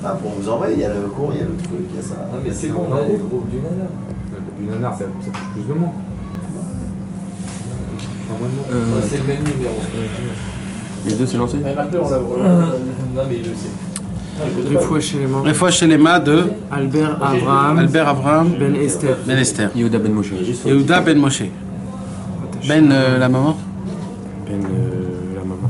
Ah, pour vous envoyer, il y a le cours, il y a le truc, il y a ça. Ah, mais c'est bon, on a les groupes du nanar. Le groupe du nanar, ça touche plus de monde. C'est le même numéro. Les deux, c'est lancé. Non, mais il le sait. Refoua chez les mains de Albert Abraham Ben Esther. Ben Esther. Yehuda Ben Moshe. Yehuda Ben Moshe. Ben la maman. Ben la maman.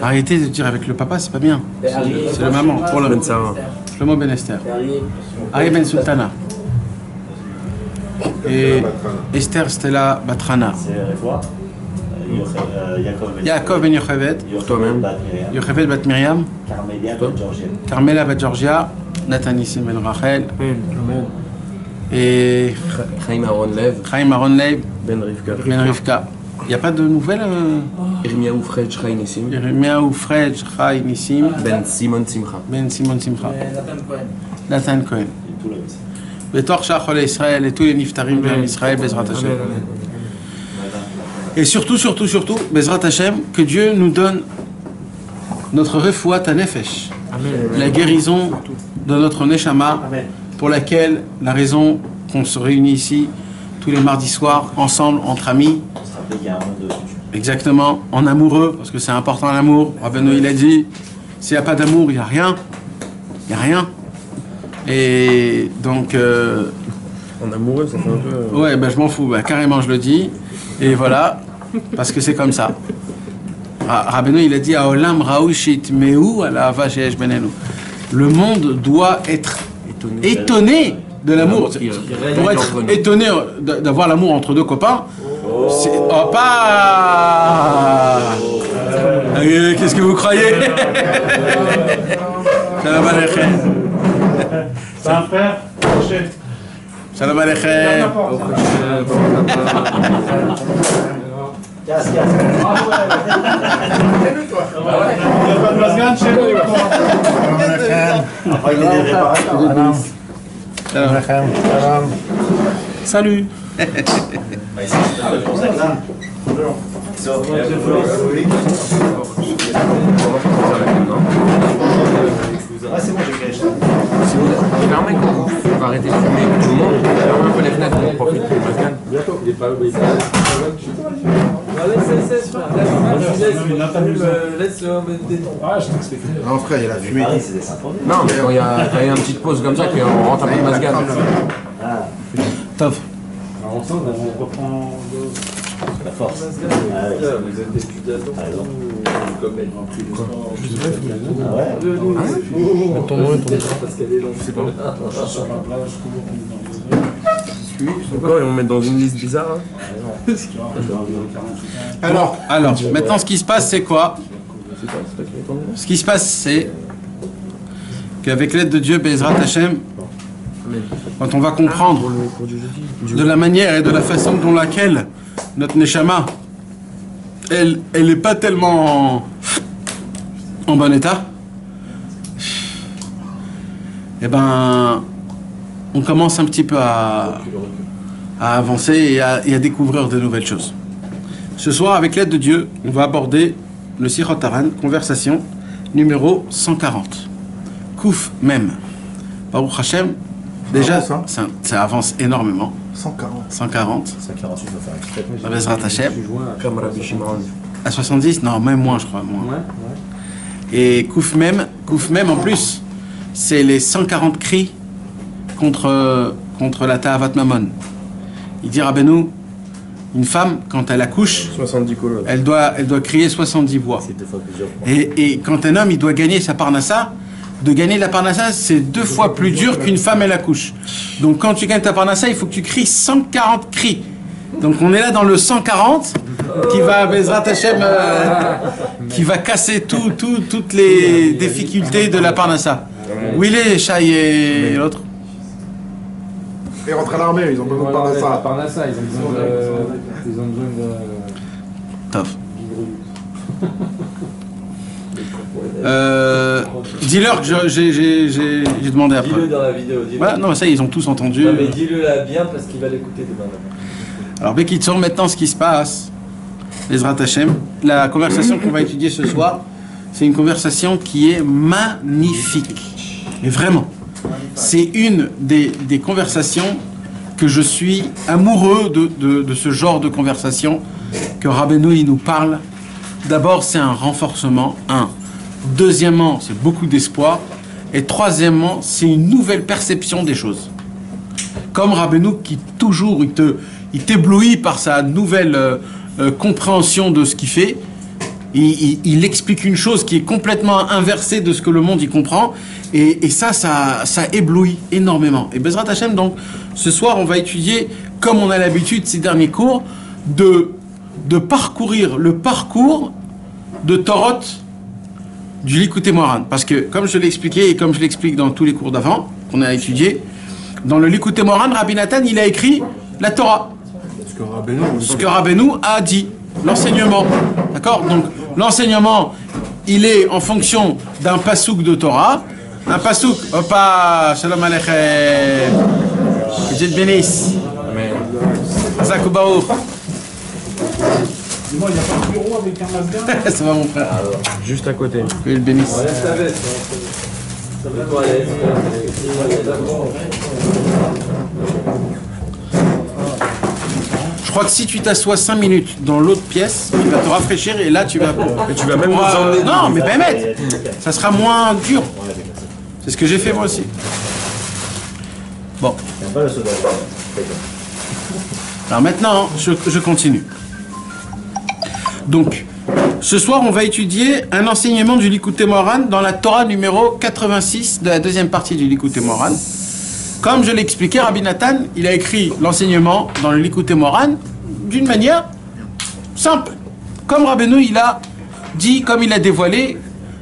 Arrêtez de dire avec le papa, c'est pas bien. C'est le maman. Pour le Ben Sarah. Shlomo Ben Esther. Ari Ben Sultana. Et Esther Stella Batrana. C'est Refoua. Yaakov Ben Yocheved. Toi-même. Yocheved Bat Miriam. Carmélia de Georgia. Carmela Bat Georgia. Nathan Nissim Ben Rachel. Et Chaim Aaron Lev. Chaim Aaron Leib Ben Rivka. Ben Rivka. Il n'y a pas de nouvelles Irmiaou Fred Chai Nissim. Yeremiaou Fred Chai Nissim. Ben Simon Simcha. Ben Simon Simcha. Nathan Cohen. Et tout le reste. Betor Shachol Israël et tous les Niftarim de Israël, Bezrat Hashem. Et surtout, Bezrat Hashem, que Dieu nous donne notre refoua tanefesh, la guérison de notre neshama, pour laquelle la raison qu'on se réunit ici tous les mardis soirs, ensemble, entre amis, On se rappelle qu'il y a un monde de futur. exactement, en amoureux, parce que c'est important l'amour. Rabbeinu il a dit, s'il n'y a pas d'amour, il n'y a rien. Il n'y a rien. Et donc, En amoureux, ça fait un peu. ouais, ben je m'en fous, ben, carrément je le dis. Et voilà, parce que c'est comme ça. Rabbeinu il a dit, Aolam Raouchit Mehu ala Ahava sheyesh benenu. Le monde doit être étonné de l'amour. Pour être étonné d'avoir l'amour entre deux copains, c'est. Oh, pas. Qu'est-ce que vous croyez? Shalom Aleichem. C'est un frère. Shalom Aleichem. Casse. Il n'y a pas de masgan chez nous. Après, il est des réparateurs. Salut. Bah, c'est pour ça que là. Ah, c'est bon, j'ai créé ça. Si vous fermez quand on va arrêter de fumer tout le monde, fermez un peu les fenêtres, on profite du mascan. Bientôt. Il est pas. Laisse, Ah, je t'explique. Non, frère, il y a la fumée. Paris, c'est des symphonies. Non, mais quand il y a une petite pause comme ça, qu'on rentre un peu de mascan. Ah, Tov. Alors, on reprend la force. Vous êtes étudiant comme elle. Ah ouais. Parce qu'elle est longue. sur la plage, Pourquoi ils vont mettre dans une liste bizarre? Alors, maintenant ce qui se passe c'est quoi? Ce qui se passe c'est qu'avec l'aide de Dieu, Bezrat Hashem, quand on va comprendre de la manière et de la façon dont laquelle notre Neshama, elle n'est pas tellement en bon état, eh ben, on commence un petit peu à avancer et à découvrir de nouvelles choses. Ce soir, avec l'aide de Dieu, on va aborder le Sichot Haran, conversation numéro 140. Kouf Mem. Baruch Hashem, déjà, ça avance énormément. 140. 140. 148, il faut faire exprès. Bezrat Hashem. Comme Rabbi Shimon. À 70, non, même moins, je crois. Moins. Et Kouf Mem en plus, c'est les 140 cris contre la Ta'avat Mammon. Il dit Rabbeinu, une femme, quand elle accouche, 70 colonnes. elle doit crier 70 voix. C'est deux fois plusieurs. Et quand un homme, il doit gagner sa parnassa, de gagner la parnassa, c'est 2 fois plus dur qu'une femme, elle accouche. Donc quand tu gagnes ta parnassa, il faut que tu cries 140 cris. Donc on est là dans le 140 qui va, Bezrat Hashem, qui va casser toutes les difficultés de la parnassa. Où il est, Shai et l'autre? Ils rentrent à l'armée, ils ont besoin de parler ça. Parnassa, ils ont besoin de. Top. Dis-leur que j'ai demandé après. Dis-le dans la vidéo. Dis-le. Voilà, non, ça ils ont tous entendu. Non, mais dis-le là bien parce qu'il va l'écouter demain. Alors, Bekitsour, maintenant ce qui se passe, Bezrat Hashem, la conversation qu'on va étudier ce soir, c'est une conversation qui est magnifique. Et vraiment, c'est une des conversations que je suis amoureux de ce genre de conversation que Rabbeinu il nous parle. D'abord, c'est un renforcement, un. Deuxièmement, c'est beaucoup d'espoir. Et troisièmement, c'est une nouvelle perception des choses. Comme Rabbeinu qui toujours, il t'éblouit par sa nouvelle compréhension de ce qu'il fait. Il explique une chose qui est complètement inversée de ce que le monde y comprend. Et ça éblouit énormément. Et Bezrat Hashem, donc, ce soir, on va étudier, comme on a l'habitude ces derniers cours, de parcourir le parcours de Torot du Likutei Moharan. Parce que, comme je l'ai expliqué et comme je l'explique dans tous les cours d'avant, qu'on a étudié, dans le Likutei Moharan, Rabbi Nathan, il a écrit la Torah. Ce que Rabbeinu a dit, l'enseignement. D'accord? Donc, l'enseignement, il est en fonction d'un pasouk de Torah. Un pasouk, opa, shalom aleichem, que Dieu te bénisse. Zakoubaou. Dis-moi, il n'y a pas de bureau avec un masque. Ça va, mon frère. Juste à côté. Que Dieu le bénisse. On laisse ta veste. Ça va toi à l'aise. Je crois que si tu t'assois 5 minutes dans l'autre pièce, tu vas te rafraîchir et là tu vas... Et tu vas même nous emmener. Non, mais Bémet, ça sera moins dur. C'est ce que j'ai fait moi aussi. Bon. T'aimes pas le soda? Alors maintenant, je continue. Donc, ce soir, on va étudier un enseignement du Likutei Moharan dans la Torah numéro 86 de la deuxième partie du Likutei Moharan. Comme je l'ai expliqué, Rabbi Nathan, il a écrit l'enseignement dans le Likutei Moharan d'une manière simple. Comme Rabbeinu, il a dit, comme il a dévoilé,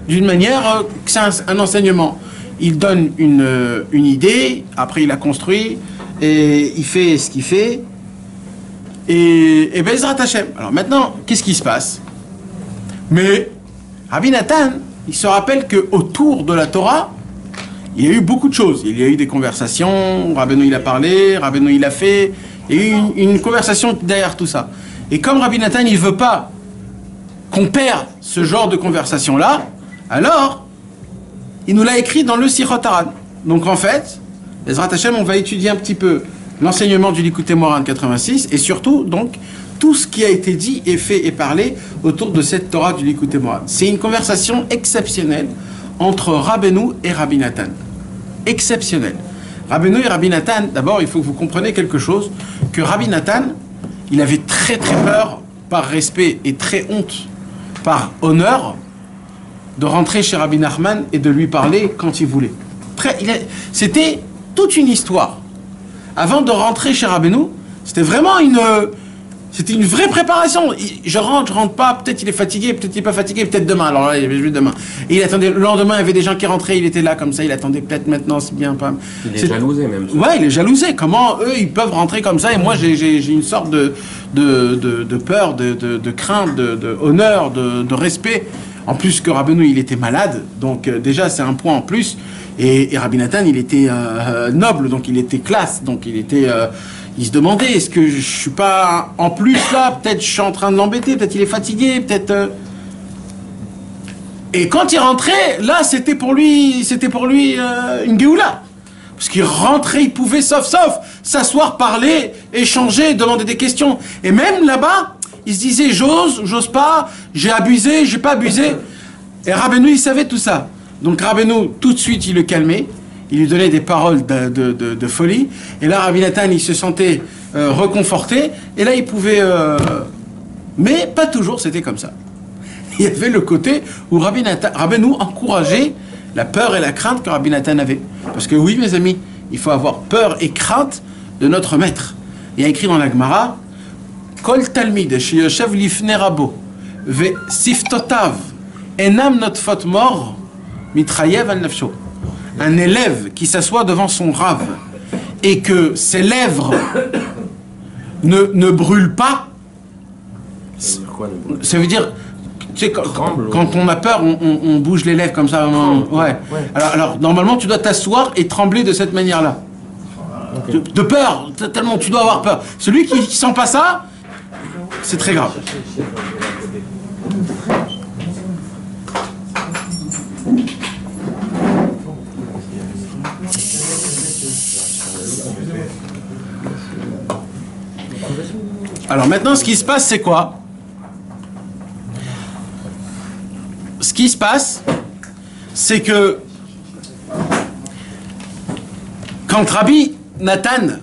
d'une manière que c'est un enseignement. Il donne une idée, après il a construit, et il fait ce qu'il fait. Et Bezrat Hashem. Alors maintenant, qu'est-ce qui se passe? Mais Rabbi Nathan, il se rappelle qu'autour de la Torah, il y a eu beaucoup de choses. Il y a eu des conversations, Rabbeinu il a parlé, Rabbeinu il a fait, il y a eu une conversation derrière tout ça. Et comme Rabbi Nathan, il ne veut pas qu'on perd ce genre de conversation-là, alors, il nous l'a écrit dans le Sichot Haran. Donc en fait, Bezrat Hashem, on va étudier un petit peu l'enseignement du Likutei Moharan 86 et surtout, donc, tout ce qui a été dit et fait et parlé autour de cette Torah du Likutei Moharan. C'est une conversation exceptionnelle entre Rabbeinu et Rabbi Nathan. Exceptionnelle. Rabbeinu et Rabbi Nathan, d'abord, il faut que vous compreniez quelque chose, que Rabbi Nathan, il avait très très peur, par respect et très honte, par honneur, de rentrer chez Rabbi Nachman et de lui parler quand il voulait. C'était toute une histoire. Avant de rentrer chez Rabbeinu, c'était vraiment c'était une vraie préparation. Je rentre pas, peut-être il est fatigué, peut-être il n'est pas fatigué, peut-être demain. Alors là, il avait vu demain. Et il attendait, le lendemain, il y avait des gens qui rentraient, il était là comme ça, il attendait peut-être maintenant, c'est bien, pas. Il est jalousé même. Ouais, il est jalousé. Comment eux, ils peuvent rentrer comme ça et moi, j'ai une sorte de peur, de crainte, de honneur, de respect. En plus que Rabbeinu, il était malade, donc déjà, c'est un point en plus. Et Rabbi Nathan, il était noble, donc il était classe, donc il se demandait, est-ce que je suis pas en plus là, peut-être je suis en train de l'embêter, peut-être il est fatigué, peut-être... Et quand il rentrait, là, c'était pour lui une Géoula. Parce qu'il rentrait, il pouvait, sauf, s'asseoir, parler, échanger, demander des questions. Et même là-bas, il se disait, j'ose pas, j'ai abusé, j'ai pas abusé. Et Rabbeinu, il savait tout ça. Donc Rabbeinu, tout de suite, il le calmait. Il lui donnait des paroles de folie. Et là, Rabbi Nathan, il se sentait reconforté. Et là, il pouvait... Mais pas toujours, c'était comme ça. Il y avait le côté où Rabbeinu encourageait la peur et la crainte que Rabbi Nathan avait. Parce que oui, mes amis, il faut avoir peur et crainte de notre maître. Il y a écrit dans la Gemara, Kol talmid sheyoshev lifnei rabo ve siftotav enam notfot mor mitrayev al nafsho. Un élève qui s'assoit devant son rave et que ses lèvres ne brûlent pas, ça veut dire, tu sais, quand on a peur, on bouge les lèvres comme ça. Ouais. Alors, normalement, tu dois t'asseoir et trembler de cette manière-là. Okay. De peur, tellement tu dois avoir peur. Celui qui sent pas ça, c'est très grave. Alors maintenant, ce qui se passe, c'est quoi? Ce qui se passe, c'est que quand Rabbi Nathan,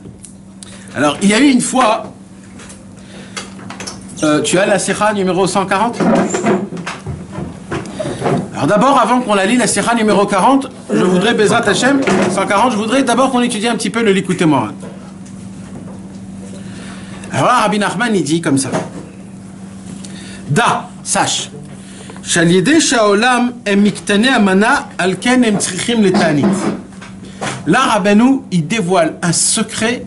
alors il y a eu une fois, tu as la Sikha numéro 140? Alors d'abord, avant qu'on la lit, la Sikha numéro 40, je voudrais, Bezrat Hashem, 140, je voudrais d'abord qu'on étudie un petit peu le Likutei Moharan. Alors là, Rabbi Nachman, il dit comme ça. Da, sache. Shaliede shaolam em miktane amana alken em tzrichim letanit. Là, Rabbeinu, il dévoile un secret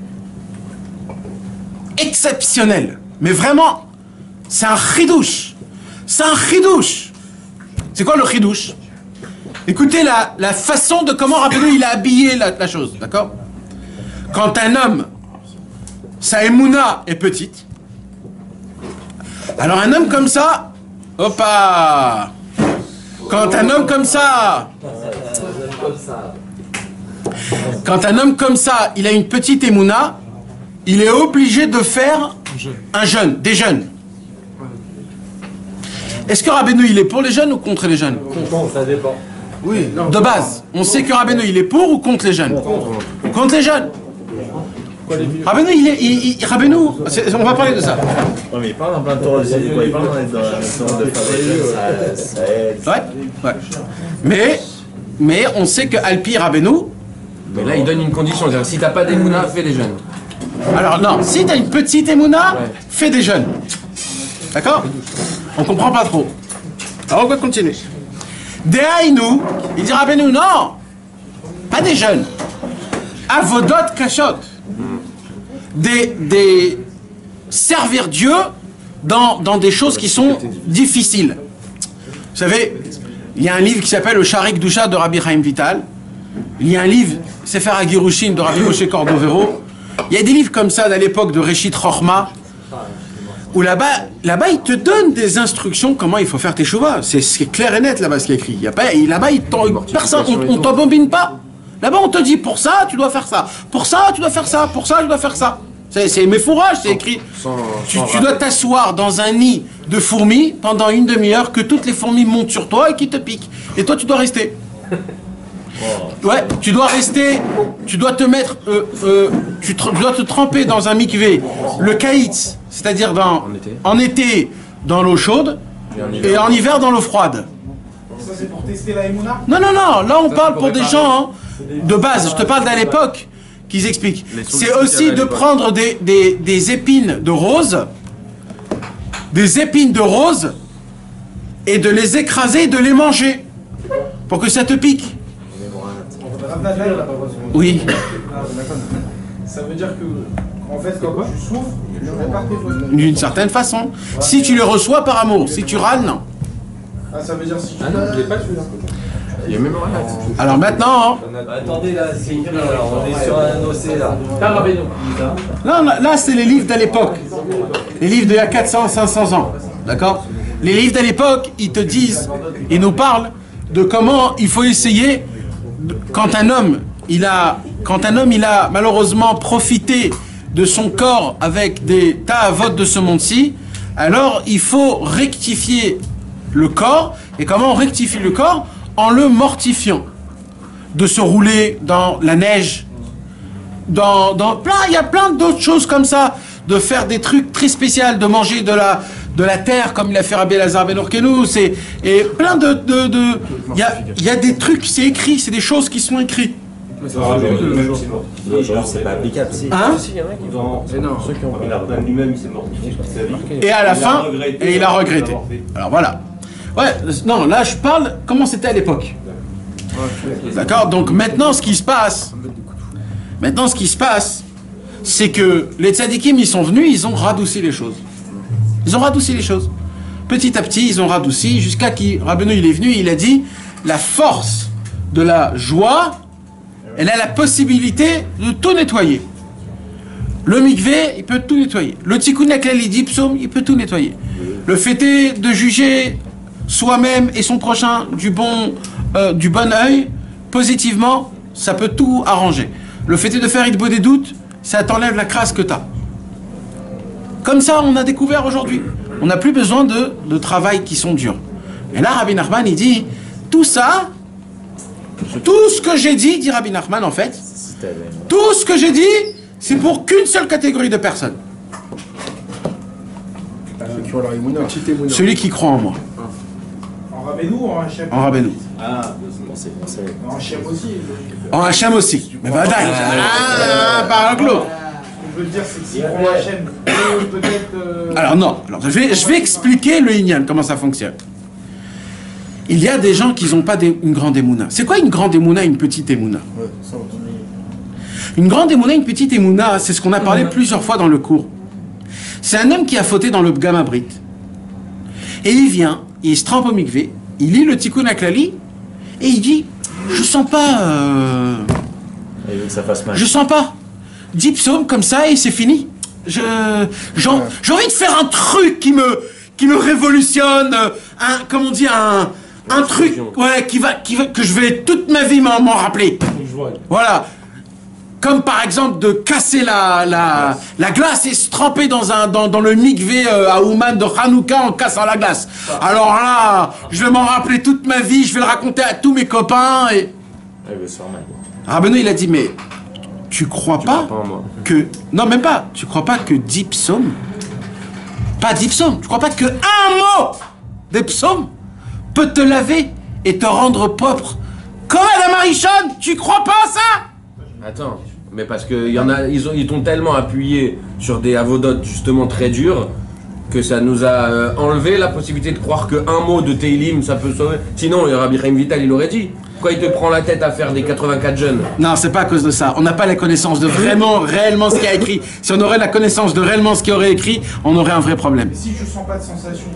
exceptionnel. Mais vraiment, c'est un chidouche. C'est un chidouche. C'est quoi le chidouche? Écoutez la façon de comment Rabbeinu il a habillé la chose, d'accord? Quand un homme, sa émouna est petite, alors un homme comme ça, hoppa! Quand un homme comme ça, quand un homme comme ça, il a une petite émouna, il est obligé de faire un jeûne, des jeûnes. Est-ce que Rabbeinu il est pour les jeunes ou contre les jeunes? Ça dépend. Oui, de base. On sait que Rabbeinu il est pour ou contre les jeunes? Contre les jeunes. Rabbeinu, Rabbeinu, on va parler de ça. Ouais, mais il parle en plein de Torah aussi. Il parle dans le Torah de faire ça aide. Ouais. Mais on sait que Alpi Rabbeinu. Mais là, il donne une condition. C'est-à-dire, si t'as pas d'émouna, fais des jeûnes. Alors non, si t'as une petite émouna, fais des jeûnes. D'accord? On comprend pas trop. Alors on va continuer. Dehaïnou, il dit Rabbeinu, non, pas des jeûnes. Avodot kashot. Des servir Dieu dans des choses qui sont difficiles. Vous savez, il y a un livre qui s'appelle le Sharik Dusha de Rabbi Chaim Vital. Il y a un livre, Sefer HaGirushin de Rabbi Moshe Cordovero. Il y a des livres comme ça à l'époque de Reshit Chochma, où là-bas, il te donne des instructions comment il faut faire tes chouvas. C'est clair et net là-bas ce qui est écrit. Là-bas, on t'embobine pas. Là-bas, on te dit pour ça, tu dois faire ça. Pour ça, tu dois faire ça. Pour ça, tu dois faire ça. C'est mes fourrages, c'est écrit. Tu dois t'asseoir dans un nid de fourmis pendant une demi-heure, que toutes les fourmis montent sur toi et qui te piquent. Et toi, tu dois rester. Ouais, tu dois rester, tu dois te mettre, tu dois te tremper dans un mikvé, le kaït, c'est-à-dire en été dans l'eau chaude et en hiver dans l'eau froide. Ça, c'est pour tester la Emouna? Non, là on parle pour des gens de base, je te parle d'à l'époque qu'ils expliquent. C'est aussi de prendre des épines de rose, et de les écraser et de les manger pour que ça te pique. Oui. Ça veut dire que, en fait, quand tu souffres, tu répares tes fautes. D'une certaine façon. Si tu les reçois par amour, si tu râles, non. Ah, ça veut dire si tu... Ah non, je l'ai pas celui-là. Il y a même un Alors maintenant, Attendez, là, c'est écrit, alors, on est sur un OC, là. non, là c'est les livres d'à l'époque. Les livres d'il y a 400, 500 ans. D'accord? Les livres d'à l'époque, ils te disent, ils nous parlent de comment il faut essayer, quand un homme, il a malheureusement profité de son corps avec des ta'avot de ce monde-ci, alors il faut rectifier le corps. Et comment on rectifie le corps? En le mortifiant. De se rouler dans la neige, il y a plein d'autres choses comme ça, de faire des trucs très spéciaux, de manger de la terre comme il a fait Rabbi Elazar ben Orkenou, et plein il y a des trucs, c'est écrit, c'est des choses qui sont écrites. C'est pas applicable. Hein? Et à la fin, il a regretté. Alors voilà. Ouais, non, là je parle comment c'était à l'époque. D'accord? Donc maintenant ce qui se passe, c'est que les tzadikim ils sont venus, ils ont radouci les choses. Petit à petit, ils ont radouci jusqu'à qui Rabbeinu il est venu, il a dit la force de la joie, elle a la possibilité de tout nettoyer. Le mikvé, il peut tout nettoyer. Le tikkun haklal psoum, il peut tout nettoyer. Le fait est de juger soi-même et son prochain du bon œil, positivement, ça peut tout arranger. Le fait est de faire idbo des doutes, ça t'enlève la crasse que t'as. Comme ça, on a découvert aujourd'hui. On n'a plus besoin de travail qui sont durs. Et là, Rabbi Nachman, il dit, tout ça, tout ce que j'ai dit Rabbi Nachman, en fait, tout ce que j'ai dit, c'est pour qu'une seule catégorie de personnes. Celui qui croit en moi. En Rabbeinu ou en Hachem? En Rabbeinu. Ah, c'est En Hachem aussi. En Hachem aussi. Mais bah par un clos. Je veux dire, c'est que si on Hachem, peut-être. Alors non, alors, je vais expliquer le Inyan, comment ça fonctionne. Il y a des gens qui n'ont pas une grande émouna. C'est quoi une grande émouna, une petite émouna? Une grande émouna, une petite émouna, c'est ce qu'on a parlé plusieurs fois dans le cours. C'est un homme qui a fauté dans le Pgam Abrit. Et il vient, il se trempe au mikvé, il lit le Tikkun HaKlali, et il dit, je sens pas... Il veut que ça fasse mal. Je sens pas. 10 psaumes comme ça et c'est fini. J'ai envie de faire un truc qui me révolutionne, comment on dit, un truc, ouais, que je vais toute ma vie m'en rappeler. Voilà. Comme par exemple de casser la glace et se tremper dans le mikvé à Ouman de Hanouka en cassant la glace. Alors là, je vais m'en rappeler toute ma vie, je vais le raconter à tous mes copains et... Rabbeinu, il a dit, mais tu crois pas que... Non, même pas. Tu crois pas que 10 psaumes, pas 10 psaumes, tu crois pas que un mot des psaumes peut te laver et te rendre propre comme Adam Arishon? Tu crois pas à ça? Attends, mais parce que y en a, ils t'ont tellement appuyé sur des avodotes justement très durs que ça nous a enlevé la possibilité de croire qu'un mot de Teilim ça peut sauver. Sinon, Rabbi Chaim Vital il aurait dit. Pourquoi il te prend la tête à faire des 84 jeunes? Non, c'est pas à cause de ça. On n'a pas la connaissance de réellement ce qui a écrit. Si on aurait la connaissance de réellement ce qui aurait écrit, on aurait un vrai problème. Mais si tu sens pas de sensation,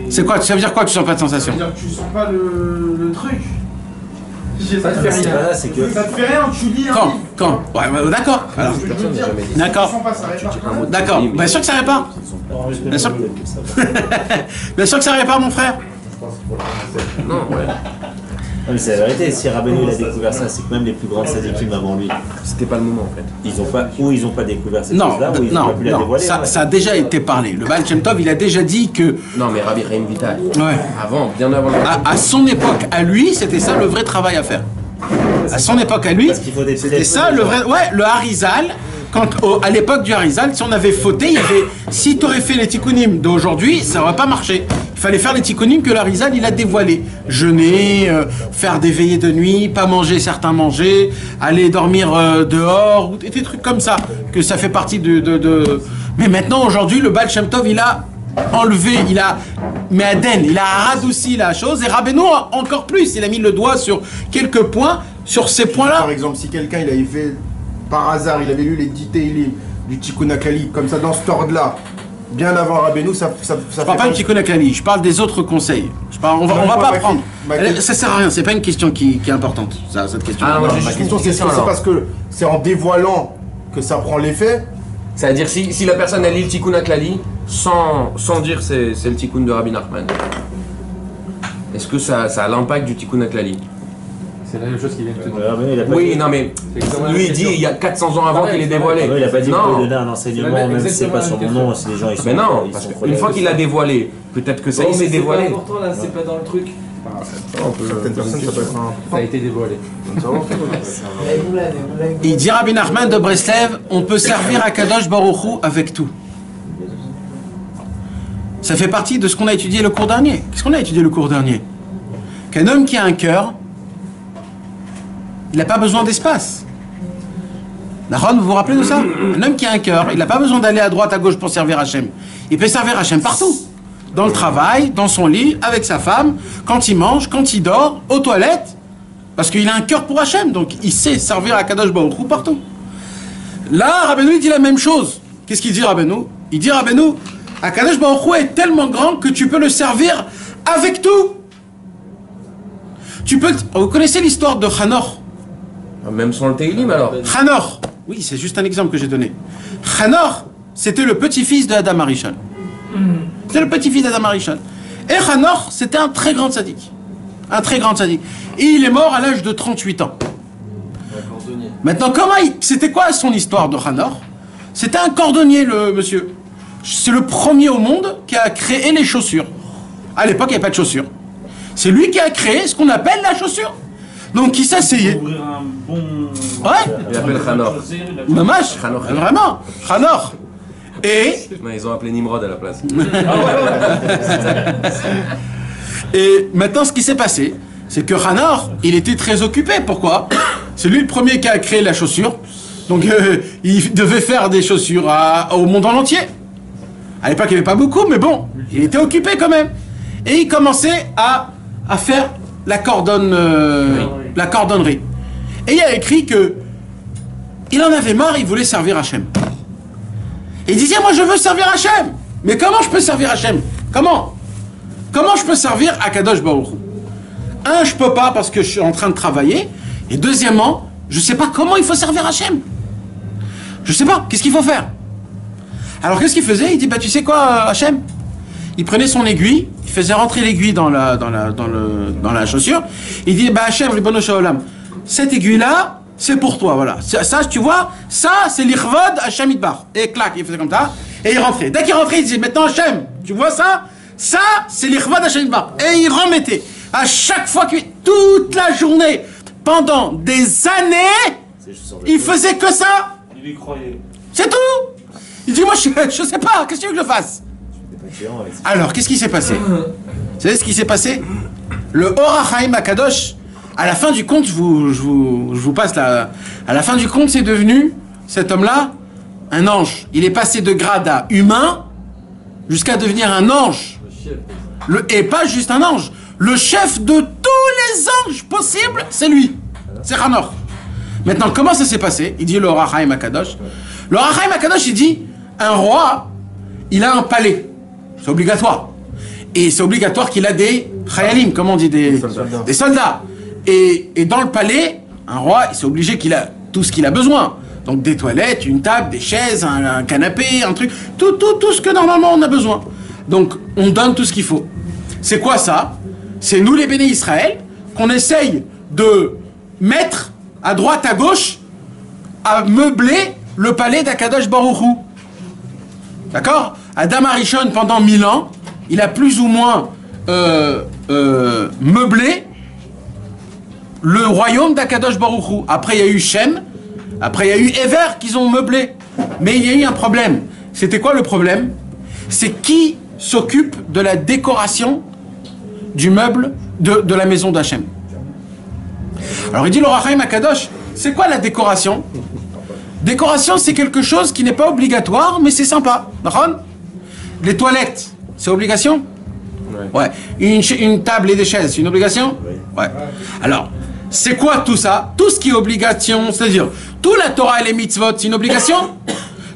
c'est quoi? Ça veut dire quoi que tu sens pas de sensation? Ça veut dire que tu sens pas le truc. Ça te fait rien. Ça te fait rien, tu lis un livre. Quand ouais, d'accord. Alors, d'accord. D'accord. Bien sûr que ça répare. Bien sûr. Bien sûr que ça répare, mon frère. Non, ouais. Non, mais c'est la vérité, si Rabbeinu il a découvert ça, c'est que même les plus grands sadikim avant lui, c'était pas le moment en fait. Ils ont pas découvert cette chose-là, ou ils ont pas pu la dévoiler. Ça a déjà été parlé. Le Baal Shem Tov, il a déjà dit que... Non, mais Rabbi Chaim Vital, ouais. Bien avant... À son époque, à lui, c'était ça le vrai travail à faire. À son époque, à lui, c'était ça le vrai... Ouais, le Harizal, à l'époque du Harizal, si on avait fauté, il y avait... Si tu aurais fait les tikkunim d'aujourd'hui, ça n'aurait pas marché. Il fallait faire les tikkunim que l'Arizal il a dévoilé. Jeûner, faire des veillées de nuit, pas manger, certains manger, aller dormir dehors, ou des trucs comme ça. Que ça fait partie de... Mais maintenant, aujourd'hui, le Baal Shem Tov, il a enlevé, il a... Me'aden, il a radouci la chose. Et Rabbeinu, encore plus, il a mis le doigt sur quelques points, sur ces points-là. Par exemple, si quelqu'un, il avait fait, par hasard, il avait lu les 10 Teilim du Tikkun HaKlali, comme ça, dans cet ordre-là, bien avant Rabbeinu, ça je parle pas du Tikkun HaKlali, je parle des autres conseils. On va pas prendre. Ça sert à rien, c'est pas une question qui est importante, cette question. Ah, ma question, c'est parce que c'est en dévoilant que ça prend l'effet. C'est-à-dire, si la personne a lit le Tikkun HaKlali, sans dire c'est le Tikkun de Rabbi Nachman, est-ce que ça a l'impact du Tikkun HaKlali? C'est la même chose qu'il vient de te dire. Oui, non mais lui il dit il y a 400 ans avant qu'il est dévoilé. Il a pas dit qu'il peut donner un enseignement, même si c'est pas sur mon nom, si les gens ils sont... Mais non, parce qu'une fois qu'il l'a dévoilé, peut-être que ça y est, c'est dévoilé. C'est important là, c'est pas dans le truc. Certaines personnes, ça peut être Ça a été dévoilé. Il dit Rabbi Nachman de Breslev, on peut servir à Kadosh Baruch Hu avec tout. Ça fait partie de ce qu'on a étudié le cours dernier. Qu'est-ce qu'on a étudié le cours dernier? Qu'un homme qui a un cœur, il n'a pas besoin d'espace. Naron, vous vous rappelez de ça? Un homme qui a un cœur, il n'a pas besoin d'aller à droite, à gauche pour servir Hachem. Il peut servir Hachem partout. Dans le travail, dans son lit, avec sa femme, quand il mange, quand il dort, aux toilettes. Parce qu'il a un cœur pour Hachem, donc il sait servir à Kadosh Baruch Hu partout. Là, Rabbeinu il dit la même chose. Qu'est-ce qu'il dit Rabbeinu? Il dit Rabbeinu, Kadosh Baruch Hu est tellement grand que tu peux le servir avec tout. Vous connaissez l'histoire de Hanor? Même sans le Teilim alors. Hanor, oui, c'est juste un exemple que j'ai donné. Hanor, c'était le petit-fils de Adam Arishon. C'était le petit-fils d'Adam Arishon. Et Hanor, c'était un très grand tzaddik. Un très grand tzaddik. Et il est mort à l'âge de 38 ans. Maintenant, c'était quoi son histoire de Hanor? C'était un cordonnier, le monsieur. c'est le premier au monde qui a créé les chaussures. À l'époque, il n'y avait pas de chaussures. C'est lui qui a créé ce qu'on appelle la chaussure. Donc, il s'asseyait. Ouvrir un bon. Ouais. Il appelle Khanor. Dommage. Khanor. Vraiment. Khanor. Et, Non, ils ont appelé Nimrod à la place. et maintenant, ce qui s'est passé, c'est que Khanor, il était très occupé. Pourquoi? C'est lui le premier qui a créé la chaussure. Donc, il devait faire des chaussures au monde en entier. À l'époque, il n'y avait pas beaucoup, mais bon, il était occupé quand même. Et il commençait à faire la cordonnerie. Et il a écrit que il en avait marre, il voulait servir Hachem. Et il disait, moi je veux servir Hachem. Mais comment je peux servir Hachem? Comment je peux servir Akadosh Baruch Hu? Un, je peux pas parce que je suis en train de travailler. Et deuxièmement, je sais pas comment il faut servir Hachem. Je sais pas, qu'est-ce qu'il faut faire? Alors qu'est-ce qu'il faisait? Il dit, bah tu sais quoi Hachem? Il prenait son aiguille, il faisait rentrer l'aiguille dans la chaussure. Il dit, bah Hachem, Ribono Shel Olam, cette aiguille-là, c'est pour toi, voilà. Ça, tu vois, ça, c'est l'Ichvod Hachem Idbar. Et clac, il faisait comme ça, et il rentrait. Dès qu'il rentrait, il disait, maintenant Hachem, tu vois ça? Ça, c'est l'Ichvod Hachem Idbar. Et il remettait. À chaque fois toute la journée, pendant des années, il faisait que ça. Il y croyait. C'est tout. Il dit, moi, je sais pas, qu'est-ce que tu veux que je fasse? Alors, qu'est-ce qui s'est passé? Vous savez ce qui s'est passé? Le Or HaChaim Akadosh, à la fin du compte, je vous passe là. À la fin du compte, c'est devenu, cet homme-là, un ange. Il est passé de grade à humain jusqu'à devenir un ange. Et pas juste un ange. Le chef de tous les anges possibles, c'est lui. C'est Khanor. Maintenant, comment ça s'est passé? Il dit le Or HaChaim Akadosh. Le Or HaChaim Akadosh, il dit, un roi, il a un palais. C'est obligatoire. Et c'est obligatoire qu'il a des chayalim, comment on dit, des soldats. Et dans le palais, un roi, c'est obligé qu'il a tout ce qu'il a besoin. Donc des toilettes, une table, des chaises, un canapé, un truc, tout ce que normalement on a besoin. Donc on donne tout ce qu'il faut. C'est quoi ça? C'est nous les béné Israël qu'on essaye de mettre à droite, à gauche, à meubler le palais d'Akadosh Baruch Hu. D'accord? Adam Arishon, pendant 1000 ans, il a plus ou moins meublé le royaume d'Akadosh Baruch Hu. Après, il y a eu Shem, après, il y a eu Ever qu'ils ont meublé. Mais il y a eu un problème. C'était quoi le problème? C'est qui s'occupe de la décoration du meuble de la maison d'Hachem. Alors, il dit le Or HaChaim Akadosh, c'est quoi la décoration? Décoration, c'est quelque chose qui n'est pas obligatoire, mais c'est sympa. D'accord? Les toilettes, c'est obligation? Ouais. Une table et des chaises, c'est une obligation? Ouais. Alors, c'est quoi tout ça? Tout ce qui est obligation, c'est-à-dire, toute la Torah et les mitzvot, c'est une obligation?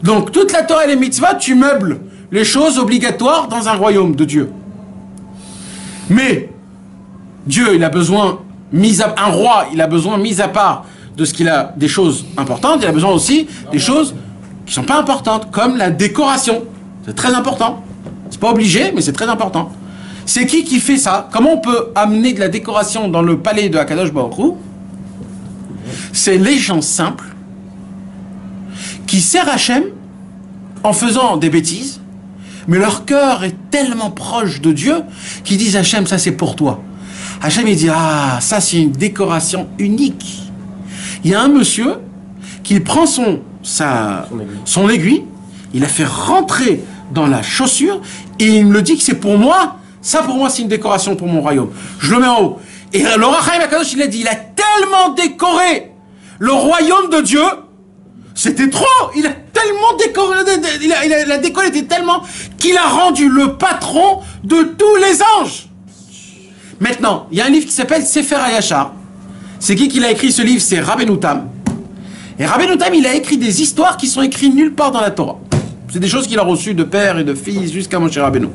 Donc, toute la Torah et les mitzvot, tu meubles les choses obligatoires dans un royaume de Dieu. Mais, Dieu, il a besoin, un roi, il a besoin, mis à part de ce qu'il a des choses importantes, il a besoin aussi des choses qui ne sont pas importantes, comme la décoration. C'est très important. C'est pas obligé, mais c'est très important. C'est qui fait ça? Comment on peut amener de la décoration dans le palais de Akadosh Baruch Hu? C'est les gens simples qui servent Hachem en faisant des bêtises, mais leur cœur est tellement proche de Dieu qu'ils disent Hachem, ça c'est pour toi. Hachem il dit, ah, ça c'est une décoration unique. Il y a un monsieur qui prend son aiguille, il a fait rentrer dans la chaussure et il me le dit que c'est pour moi. Ça pour moi c'est une décoration pour mon royaume. Je le mets en haut. Et le Or HaChaim Akadosh il a dit, il a tellement décoré le royaume de Dieu, c'était trop. Il a tellement décoré, la déco était tellement qu'il a rendu le patron de tous les anges. Maintenant, il y a un livre qui s'appelle Sefer HaYashar. C'est qui l'a écrit ce livre? C'est Rabbeinu Tam. Et Rabbeinu Tam, il a écrit des histoires qui sont écrites nulle part dans la Torah. C'est des choses qu'il a reçues de père et de fils jusqu'à Moshe Rabbeinu.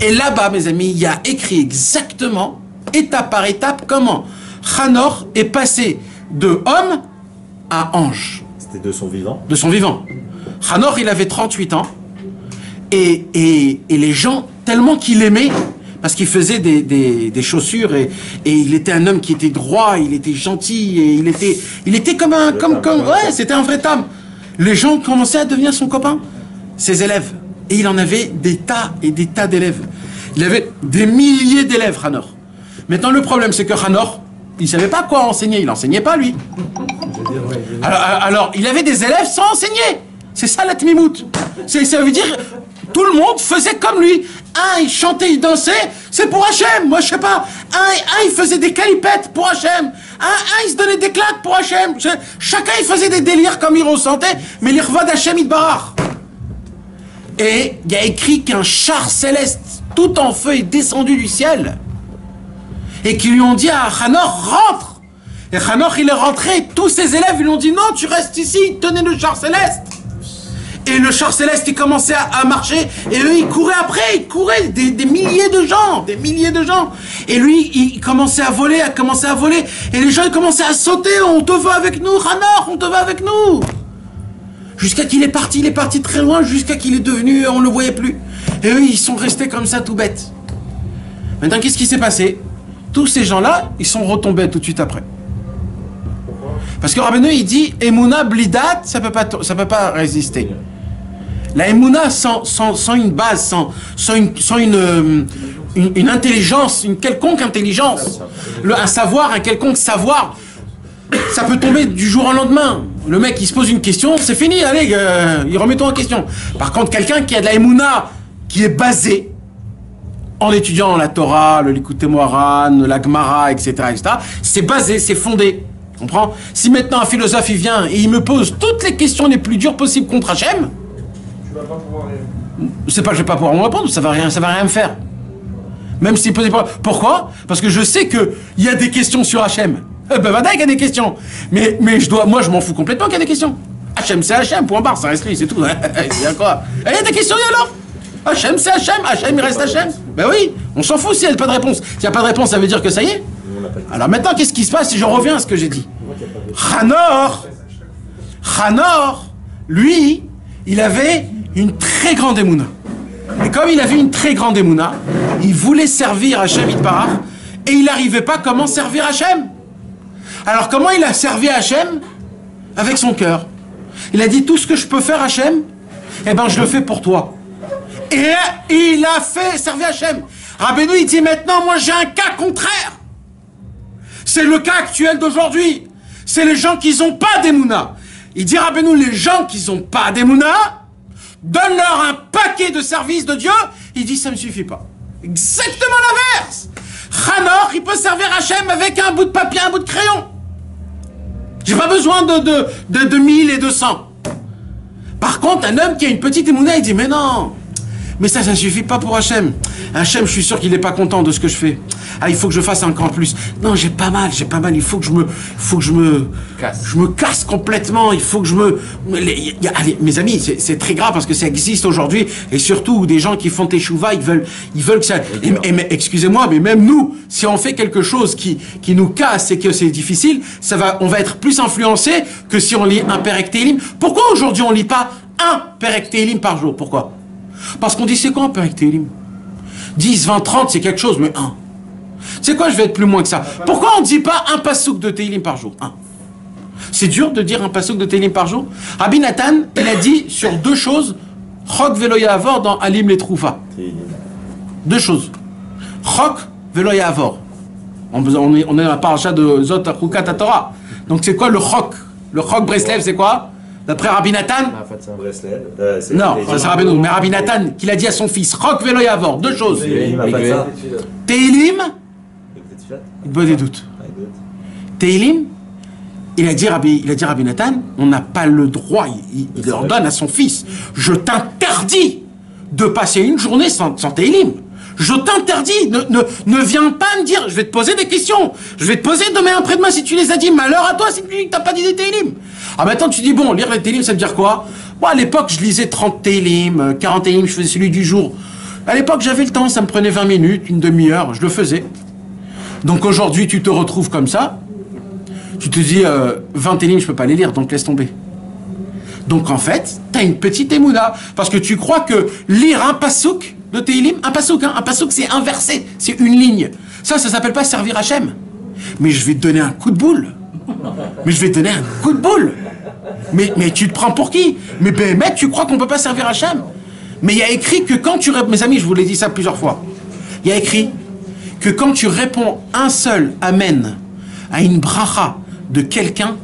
Et là-bas, mes amis, il y a écrit exactement, étape par étape, comment Khanor est passé de homme à ange. C'était de son vivant? De son vivant. Khanor, il avait 38 ans. Et les gens, tellement qu'il aimait, parce qu'il faisait des chaussures et il était un homme qui était droit, il était gentil et il était comme ouais, c'était un vrai homme. Les gens commençaient à devenir son copain, ses élèves. Et il en avait des tas et des tas d'élèves. Il avait des milliers d'élèves, Hanor. Maintenant, le problème, c'est que Hanor, il ne savait pas quoi enseigner. Il n'enseignait pas, lui. Alors, il avait des élèves sans enseigner. C'est ça la tmimout. Ça veut dire, tout le monde faisait comme lui. Un, il chantait, il dansait, c'est pour Hachem. Moi, je sais pas. Un, il faisait des calipettes pour Hachem. Un, il se donnait des claques pour Hachem. Chacun, il faisait des délires comme il ressentait, mais l'irva d'Hachem, il barre. Et il y a écrit qu'un char céleste, tout en feu, est descendu du ciel. Et qu'ils lui ont dit à Hanor, rentre. Et Hanor, il est rentré. Tous ses élèves, ils lui ont dit, non, tu restes ici, tenez le char céleste. Et le char céleste, il commençait à marcher, et eux, ils couraient après, des milliers de gens, Et lui, il commençait à voler, et les gens, ils commençaient à sauter, on te veut avec nous, Hanor, on te veut avec nous. Jusqu'à qu'il est parti très loin, jusqu'à qu'il est devenu, on ne le voyait plus. Et eux, ils sont restés comme ça, tout bêtes. Maintenant, qu'est-ce qui s'est passé? Tous ces gens-là, ils sont retombés tout de suite après. Parce que Rabbeinu, il dit, Emouna blidat, ça peut pas résister. La Emouna sans une base, sans une intelligence, une quelconque intelligence, un quelconque savoir, ça peut tomber du jour au lendemain. Le mec, il se pose une question, c'est fini, allez, il remet tout en question. Par contre, quelqu'un qui a de la Emouna, qui est basé en étudiant la Torah, le Likutei Moharan, la Gemara, etc., c'est basé, c'est fondé. Tu comprends? Si maintenant un philosophe, il vient et il me pose toutes les questions les plus dures possibles contre Hachem, tu vas pas pouvoir répondre. C'est pas que je vais pas pouvoir me répondre, ça va rien me faire. Même s'il posait pas. Pourquoi? Parce que je sais que il y a des questions sur Hachem. Ben voilà, il y a des questions. Mais moi je m'en fous complètement qu'il y a des questions. Hachem c'est Hachem, point barre, ça reste lui, c'est tout. Il y a quoi? Il y a des questions, et alors? Hachem c'est Hachem, Hachem il reste Hachem. Ben oui, on s'en fout s'il n'y a pas de réponse. S'il n'y a pas de réponse, ça veut dire que ça y est. Alors maintenant, qu'est-ce qui se passe si je reviens à ce que j'ai dit? Hanor, lui, il avait une très grande émouna. Et comme il avait une très grande émouna, il voulait servir Hachem Yitbarach, et il n'arrivait pas comment servir Hachem. Alors comment il a servi Hachem? Avec son cœur. Il a dit, tout ce que je peux faire Hachem, eh ben je le fais pour toi. Et il a fait servir Hachem. Rabbeinu, il dit, maintenant, moi j'ai un cas contraire. C'est le cas actuel d'aujourd'hui. C'est les gens qui n'ont pas d'émouna. Il dit Rabbeinu, les gens qui n'ont pas d'émouna, donne-leur un paquet de services de Dieu. Il dit, ça ne me suffit pas. Exactement l'inverse. Hanor, il peut servir Hachem avec un bout de papier, un bout de crayon. J'ai pas besoin de 1000 et 200. Par contre, un homme qui a une petite émouna, il dit, mais non, mais ça ne suffit pas pour Hachem. Hachem, je suis sûr qu'il n'est pas content de ce que je fais. Ah, il faut que je fasse encore plus. Non, j'ai pas mal. Il faut que je me casse complètement. Il faut que je me... Allez, mes amis, c'est très grave parce que ça existe aujourd'hui. Et surtout, des gens qui font teshuva, ils veulent que ça... Excusez-moi, mais même nous, si on fait quelque chose qui nous casse et que c'est difficile, on va être plus influencé que si on lit un Perek Tehillim. Pourquoi aujourd'hui on lit pas un Perek Tehillim par jour? Pourquoi? Parce qu'on dit, c'est quoi un Perek Tehillim? 10, 20, 30, c'est quelque chose, mais un. C'est quoi, je vais être plus moins que ça. Pourquoi on ne dit pas un pasouk de Tehillim par jour? Un. C'est dur de dire un pasouk de Tehillim par jour. Rabbi Nathan, il a dit sur deux choses, Chok velo ya'avor dans Alim les Troufa. Deux choses. Chok velo ya'avor. On est dans la paracha de Zot Chukat Torah. Donc c'est quoi le Chok? Le Chok Breslev, c'est quoi? D'après Rabbi Nathan? Non, ça c'est Rabbeinu. Mais Rabbi Nathan, qu'il a dit à son fils, Chok velo ya'avor. Deux choses. Tehillim, il doit des doutes. Tehillim, il a dit Rabbi Nathan, on n'a pas le droit, il ordonne à son fils, je t'interdis de passer une journée sans Tehillim. Je t'interdis, ne viens pas me dire, je vais te poser des questions, je vais te poser demain après-demain si tu les as dit, malheur à toi si tu n'as pas dit des Tehillim. Ah maintenant tu dis, bon, lire les Tehillim ça veut dire quoi? Moi à l'époque je lisais 30 Tehillim, 40 Tehillim, je faisais celui du jour. À l'époque j'avais le temps, ça me prenait 20 minutes, une demi-heure, je le faisais. Donc aujourd'hui tu te retrouves comme ça, tu te dis 20 Tehillim je peux pas les lire, donc laisse tomber. Donc en fait, tu as une petite émouna, parce que tu crois que lire un pasouk de Tehillim, un pasouk c'est un verset, c'est une ligne. Ça s'appelle pas servir Hachem. Mais je vais te donner un coup de boule. Mais tu te prends pour qui? Mais tu crois qu'on peut pas servir Hachem? Mais il y a écrit que quand tu réponds, mes amis, je vous l'ai dit ça plusieurs fois, il y a écrit que quand tu réponds un seul Amen à une bracha de quelqu'un,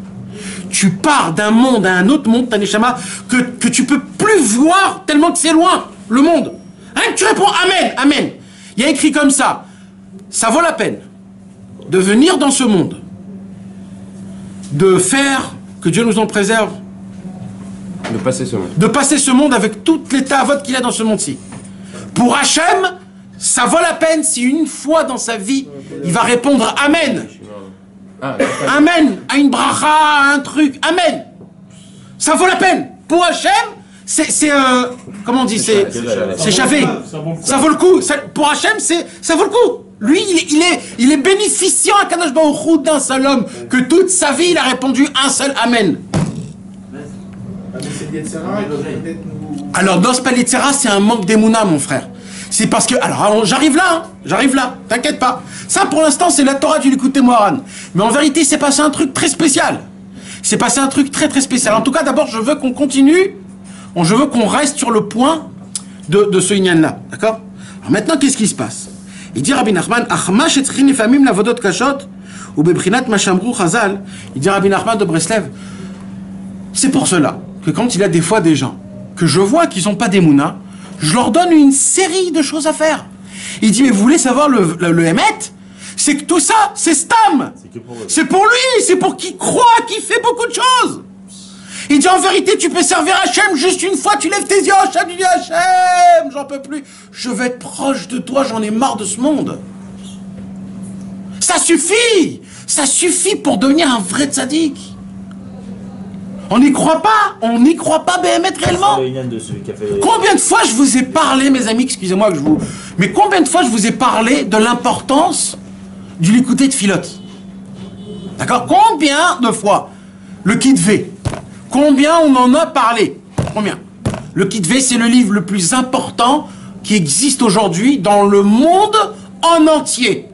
tu pars d'un monde à un autre monde, Taneshama, que tu peux plus voir tellement que c'est loin, le monde. Hein, tu réponds Amen, Amen. Il y a écrit comme ça, ça vaut la peine de venir dans ce monde, de faire, que Dieu nous en préserve, de passer ce monde avec toutes les tavotes qu'il a dans ce monde-ci. Pour Hachem, ça vaut la peine si une fois dans sa vie, il va répondre Amen. Amen à une bracha, à un truc, Amen. Ça vaut la peine. Pour Hachem, comment on dit, c'est chavé. Ça vaut le coup. Pour Hachem, ça vaut le coup. Lui, il est bénéficiant à Kadosh Baruch Hu d'un seul homme, que toute sa vie, il a répondu un seul Amen. Alors, dans ce Palitzera, c'est un manque d'émouna, mon frère. C'est parce que... Alors, j'arrive là, t'inquiète pas. Ça, pour l'instant, c'est la Torah du Likutei Moharan. Mais en vérité, c'est passé un truc très spécial. C'est passé un truc très, très spécial. En tout cas, d'abord, je veux qu'on continue. Je veux qu'on reste sur le point de ce inyan-là. D'accord? Alors maintenant, qu'est-ce qui se passe? Il dit Rabbi Nachman, Achmash etzrin nefamim lavodot kashot, ou bebrinat mashamru chazal. Il dit Rabbi Nachman de Breslev, c'est pour cela que quand il y a des fois des gens que je vois qui sont pas des mounas, je leur donne une série de choses à faire. Il dit, mais vous voulez savoir le Hémet? C'est que tout ça, c'est Stam. C'est pour lui, c'est pour qui croit, qui fait beaucoup de choses. Il dit, en vérité, tu peux servir Hachem juste une fois, tu lèves tes yeux, Hachem, tu dis, Hachem, j'en peux plus. Je vais être proche de toi, j'en ai marre de ce monde. Ça suffit pour devenir un vrai tzaddik. On n'y croit pas, Béhémet, réellement. Combien de fois je vous ai parlé, mes amis, excusez-moi que je vous... Mais combien de fois je vous ai parlé de l'importance du Likutei Tfilot? D'accord? Combien de fois? Le Kitvé. Combien on en a parlé? Combien? Le Kitvé, c'est le livre le plus important qui existe aujourd'hui dans le monde en entier.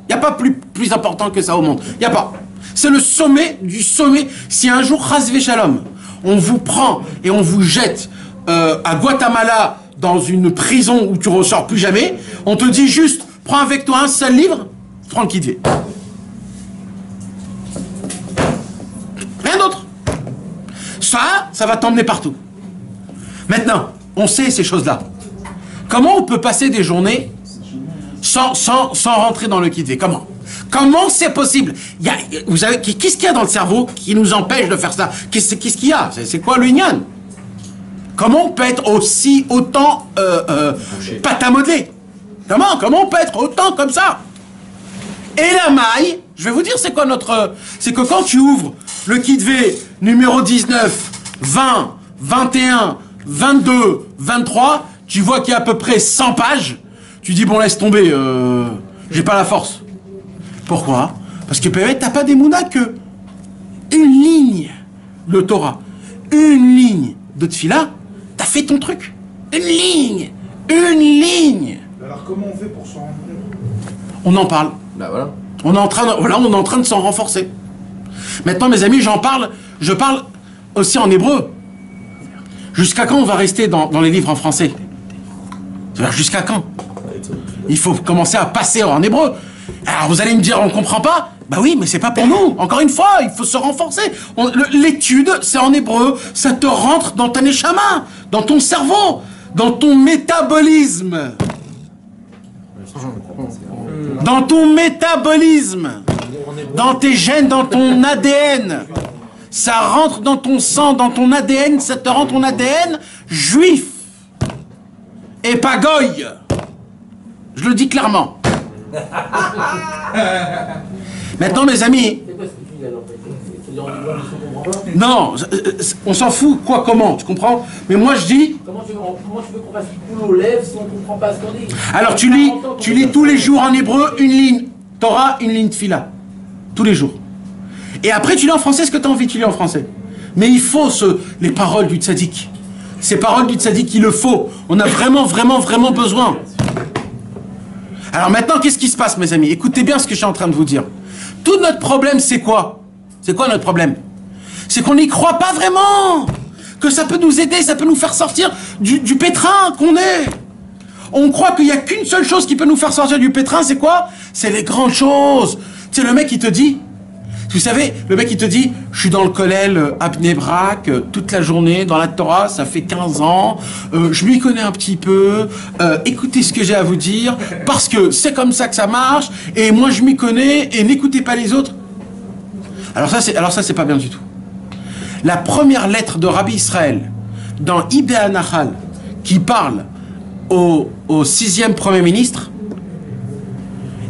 Il n'y a pas plus important que ça au monde. Il n'y a pas. C'est le sommet du sommet. Si un jour, Chas V'Shalom, on vous prend et on vous jette à Guatemala dans une prison où tu ne ressors plus jamais, on te dit juste, prends avec toi un seul livre, prends le Kitvé. Rien d'autre. Ça va t'emmener partout. Maintenant, on sait ces choses-là. Comment on peut passer des journées sans rentrer dans le Kitvé? Comment c'est possible? Vous savez, qu'est-ce qu'il y a dans le cerveau qui nous empêche de faire ça? Qu'est-ce qu'il y a? C'est quoi le Inyan? Comment on peut être autant pâte à modeler? Comment on peut être autant comme ça? Et la maille, je vais vous dire c'est quoi c'est que quand tu ouvres le Kitvé numéro 19, 20, 21, 22, 23, tu vois qu'il y a à peu près 100 pages. Tu dis bon, laisse tomber, j'ai pas la force. Pourquoi? Parce que peut-être t'as pas des mounas que une ligne de Torah, une ligne de Tfila, t'as fait ton truc. Une ligne. Alors comment on fait pour s'en rendre compte? On en parle. Bah voilà. On est en train de s'en renforcer. Maintenant, mes amis, je parle aussi en hébreu. Jusqu'à quand on va rester dans les livres en français? C'est-à-dire, jusqu'à quand? Il faut commencer à passer en hébreu. Alors vous allez me dire, on comprend pas? Bah oui, mais c'est pas pour nous. Encore une fois, il faut se renforcer. L'étude, c'est en hébreu. Ça te rentre dans ta neshama, dans ton cerveau, dans ton métabolisme. Dans ton métabolisme. Dans tes gènes, dans ton ADN. Ça rentre dans ton sang, dans ton ADN. Ça te rend ton ADN juif. Et pas goy. Je le dis clairement. Maintenant, mes amis, non, on s'en fout, comment, tu comprends? Mais moi je dis... Comment tu veux qu'on fasse du boulot aux lèvres si on ne comprend pas ce qu'on dit? Alors tu lis tous les jours en hébreu une ligne Torah, une ligne Tfila. Tous les jours. Et après tu lis en français ce que tu as envie, tu lis en français. Mais il faut les paroles du tzaddik. Ces paroles du tzaddik, il le faut. On a vraiment besoin. Alors maintenant, qu'est-ce qui se passe, mes amis? Écoutez bien ce que je suis en train de vous dire. Tout notre problème, c'est quoi? C'est quoi notre problème? C'est qu'on n'y croit pas vraiment. que ça peut nous aider, ça peut nous faire sortir du pétrin qu'on est. On croit qu'il n'y a qu'une seule chose qui peut nous faire sortir du pétrin, c'est quoi? C'est les grandes choses. C'est le mec qui te dit, vous savez, le mec qui te dit, je suis dans le kollel à Bnei Brak toute la journée, dans la Torah, ça fait 15 ans, je m'y connais un petit peu, écoutez ce que j'ai à vous dire, parce que c'est comme ça que ça marche, et moi je m'y connais, et n'écoutez pas les autres. Alors ça, c'est pas bien du tout. La première lettre de Rabbi Israël, dans Ibn Nahal, qui parle au 6e Premier ministre,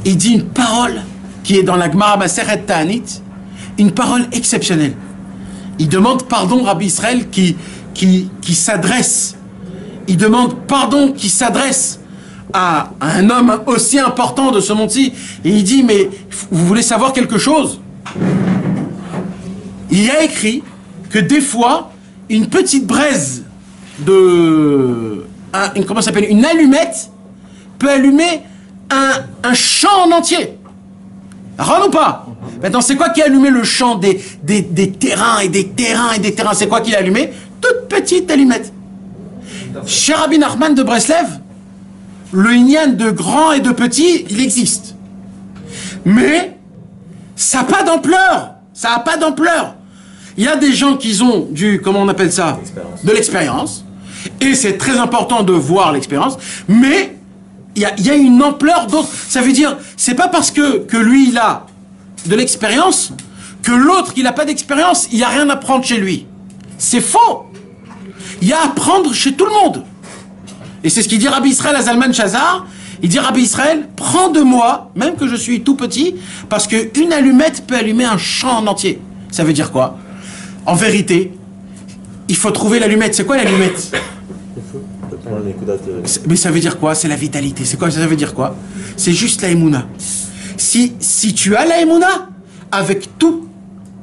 il dit une parole qui est dans la Gemara Maseret Ta'anit, une parole exceptionnelle. Il demande pardon, Rabbi Israël, qui s'adresse. Il demande pardon, qui s'adresse à un homme aussi important de ce monde-ci. Et il dit, mais vous voulez savoir quelque chose? Il y a écrit que des fois, une petite braise comment ça s'appelle, une allumette peut allumer un champ en entier. Rend ou pas? Maintenant, c'est quoi qui a allumé le champ des terrains et des terrains et des terrains? C'est quoi qui l'a allumé? Toute petite allumette. Chez Rabbi Nachman de Breslev, le inyan de grand et de petit, il existe. Mais ça n'a pas d'ampleur. Ça n'a pas d'ampleur. Il y a des gens qui ont comment on appelle ça? De l'expérience. Et c'est très important de voir l'expérience. Mais il y a une ampleur d'autre. Ça veut dire, c'est pas parce que lui, il a de l'expérience, que l'autre qui n'a pas d'expérience, il n'y a rien à prendre chez lui. C'est faux. Il y a à prendre chez tout le monde. Et c'est ce qu'il dit Rabbi Israël à Zalman Shazar. Il dit, Rabbi Israël, prends de moi, même que je suis tout petit, parce qu'une allumette peut allumer un champ en entier. Ça veut dire quoi? En vérité, il faut trouver l'allumette. C'est quoi l'allumette? Mais ça veut dire quoi? C'est la vitalité. C'est quoi? Ça veut dire quoi? C'est juste la Emouna. Si tu as la Emouna, avec tout,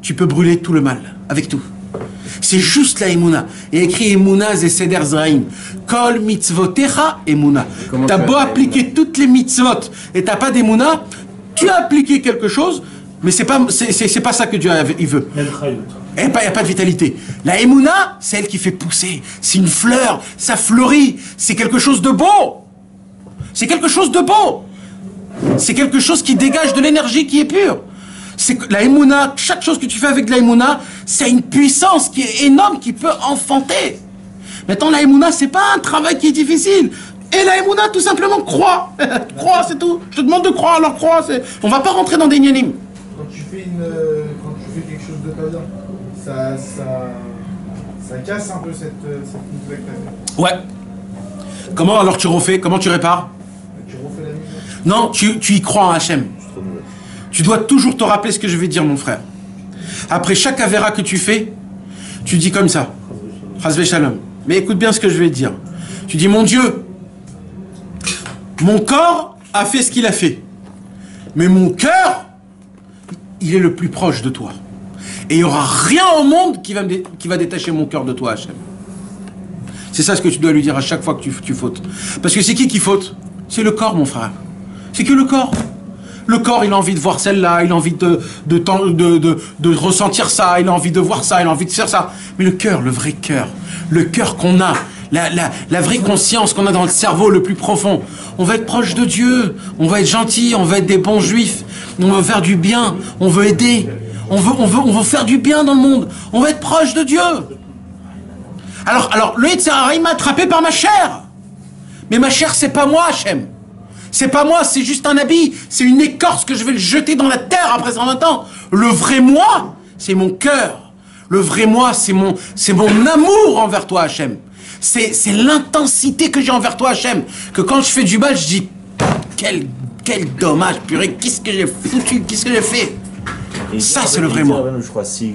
tu peux brûler tout le mal. Avec tout. C'est juste la Emouna. Il y a écrit Emouna ze seder zraim. Kol mitzvotecha Emouna. T'as beau appliquer toutes les mitzvot et t'as pas d'Emouna, tu as appliqué quelque chose, mais c'est pas ça que Dieu il veut. Il n'y a pas de vitalité. La Emouna, c'est elle qui fait pousser. C'est une fleur, ça fleurit. C'est quelque chose de beau. C'est quelque chose de beau. C'est quelque chose qui dégage de l'énergie qui est pure. La Emouna, chaque chose que tu fais avec de la Emouna, c'est une puissance qui est énorme, qui peut enfanter. Maintenant, la Emouna, c'est pas un travail qui est difficile. Et la Emouna, tout simplement, crois. Crois, c'est tout. Je te demande de croire, alors crois. On va pas rentrer dans des nianim. Quand tu fais quelque chose de pas bien, ça casse un peu cette musique que t'as fait. Ouais. Comment alors tu refais? Comment tu répares? Tu refais la musique. Non, tu y crois en Hachem. Tu dois toujours te rappeler ce que je vais dire, mon frère. Après chaque avéra que tu fais, tu dis comme ça. Chazvé shalom. Mais écoute bien ce que je vais te dire. Tu dis, mon Dieu, mon corps a fait ce qu'il a fait. Mais mon cœur, il est le plus proche de toi. Et il n'y aura rien au monde qui va détacher mon cœur de toi, Hachem. C'est ça ce que tu dois lui dire à chaque fois que tu fautes. Parce que c'est qui faute? C'est le corps, mon frère. C'est que le corps. Le corps, il a envie de voir celle-là, il a envie de ressentir ça, il a envie de voir ça, il a envie de faire ça. Mais le cœur, le vrai cœur, le cœur qu'on a, la vraie conscience qu'on a dans le cerveau le plus profond, on va être proche de Dieu, on va être gentil, on va être des bons juifs, on va faire du bien, on veut aider, on veut faire du bien dans le monde, on va être proche de Dieu. Alors le Yetzer Hara, il m'a attrapé par ma chair. Mais ma chair, c'est pas moi, Hachem. C'est pas moi, c'est juste un habit. C'est une écorce que je vais le jeter dans la terre après 120 ans. Le vrai moi, c'est mon cœur. Le vrai moi, c'est mon amour envers toi, Hachem. C'est l'intensité que j'ai envers toi, Hachem. Que quand je fais du mal, je dis, quel dommage, purée, qu'est-ce que j'ai foutu, qu'est-ce que j'ai fait. Et ça, c'est le vrai moi. Je crois, si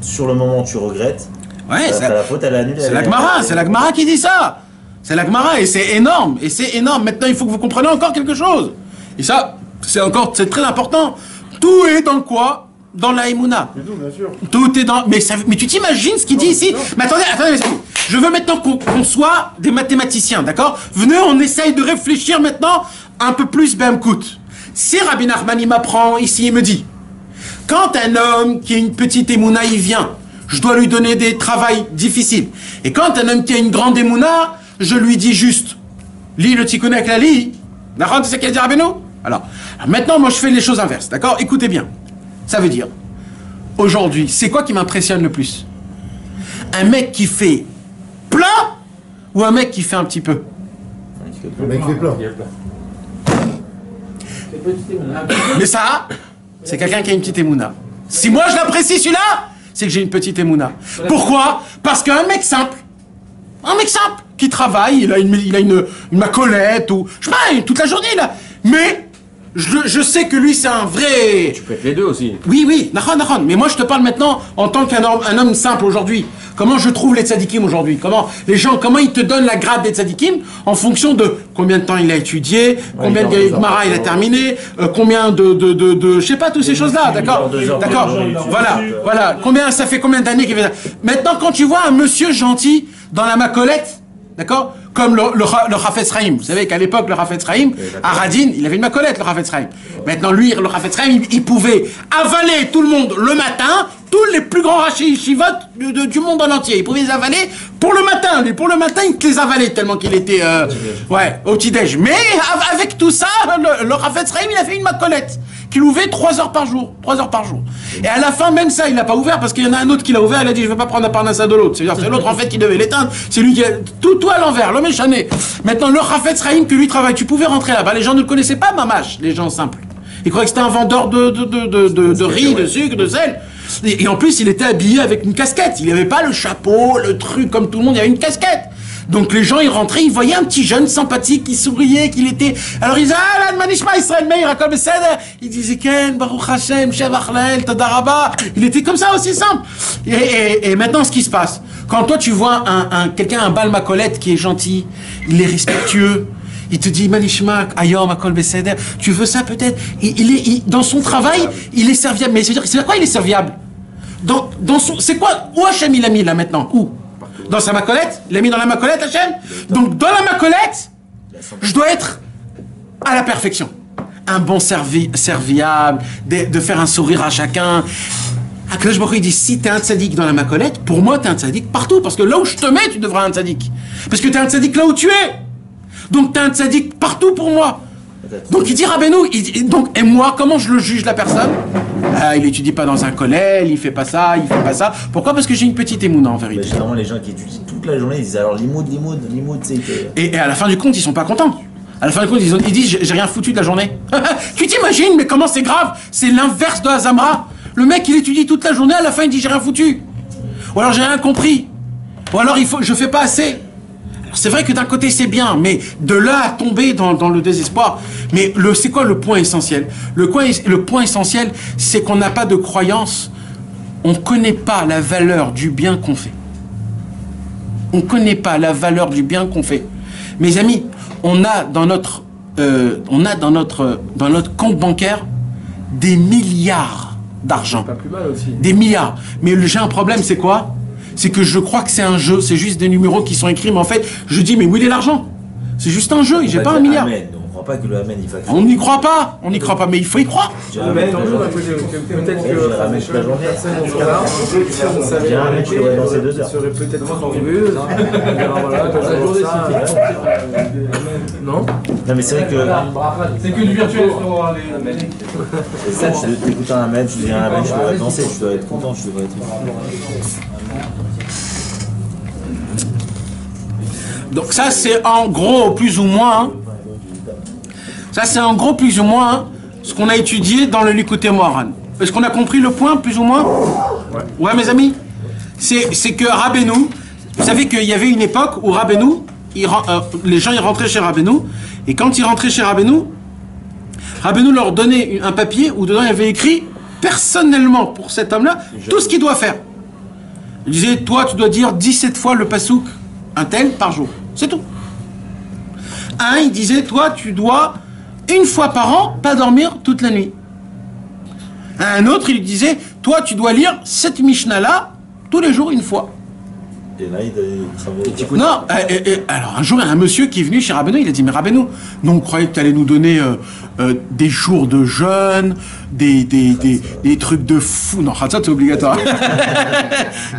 sur le moment tu regrettes, ouais, la faute, elle est annulée. C'est la Gemara qui dit ça. C'est la Gemara et c'est énorme. Et c'est énorme. Maintenant, il faut que vous compreniez encore quelque chose. Et ça, c'est très important. Tout est dans quoi? Dans la Emouna. Bien sûr. Tout est dans... Mais tu t'imagines ce qu'il dit ici? Mais attendez, je veux maintenant qu'on soit des mathématiciens, d'accord? Venez, on essaye de réfléchir maintenant un peu plus Bemkout. Si Rabbi Nachman, il m'apprend ici, il me dit, quand un homme qui a une petite Emouna, il vient, je dois lui donner des travails difficiles. Et quand un homme qui a une grande émouna, je lui dis juste, lis le Tikkun HaKlali. D'accord, tu sais qu'elle dit Rabbeinu? Alors, maintenant, moi, je fais les choses inverses. D'accord? Écoutez bien. Ça veut dire, aujourd'hui, c'est quoi qui m'impressionne le plus? Un mec qui fait plein ou un mec qui fait un petit peu? Le mec fait plein. Mais ça, c'est quelqu'un qui a une petite émouna. Si moi je l'apprécie celui-là, c'est que j'ai une petite émouna. Pourquoi? Parce qu'un mec simple, qui travaille, il a une macolette ou je sais pas, toute la journée là. Mais je sais que lui c'est un vrai. Tu peux être les deux aussi. Oui, Nahon. Mais moi je te parle maintenant en tant qu'un homme simple aujourd'hui. Comment je trouve les tzadikim aujourd'hui? Comment ils te donnent la grade des tzadikim en fonction de combien de temps il a étudié, combien de Gemara il a terminé, combien de je sais pas, toutes ces choses-là, d'accord? Voilà. Ça fait combien d'années qu'il fait ça? Maintenant, quand tu vois un monsieur gentil dans la macolette, d'accord? Comme le Chafetz Chaim. Vous savez qu'à l'époque, le Chafetz Chaim, à Radin, il avait une macolette, le Chafetz Chaim. Maintenant, lui, le Chafetz Chaim, il pouvait avaler tout le monde le matin, tous les plus grands rachis shivot du monde en entier. Il pouvait les avaler pour le matin. Lui, pour le matin, il te les avalait tellement qu'il était, au petit-déj. Mais avec tout ça, le Chafetz Chaim, il a fait une macolette qu'il ouvrait 3 heures par jour. Et à la fin, même ça, il l'a pas ouvert parce qu'il y en a un autre qui l'a ouvert, il a dit, je vais pas prendre la parnassa de l'autre. C'est-à-dire, c'est l'autre, en fait, qui devait l'éteindre. C'est lui qui a tout à l'envers, l'homme échané. Maintenant, le Chafetz Chaim que lui travaille, tu pouvais rentrer là-bas. Les gens ne le connaissaient pas, Mamash, les gens simples. Ils croyaient que c'était un vendeur de riz, de sucre, de sel. Et en plus, il était habillé avec une casquette. Il n'avait pas le chapeau, le truc, comme tout le monde, il y avait une casquette. Donc les gens, ils rentraient, ils voyaient un petit jeune sympathique qui souriait, qu'il était... Alors ils disaient, ah là, Manishma Israël Meir, Akol Beseder. Il disait, Ken, Baruch Hashem, Shevach Lael, Tadaraba. Il était comme ça, aussi simple. Et maintenant, ce qui se passe, quand toi tu vois quelqu'un, un Bal Macolette qui est gentil, il est respectueux, il te dit, Manishma, Ayom, Akol Beseder, tu veux ça peut-être? Dans son travail, il est serviable. Mais c'est quoi il est serviable? C'est quoi? Où Hachem il a mis là maintenant? Où? Dans sa macolette? Il l'a mis dans la macolette, Hachem? Donc dans la macolette, je dois être à la perfection. Un bon serviable, de faire un sourire à chacun. Akadosh Baruch Hu, il dit, si t'es un tzaddik dans la macolette, pour moi t'es un tzaddik partout. Parce que là où je te mets, tu devras être un tzaddik. Parce que t'es un tzaddik là où tu es. Donc t'es un tzaddik partout pour moi. Donc il dit Rabbeinu, donc, et moi, comment je le juge la personne? Il étudie pas dans un collège, il fait pas ça. Pourquoi? Parce que j'ai une petite émouna en vérité. Généralement, les gens qui étudient toute la journée, ils disent alors limoud, c'est que... Et à la fin du compte, ils sont pas contents. À la fin du compte, ils disent j'ai rien foutu de la journée. Tu t'imagines, mais comment c'est grave? C'est l'inverse de Azamra. Le mec, il étudie toute la journée, à la fin, il dit j'ai rien foutu. Ou alors j'ai rien compris. Ou alors je fais pas assez. C'est vrai que d'un côté c'est bien, mais de là à tomber dans le désespoir. Mais c'est quoi le point essentiel? Le point essentiel, c'est qu'on n'a pas de croyance. On ne connaît pas la valeur du bien qu'on fait. On ne connaît pas la valeur du bien qu'on fait. Mes amis, on a dans notre compte bancaire des milliards d'argent. Pas plus mal aussi. Des milliards. Mais j'ai un problème, c'est quoi? C'est que je crois que c'est un jeu, c'est juste des numéros qui sont écrits, mais en fait, je dis, mais où est l'argent? C'est juste un jeu, j'ai pas un milliard. Amen. On ne croit pas que le Amen, il va... On n'y croit pas, mais il faut y croire. Amen, peut-être que Amen toute la journée. J'ai un Amen, je l'aurais dans ces 2 heures. Serait peut-être contribueuse. Non? Non, mais c'est vrai que... C'est que du virtuel. C'est ça, tu écoutes un Amen, tu dis un Amen, tu dois danser, tu dois être content, tu dois être... Donc ça c'est en gros plus ou moins, ce qu'on a étudié dans le Likutei Moharan. Est-ce qu'on a compris le point plus ou moins? Ouais mes amis. C'est que Rabbeinu, vous savez qu'il y avait une époque où Rabbeinu, les gens ils rentraient chez Rabbeinu, et quand ils rentraient chez Rabbeinu leur donnait un papier où dedans il y avait écrit personnellement pour cet homme-là tout ce qu'il doit faire. Il disait, toi tu dois dire 17 fois le pasouk un tel par jour. C'est tout. Il disait, toi, tu dois, une fois par an, pas dormir toute la nuit. Un autre, il disait, toi, tu dois lire cette Mishnah-là, tous les jours, une fois. Et là, il travaille. Non, alors un jour, il y a un monsieur qui est venu chez Rabbeinu, il a dit, mais Rabbeinu, nous on croyait que tu allais nous donner des jours de jeûne, des trucs de fou. Non, ça c'est obligatoire.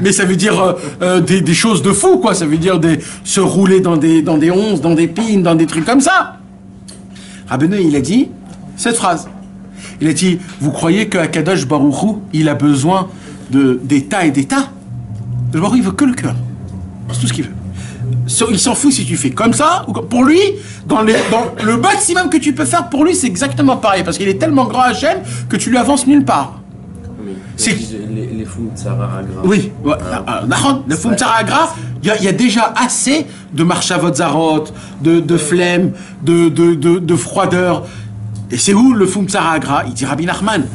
Mais ça veut dire des choses de fou, quoi. Ça veut dire se rouler dans des onces, dans des pines, dans des trucs comme ça. Rabbeinu, il a dit cette phrase. Il a dit, vous croyez que Akadosh Baruch Hu, il a besoin des tas et des tas? Le Baruch Hu, il veut que le cœur. C'est tout ce qu'il veut. Il s'en fout si tu fais comme ça ou pour lui, dans le maximum que tu peux faire pour lui, c'est exactement pareil. Parce qu'il est tellement grand à Hachem que tu lui avances nulle part. C'est les Foum Tsara Agra. Oui, le Foum Tsara Agra, il y a déjà assez de Marchavot Zarot, de flemme, de froideur. Et c'est où le Foum Tsara Agra? Il dit Rabbi Nachman.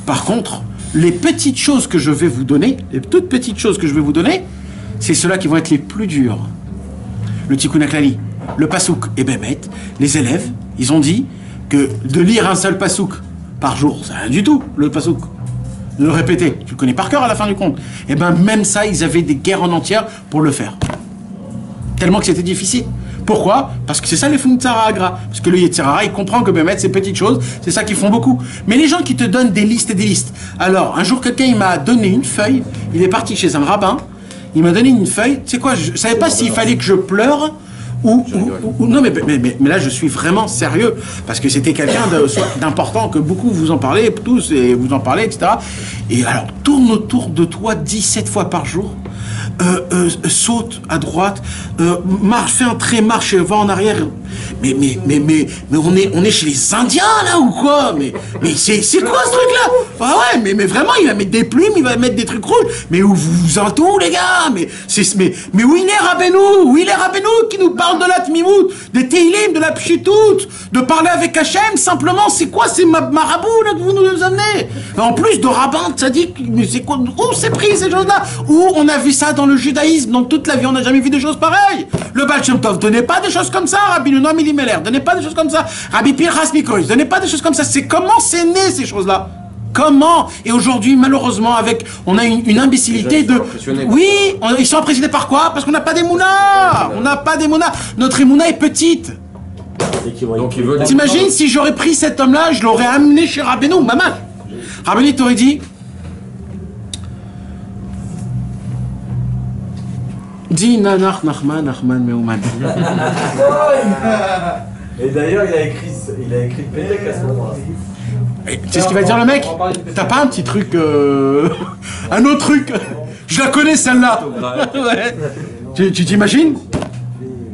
Par contre, les petites choses que je vais vous donner, les toutes petites choses que je vais vous donner, c'est ceux-là qui vont être les plus durs. Le Tikkun HaKlali, le Pasouk et Bémet, les élèves, ils ont dit que de lire un seul Pasouk par jour, c'est rien du tout, le Pasouk. De le répéter, tu le connais par cœur à la fin du compte. Et bien même ça, ils avaient des guerres en entière pour le faire. Tellement que c'était difficile. Pourquoi? Parce que c'est ça les Foum Tsara Agra. Parce que le Yetzirara, il comprend que Bémet, ces petites choses, c'est ça qu'ils font beaucoup. Mais les gens qui te donnent des listes et des listes. Alors, un jour, quelqu'un, il m'a donné une feuille, il est parti chez un rabbin, il m'a donné une feuille, tu sais quoi, je savais pas s'il fallait que je pleure ou non, mais là, je suis vraiment sérieux, parce que c'était quelqu'un d'important, que beaucoup vous en parlez, tous, et vous en parlez, etc. Et alors, tourne autour de toi 17 fois par jour, saute à droite, marche, fais un trait, marche, va en arrière. Mais on est chez les Indiens là ou quoi? Mais c'est quoi ce truc là? Ah ouais, mais vraiment il va mettre des plumes, il va mettre des trucs rouges. Mais où vous en tous les gars? Mais où il est Rabbeinu? Où il est Rabbeinu qui nous parle de la Tmimout, des Teilim, de la Pshitout, de parler avec Hachem simplement? C'est quoi ces marabouts là que vous nous amenez? En plus de rabbin tzaddik, mais c'est quoi? Où c'est pris ces choses-là? Où on a vu ça dans le judaïsme? Dans toute la vie on n'a jamais vu des choses pareilles. Le Baal Shem Tov, donnez pas des choses comme ça, Rabbi Noam Elimelech, donnez pas des choses comme ça, Rabbi Pinchas Mikoïs, donnez pas des choses comme ça. C'est comment c'est né ces choses-là? Comment? Et aujourd'hui, malheureusement, on a une imbécilité de... Oui, ils sont impressionnés par quoi? Parce qu'on n'a pas d'émouna. On n'a pas d'émouna. Notre émouna est petite. Donc il veut... T'imagines si j'aurais pris cet homme-là, je l'aurais amené chez Rabbeinu, maman. Rabbeinu t'aurait dit... Dis Nanach Nachman Nachman Meuman. Et d'ailleurs, il a écrit Pédek à ce moment-là. Tu sais ce qu'il va dire le mec? T'as pas un petit truc, un autre truc? Je la connais celle-là. Ouais. Tu t'imagines?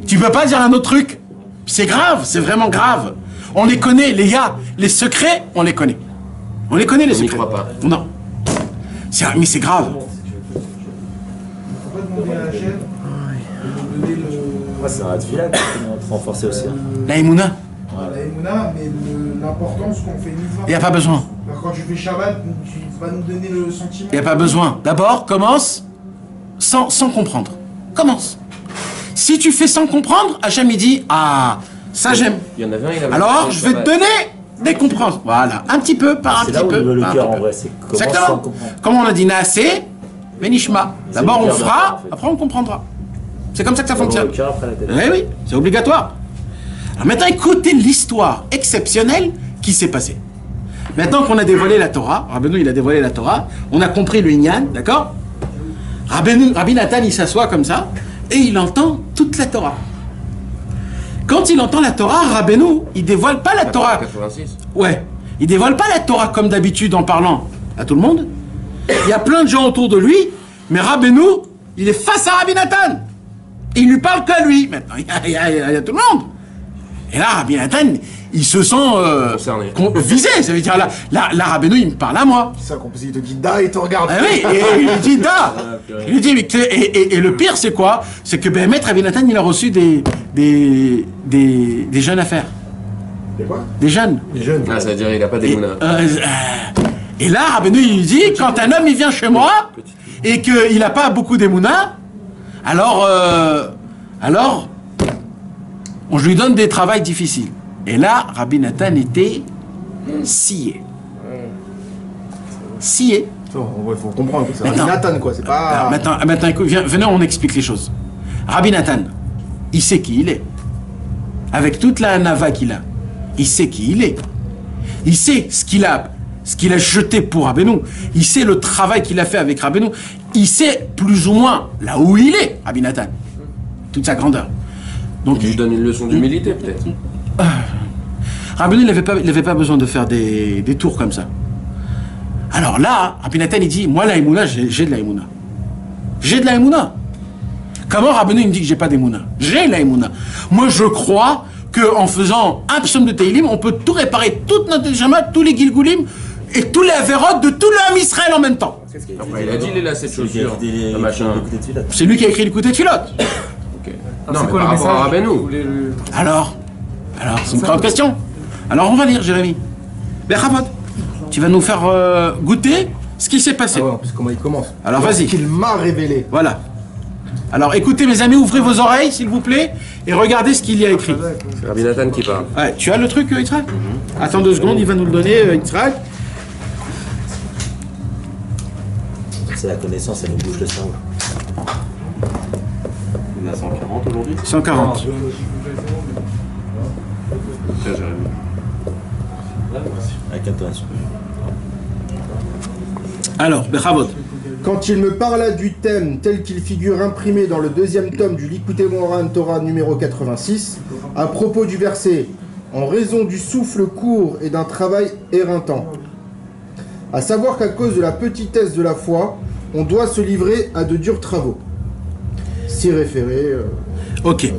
Tu peux pas dire un autre truc? C'est grave, c'est vraiment grave. On les connaît, les gars. Les secrets, on les connaît. On les connaît les secrets. On n'y croit pas. Non. Mais c'est grave. C'est un Tfilat qui renforcer aussi. La Emouna. La Emouna, mais l'importance qu'on fait une fois. Il n'y a pas besoin. Alors, quand tu fais Shabbat, tu vas nous donner le sentiment. Il n'y a pas besoin. D'abord, commence sans comprendre. Commence. Si tu fais sans comprendre, Hachem il dit, ah, ça j'aime. Il y en avait un, il avait... Alors, je vais te donner des compréhensions. Voilà, un petit peu, par un petit peu. C'est là où il veut le cœur en vrai, c'est comment sans exactement. comprendre. Comme on a dit, Naasé, Benishma. D'abord on fera, après on comprendra. C'est comme ça que ça fonctionne. Oui, c'est obligatoire. Alors maintenant, écoutez l'histoire exceptionnelle qui s'est passée. Maintenant qu'on a dévoilé la Torah, Rabbeinu il a dévoilé la Torah, on a compris le Inyan, d'accord? Rabbi Nathan il s'assoit comme ça et il entend toute la Torah. Quand il entend la Torah, Rabbeinu il dévoile pas la Torah. 86. Ouais, il dévoile pas la Torah comme d'habitude en parlant à tout le monde. Il y a plein de gens autour de lui, mais Rabbeinu il est face à Rabbi Nathan. Et il lui parle qu'à lui. Maintenant, il y a tout le monde. Et là, Rabbi Nathan, il se sent visé. Ça veut dire, là Rabbeinu, il me parle à moi. C'est ça qu'on peut dire, il te dit Da, il te regarde. Ah oui, et il lui dit Da. Il lui dit, et le pire, c'est quoi? C'est que ben, Maître Rabbi Nathan, il a reçu des jeunes à faire. Des quoi? Des jeunes. Des jeunes. Ah, ça veut dire il n'a pas d'émouna. Et là, Rabbeinu, il lui dit, quand un homme, il vient chez moi, et qu'il n'a pas beaucoup d'émouna, alors, je lui donne des travails difficiles. Et là, Rabbi Nathan était scié. Scié. Il faut comprendre, c'est Maintenant. Rabbi Nathan, quoi, c'est pas... Maintenant, écoute, venez, on explique les choses. Rabbi Nathan, il sait qui il est. Avec toute la nava qu'il a, il sait qui il est. Il sait ce qu'il a jeté pour Rabbeinu. Il sait le travail qu'il a fait avec Rabbeinu. Il sait plus ou moins là où il est, Rabbi Nathan. Toute sa grandeur. Donc, Il lui donne une leçon d'humilité, peut-être. Rabbeinu, il n'avait pas besoin de faire des tours comme ça. Alors là, Rabbi Nathan, il dit, moi, la Emouna, j'ai de la Emouna. J'ai de la Emouna. Comment Rabbeinu, il me dit que j'ai pas d'Emouna? J'ai la Emouna. Moi, je crois qu'en faisant un psaume de Teilim, on peut tout réparer, toute notre Neshama, tous les Gilgulim, et tous les Averot de tout le Ham Israël en même temps. Après, il a dit, il est là, cette chaussure. Le machin. C'est lui qui a écrit le coup de filote. Non, mais par rapport à Rabbeinu. Alors, c'est une grande question. Alors, on va lire, Jérémy. Bechavot, tu vas nous faire goûter ce qui s'est passé. Ah ouais, en plus, comment il commence? Alors, vas-y. Qu'il m'a révélé. Voilà. Alors, écoutez, mes amis, ouvrez vos oreilles, s'il vous plaît, et regardez ce qu'il y a écrit. C'est Rabbi Nathan qui parle. Ouais, tu as le truc, Yitzhak? Attends 2 secondes, il va nous le donner, Yitzhak. C'est la connaissance, elle nous bouge le sang. On est à 140 aujourd'hui. 140. Tiens, Jérémy. Avec intonation. Alors, Bechavot. Quand il me parla du thème tel qu'il figure imprimé dans le 2e tome du Likutei Moharan Torah numéro 86, à propos du verset « En raison du souffle court et d'un travail éreintant », à savoir qu'à cause de la petitesse de la foi, on doit se livrer à de durs travaux. Si référé... Ok.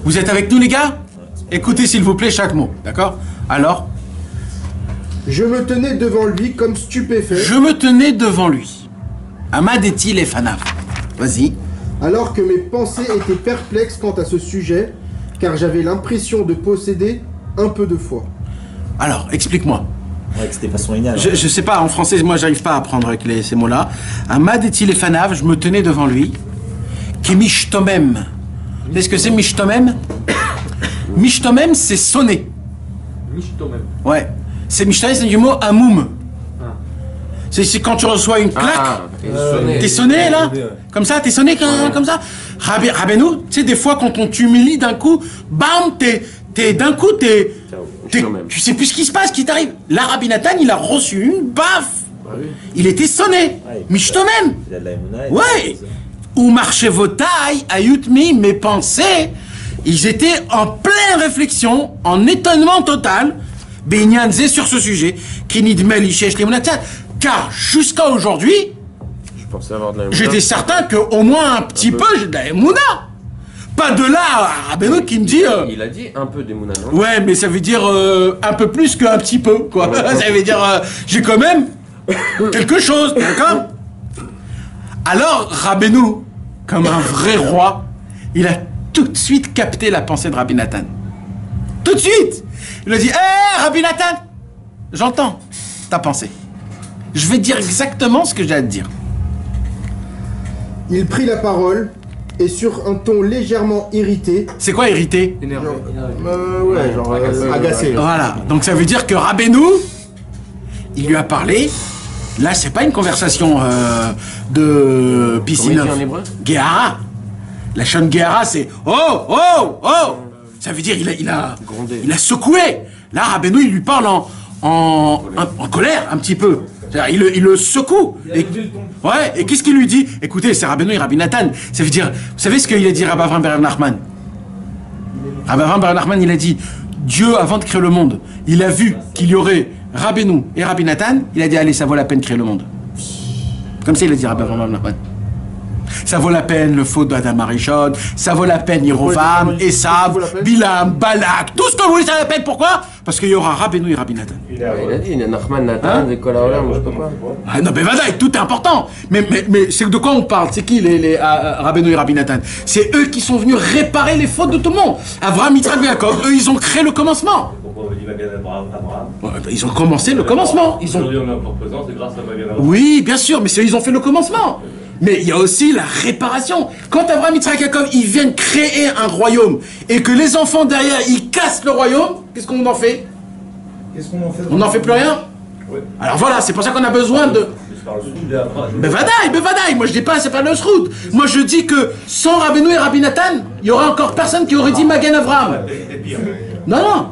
Vous êtes avec nous, les gars? Écoutez, s'il vous plaît, chaque mot, d'accord? Alors? Je me tenais devant lui comme stupéfait. Je me tenais devant lui. Amadeti les fanav. Vas-y. Alors que mes pensées étaient perplexes quant à ce sujet, car j'avais l'impression de posséder un peu de foi. Alors, explique-moi. Ouais, que c'était pas son inégal. Je sais pas, en français, moi, j'arrive pas à apprendre avec ces mots-là. Amadeti les fanav, je me tenais devant lui. Qui mishtomem. Vous savez ce que c'est mishtomem? Mishtomem, c'est sonner. Mishtomem. Ouais. C'est mishtomem, c'est du mot amoum. C'est quand tu reçois une claque. T'es sonné là? Comme ça, t'es sonné comme ça? Rabbeinu, tu sais, des fois quand on t'humilie d'un coup, bam, d'un coup, tu sais plus ce qui se passe, qui t'arrive. Là, Rabbi Nathan, il a reçu une baffe. Il était sonné. Mishtomem. Il a de la Emouna. Ouais. Ou marchez vos tailles, ayutmi, mes pensées, ils étaient en pleine réflexion, en étonnement total, Benyanze sur ce sujet, qui nidmel ishesh limonatan. Car jusqu'à aujourd'hui, Je pensais avoir de la Emouna. j'étais certain qu'au moins un petit peu, j'ai de la Emouna. Pas de là à Rabbeinu qui me dit... Il a dit un peu d'Emouna, non? Ouais, mais ça veut dire un peu plus qu'un petit peu, quoi. Ça veut dire, j'ai quand même quelque chose, d'accord? Alors, Rabbeinu, comme un vrai roi, il a tout de suite capté la pensée de Rabbi Nathan. Tout de suite! Il a dit, hé, Rabbi Nathan, j'entends ta pensée. Je vais te dire exactement ce que j'ai à te dire. Il prit la parole et sur un ton légèrement irrité... C'est quoi irrité? Énervé. ouais, genre agacé. Voilà, donc ça veut dire que Rabbeinu, il lui a parlé. Là, c'est pas une conversation de piscine. Comment il dit en hébreu? Gehara. La chaîne Gehara, c'est oh, oh, oh. Ça veut dire il a secoué. Là, Rabbeinu, il lui parle en colère un petit peu. C'est-à-dire, il le secoue. Ouais, et qu'est-ce qu'il lui dit? Écoutez, c'est Rabbeinu et Rabbi Nathan. Ça veut dire, vous savez ce qu'il a dit Rabbi Avraham bar Nachman? Rabbi Avraham bar Nachman, il a dit, Dieu, avant de créer le monde, il a vu qu'il y aurait Rabbeinu et Rabbi Nathan, il a dit, allez, ça vaut la peine de créer le monde. Comme ça, il a dit Rabbi Avraham bar Nachman. Ça vaut la peine le faux d'Adam Arishon, ça vaut la peine Yerovam, Esav, Bilam, Balak, tout ce que vous voulez, ça vaut la peine. Pourquoi? Parce qu'il y aura Rabbeinu et Rabbi Nathan. Il a dit, il y a Nachman, Nathan, des Kolaolam, je sais pas quoi. Ah non, mais vadaï, tout est important. Mais c'est de quoi on parle? C'est qui les Rabbeinu et Rabbi Nathan? C'est eux qui sont venus réparer les fautes de tout le monde. Avraham, Yitzhak et Jacob, eux, ils ont créé le commencement. Pourquoi on dit Magan Abraham? Ouais, bah, ils ont commencé le commencement. Aujourd'hui, on est encore présent, c'est grâce à Magan Abraham. Oui, bien sûr, mais ils ont fait le commencement. Mais il y a aussi la réparation. Quand Abraham, Yitzhak et Jacob, ils viennent créer un royaume et que les enfants derrière, ils cassent le royaume, qu'est-ce qu'on en fait? Qu'est-ce qu'on en fait? On n'en fait plus rien? Ouais. Alors voilà, c'est pour ça qu'on a besoin de... par le sou de Avra. Bevadaï, moi je dis pas c'est pas le Sroud. Moi je dis que sans Rabbeinu et Rabbi Nathan, il y aurait encore personne qui aurait dit Magen Avraham. Non.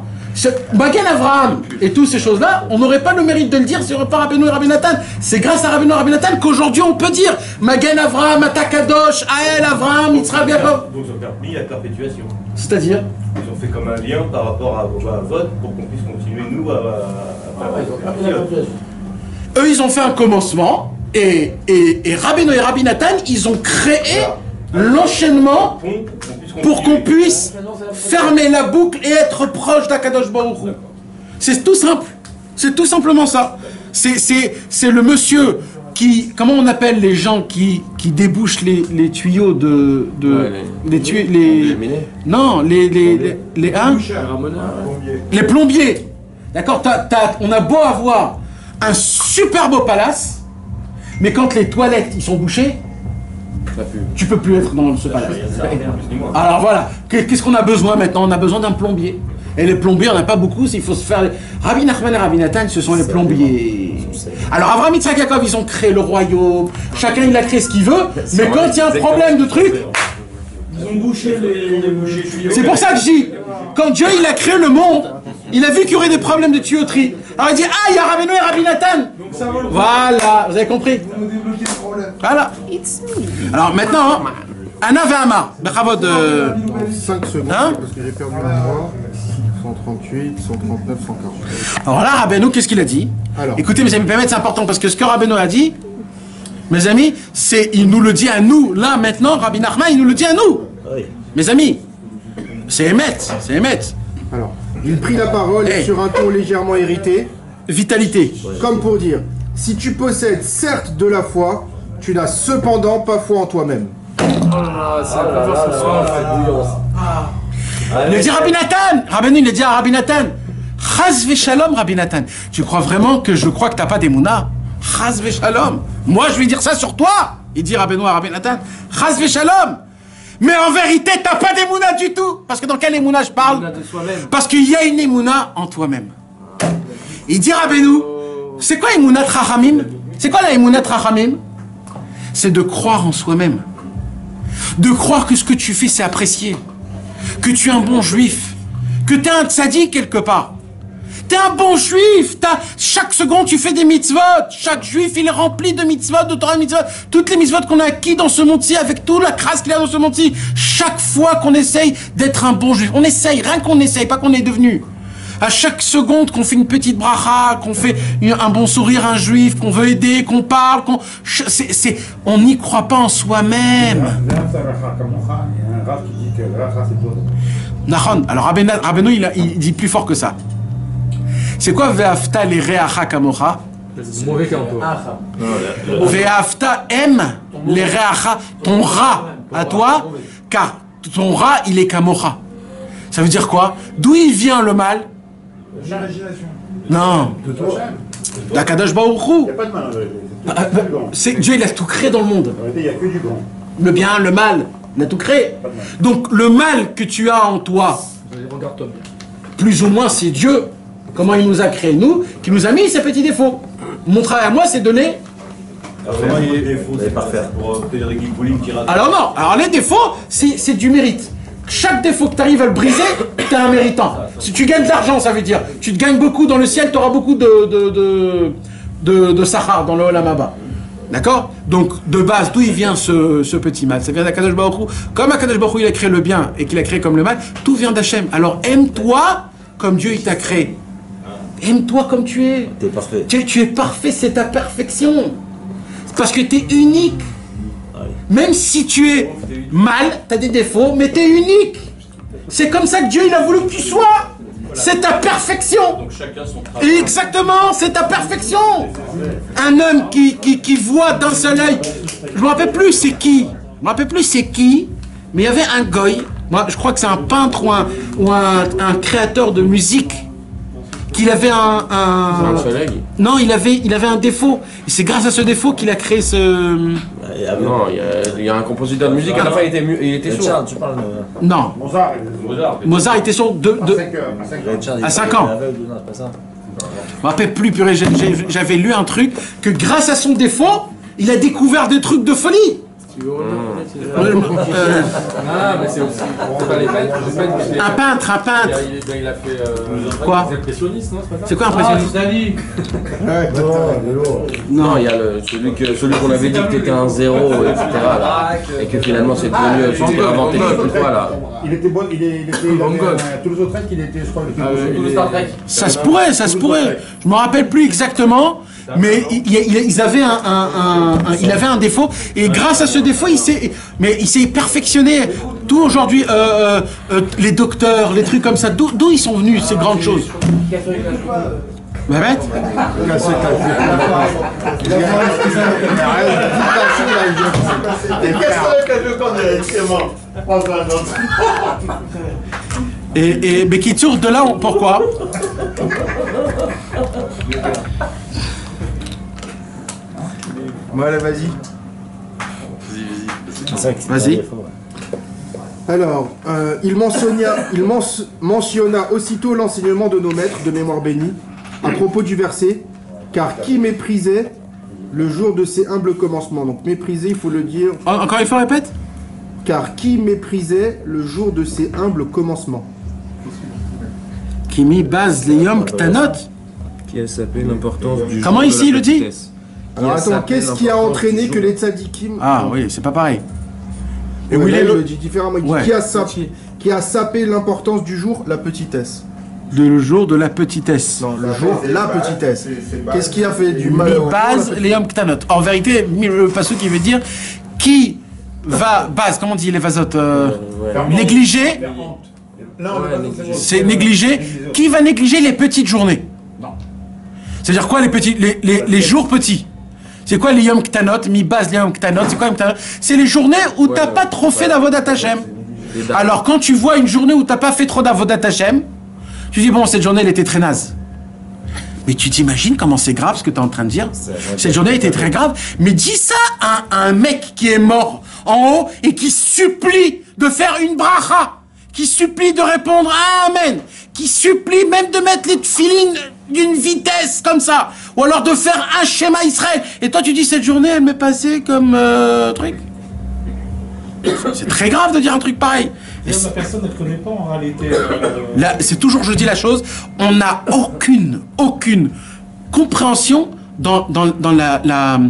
Magen Avraham et toutes ces choses-là, on n'aurait pas le mérite de le dire s'il n'y aurait pas Rabbeinu et Rabbi Nathan. C'est grâce à Rabbeinu et Rabbi Nathan qu'aujourd'hui on peut dire Magen Avraham, Atakadosh, Ael, Avraham, Yitzhak, Yaakov. Donc ils ont permis la perpétuation. C'est-à-dire Ils ont fait comme un lien par rapport à vote pour qu'on puisse continuer nous à eux ils ont fait un commencement et Rabbeinu et Rabbi Nathan ils ont créé l'enchaînement pour qu'on puisse fermer la boucle et être proche d'Akadosh Baruch Hu. C'est tout simple. C'est tout simplement ça. C'est le monsieur qui... Comment on appelle les gens qui débouchent les tuyaux de... Non, les plombiers. D'accord, on a beau avoir un super beau palace, mais quand les toilettes ils sont bouchées, tu peux plus être dans ce palace. Alors voilà, qu'est-ce qu'on a besoin maintenant? On a besoin d'un plombier. Et les plombiers, on n'a pas beaucoup, il faut se faire... Rabbi Nachman et Rabbi Nathan, ce sont les plombiers. Alors Avraham, Yitzhak, Yaakov, ils ont créé le royaume, chacun il a créé ce qu'il veut, mais quand il y a un problème de truc... Ils ont bouché les... C'est pour ça que je dis, quand Dieu il a créé le monde, il a vu qu'il y aurait des problèmes de tuyauterie. Alors il dit, ah, il y a Rabbeinu et Rabbi Nathan. Voilà, vous avez compris. Vous débloquez le problème. Voilà. Alors maintenant, Anna Vahama, Bechavod... 5 secondes, Hein parce que j'ai perdu la mémoire. 138, 139, 140. Alors là, Rabbeinu, qu'est-ce qu'il a dit? Alors. Écoutez, mes amis, c'est important, parce que ce que Rabbeinu a dit, mes amis, il nous le dit à nous. Là, maintenant, Rabbi Nachman, il nous le dit à nous. Oui. Mes amis, c'est Emet, c'est Emet. Alors, il prit la parole Hey. sur un ton légèrement irrité, Vitalité. comme pour dire, si tu possèdes certes de la foi, tu n'as cependant pas foi en toi-même. Il a dit Rabbi Nathan. Rabbeinu, il a dit à Rabbi Nathan, Chaz v'shalom, Rabbi Nathan. Tu crois vraiment que je crois que t'as pas d'émouna? Chaz v'shalom. Moi, je vais dire ça sur toi. Il dit Rabbeinu à Rabbi Nathan, Chaz v'shalom. Mais en vérité, t'as pas d'émouna du tout. Parce que dans quelle émouna je parle? Parce qu'il y a une émouna en toi-même. Il dit Rabbeinu, c'est quoi émouna trachamim? C'est quoi la émouna trachamim? C'est de croire en soi-même. De croire que ce que tu fais, c'est apprécié. Que tu es un bon juif. Que tu es un tzaddik quelque part. Tu es un bon juif. Chaque seconde, tu fais des mitzvot. Chaque juif, il est rempli de mitzvot, de Torah mitzvot. Toutes les mitzvot qu'on a acquis dans ce monde-ci, avec toute la crasse qu'il y a dans ce monde-ci. Chaque fois qu'on essaye d'être un bon juif. On essaye, rien qu'on essaye, pas qu'on est devenu. À chaque seconde qu'on fait une petite bracha, qu'on fait un bon sourire à un juif, qu'on veut aider, qu'on parle, on n'y croit pas en soi-même. Nahon. Alors Rabbeinu, il dit plus fort que ça. C'est quoi Ve'afta les re'acha kamocha? Mauvais qu'un peu. Ve'afta aime les re'acha, ton rat à toi, car ton rat il est kamocha. Ça veut dire quoi? D'où il vient le mal? L'imagination. Non. D'Akadosh Baruch Hu. Il n'y a pas de mal. C'est Dieu, il a tout créé dans le monde. Il n'y a que du bon. Le bien, le mal, il a tout créé. Donc le mal que tu as en toi, plus ou moins c'est Dieu. Comment il nous a créé, nous, qui nous a mis ces petits défauts. Mon travail à moi, c'est de les... Vraiment, il y a des défauts, c'est parfait. Pour obtenir des guigoulis qui ratent. Alors non, alors les défauts, c'est du mérite. Chaque défaut que tu arrives à le briser, tu es un méritant. Si tu gagnes de l'argent, ça veut dire, tu te gagnes beaucoup dans le ciel, tu auras beaucoup de sahar dans le Olam Haba. D'accord? Donc, de base, d'où il vient ce petit mal? Ça vient d'Akadosh Baruch Hu. Comme Akadosh Baruch Hu, il a créé le bien et qu'il a créé comme le mal, tout vient d'Hachem. Alors, aime-toi comme Dieu, il t'a créé. Aime-toi comme tu es. T'es parfait. Tu es parfait, c'est ta perfection. Parce que tu es unique. Même si tu es mal, tu as des défauts, mais tu es unique. C'est comme ça que Dieu il a voulu que tu sois. C'est ta perfection. Donc chacun son travail. Exactement, c'est ta perfection. Un homme qui voit d'un seul œil. Je me rappelle plus c'est qui. Je me rappelle plus c'est qui. Mais il y avait un goy. Moi, je crois que c'est un peintre ou un créateur de musique. Qu'il avait un soleil. Non, il avait un défaut. Et c'est grâce à ce défaut qu'il a créé ce... Non, il y a un compositeur de musique, à la fin il était sourd. Tu parles de... Non. Mozart. Mozart était sourd À 5 heures. à 5 ans. Non, c'est pas ça. me rappelle plus, purée, j'avais lu un truc que grâce à son défaut, il a découvert des trucs de folie. Ah, mais c'est aussi. C'est pas les fêtes, Un peintre. Il a fait. Quoi? Les impressionnistes, non? C'est quoi impressionniste? Non, il y a celui qu'on avait dit que t'étais un zéro, etc. Là, et que finalement c'est devenu celui qui a inventé le truc, là. Il était bon, il avait Toulouse-Lautrec, il était, je crois, le Star Trek. Ça se pourrait. Je me rappelle plus exactement, mais ils avaient il avait un défaut et grâce à ce défaut, il s'est perfectionné. Tout aujourd'hui, les docteurs, les trucs comme ça, d'où ils sont venus ces grandes choses? Mehmet? Et Bekitsour, de là, pourquoi? Voilà, vas-y. Vas-y. Alors, il mentionna aussitôt l'enseignement de nos maîtres de mémoire bénie à propos du verset, car qui méprisait le jour de ses humbles commencements. Donc mépriser, il faut le dire. Encore une fois, répète. Car qui méprisait le jour de ses humbles commencements. Qui mit base les yom ktanot. Qui a sapé l'importance du Comment jour ici de la il le dit? petitesse. Alors attends, qu'est-ce qui a entraîné que les tzadikim... Ah oui, c'est pas pareil. Et où il est le le dit différemment. Il dit, Ouais. qui a sapé l'importance du jour, la petitesse. le jour de la petitesse. Non, le jour, la petitesse. Qu'est-ce qui a fait du mal Mi base les yom ktanot. En vérité, le passage qui veut dire qui va base, comment on dit les vasotes, négliger. C'est négliger. Qui va négliger les petites journées? C'est-à-dire quoi les jours petits? C'est quoi les Yom Ktanot, mi base les Yom Ktanot? C'est quoi Yom Ktanot? C'est les journées où t'as pas trop fait d'avodat Hashem. Alors quand tu vois une journée où t'as pas fait trop d'avodat Hashem, tu dis bon, cette journée elle était très naze. Mais tu t'imagines comment c'est grave ce que tu es en train de dire? Cette journée était très grave. Mais dis ça à un mec qui est mort en haut et qui supplie de faire une bracha, qui supplie de répondre à Amen, qui supplie même de mettre les tefilines d'une vitesse comme ça, ou alors de faire un schéma Israël. Et toi tu dis cette journée elle m'est passée comme truc. C'est très grave de dire un truc pareil. La personne ne connaît pas en réalité. Là, c'est toujours, je dis la chose, on n'a aucune compréhension dans la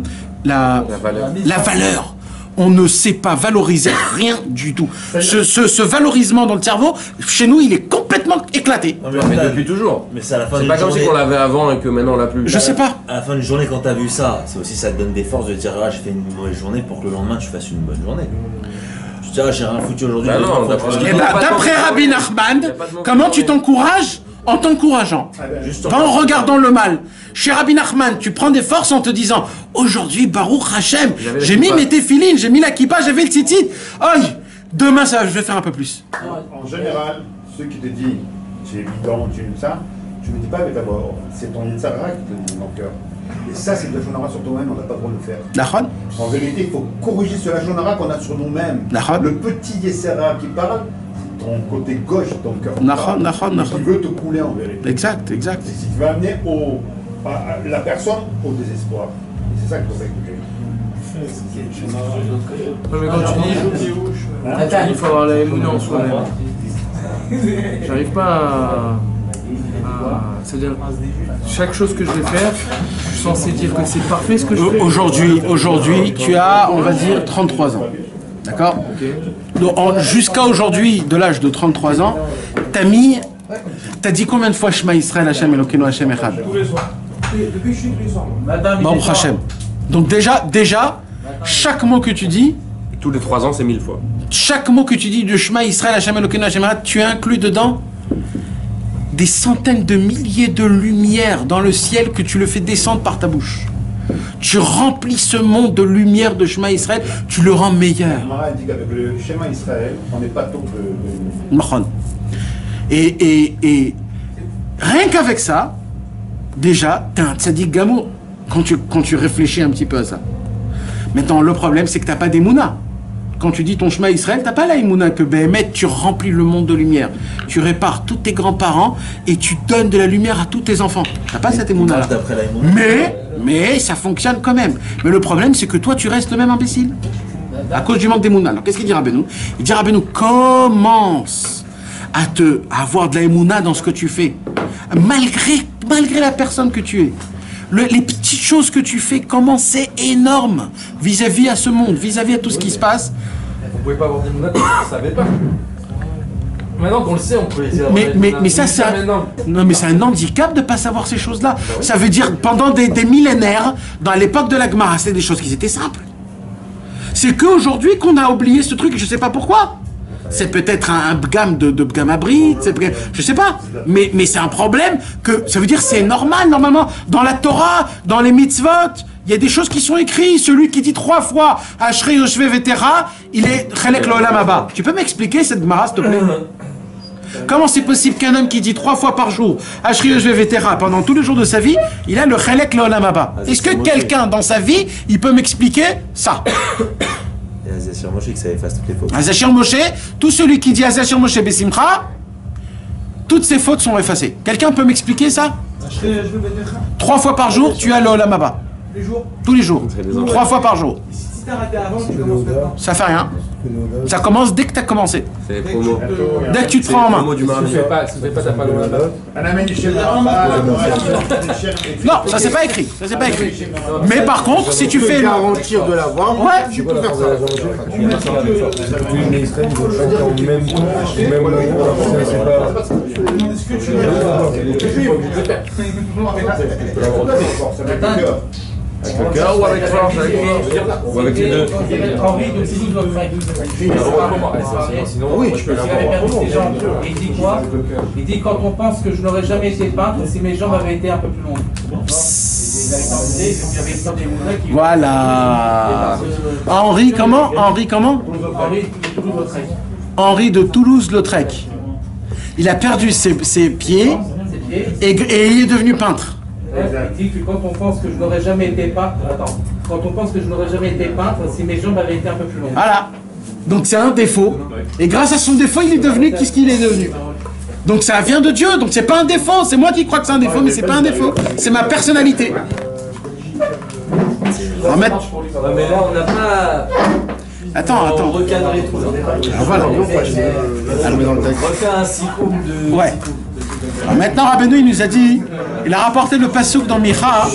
valeur. On ne sait pas valoriser rien du tout. Ce valorisement dans le cerveau, chez nous, il est complètement éclaté. Non, Mais depuis toujours. Mais c'est à la fin C'est d'une pas comme si journée. on l'avait avant et que maintenant on l'a plus. Je sais pas. À la fin d'une journée, quand t'as vu ça, c'est aussi ça te donne des forces de dire ah j'ai fait une mauvaise journée pour que le lendemain tu fasses une bonne journée. Tu te dis ah j'ai rien foutu aujourd'hui. Bah non, demain, d'après- faut que je- Eh ben, d'après Rabbi Nachman, comment tu t'encourages? En t'encourageant. Pas en regardant le mal. Chez Rabbi Nachman, tu prends des forces en te disant aujourd'hui, Baruch Hashem, j'ai mis mes téfilines, j'ai mis la kippa, j'avais le tzitzit. Aïe, demain ça, je vais faire un peu plus. En général, ceux qui te disent c'est évident, tu aimes ça, tu ne me dis pas, mais d'abord, c'est ton Yitzhara qui te dit dans le cœur. Et ça, c'est de la shonara sur toi-même, on n'a pas le droit de le faire. Nachon? En vérité, il faut corriger ce la shonara qu'on a sur nous-mêmes. Nachon? Le petit Yetzhara qui parle, c'est ton côté gauche de ton cœur. Nachon. Qui veut te couler en vérité. Exact. Et si tu vas amener la personne au désespoir. Et c'est ça qu'il faut écouter. Mais quand tu dis, il faut avoir la émouna en soi-même. J'arrive pas c'est-à-dire, chaque chose que je vais faire, je suis censé dire que c'est parfait ce que je fais. Aujourd'hui, tu as, on va dire, 33 ans. D'accord? Donc, jusqu'à aujourd'hui, de l'âge de 33 ans, t'as dit combien de fois Shema Israël, Hashem Elokeinu, Hashem Echad? Depuis que je suis tous les soirs. Baruch Hashem. Donc déjà, chaque mot que tu dis, Tous les 3 ans, c'est 1000 fois. chaque mot que tu dis de Shema Israël, Hashem Elokeinu, Hashem Echad, tu inclus dedans des centaines de milliers de lumières dans le ciel que tu le fais descendre par ta bouche. Tu remplis ce monde de lumière de Shema Israël, tu le rends meilleur. Mara dit qu'avec le schéma Israël, on n'est pas tôt de... Mahon. Et rien qu'avec ça, déjà, t'es un tzaddik gamour quand tu réfléchis un petit peu à ça. Maintenant, le problème, c'est que t'as pas d'émouna. quand tu dis ton Shema Israël, t'as pas la Emouna que Béhémet, tu remplis le monde de lumière. Tu répares tous tes grands-parents et tu donnes de la lumière à tous tes enfants. T'as pas cette Emouna là. Mais ça fonctionne quand même. Mais le problème, c'est que toi, tu restes le même imbécile. À cause du manque d'Emouna. Alors qu'est-ce qu'il dit Rabbeinu? Il dit Rabbeinu, commence à avoir de la Emouna dans ce que tu fais. Malgré la personne que tu es. Les petites choses que tu fais, comment c'est énorme vis-à-vis à ce monde, vis-à-vis à tout ce qui se passe. Vous pouvez pas avoir des mounades, vous ne savez pas. Maintenant qu'on le sait, on peut les dire. Mais ça, c'est un handicap de ne pas savoir ces choses-là. Ça veut dire, pendant des millénaires, dans l'époque de la Gemara, c'était des choses qui étaient simples. C'est qu'aujourd'hui qu'on a oublié ce truc, et je ne sais pas pourquoi. C'est peut-être un bgam de bgam abrit, je sais pas. Mais c'est un problème que, ça veut dire c'est normal, normalement. Dans la Torah, dans les mitzvot, il y a des choses qui sont écrites. Celui qui dit 3 fois Ashrei Yoshvei Vetera, il est Chelek L'Olam Haba. Tu peux m'expliquer cette Gemara, s'il te plaît? Comment c'est possible qu'un homme qui dit 3 fois par jour Ashrei Yoshvei Vetera pendant tous les jours de sa vie, il a le Chelek L'Olam Haba? Est-ce que quelqu'un dans sa vie, il peut m'expliquer ça? Et Azashir Moshe que ça efface toutes les fautes. Azashir Moshe, tout celui qui dit Azashir Moshe Besimcha, toutes ses fautes sont effacées. Quelqu'un peut m'expliquer ça? 3 fois par jour, tu as le Olam Haba. Tous les jours. 3 fois par jour. Si t'arrêtais avant, tu commences maintenant. Ça fait rien. Ça commence dès que tu as commencé. C'est les promos. Dès que tu te prends en main. Si tu fais pas, t'as pas le Non, ça c'est pas écrit. Ça c'est pas écrit. Mais par contre, si tu fais garantir de l'avoir, ouais, tu peux faire ça. Avec le cœur ou avec force, ou avec les deux. Henri de Toulouse-Lautrec. Oui, tu peux l'avoir. Il dit quoi? Il dit quand on pense que je n'aurais jamais été peintre si mes jambes avaient été un peu plus longues. Voilà. Henri comment? Henri comment? Henri de Toulouse-Lautrec. Il a perdu ses pieds et il est devenu peintre. Il dit que quand on pense que je n'aurais jamais été peintre, quand on pense que je n'aurais jamais été peintre, si mes jambes avaient été un peu plus longues. Voilà. Donc c'est un défaut. Et grâce à son défaut, il est devenu qu'est-ce qu'il est devenu. Donc ça vient de Dieu. Donc c'est pas un défaut. C'est moi qui crois que c'est un défaut, mais c'est pas un défaut. C'est ma personnalité. Alors, mais là, on n'a pas. Attends. Recadrer tout ça. Alors voilà. Refait un cycloum de. Ouais. Alors maintenant, Rabbeinu, il nous a dit, il a rapporté le pasouk dans Micha.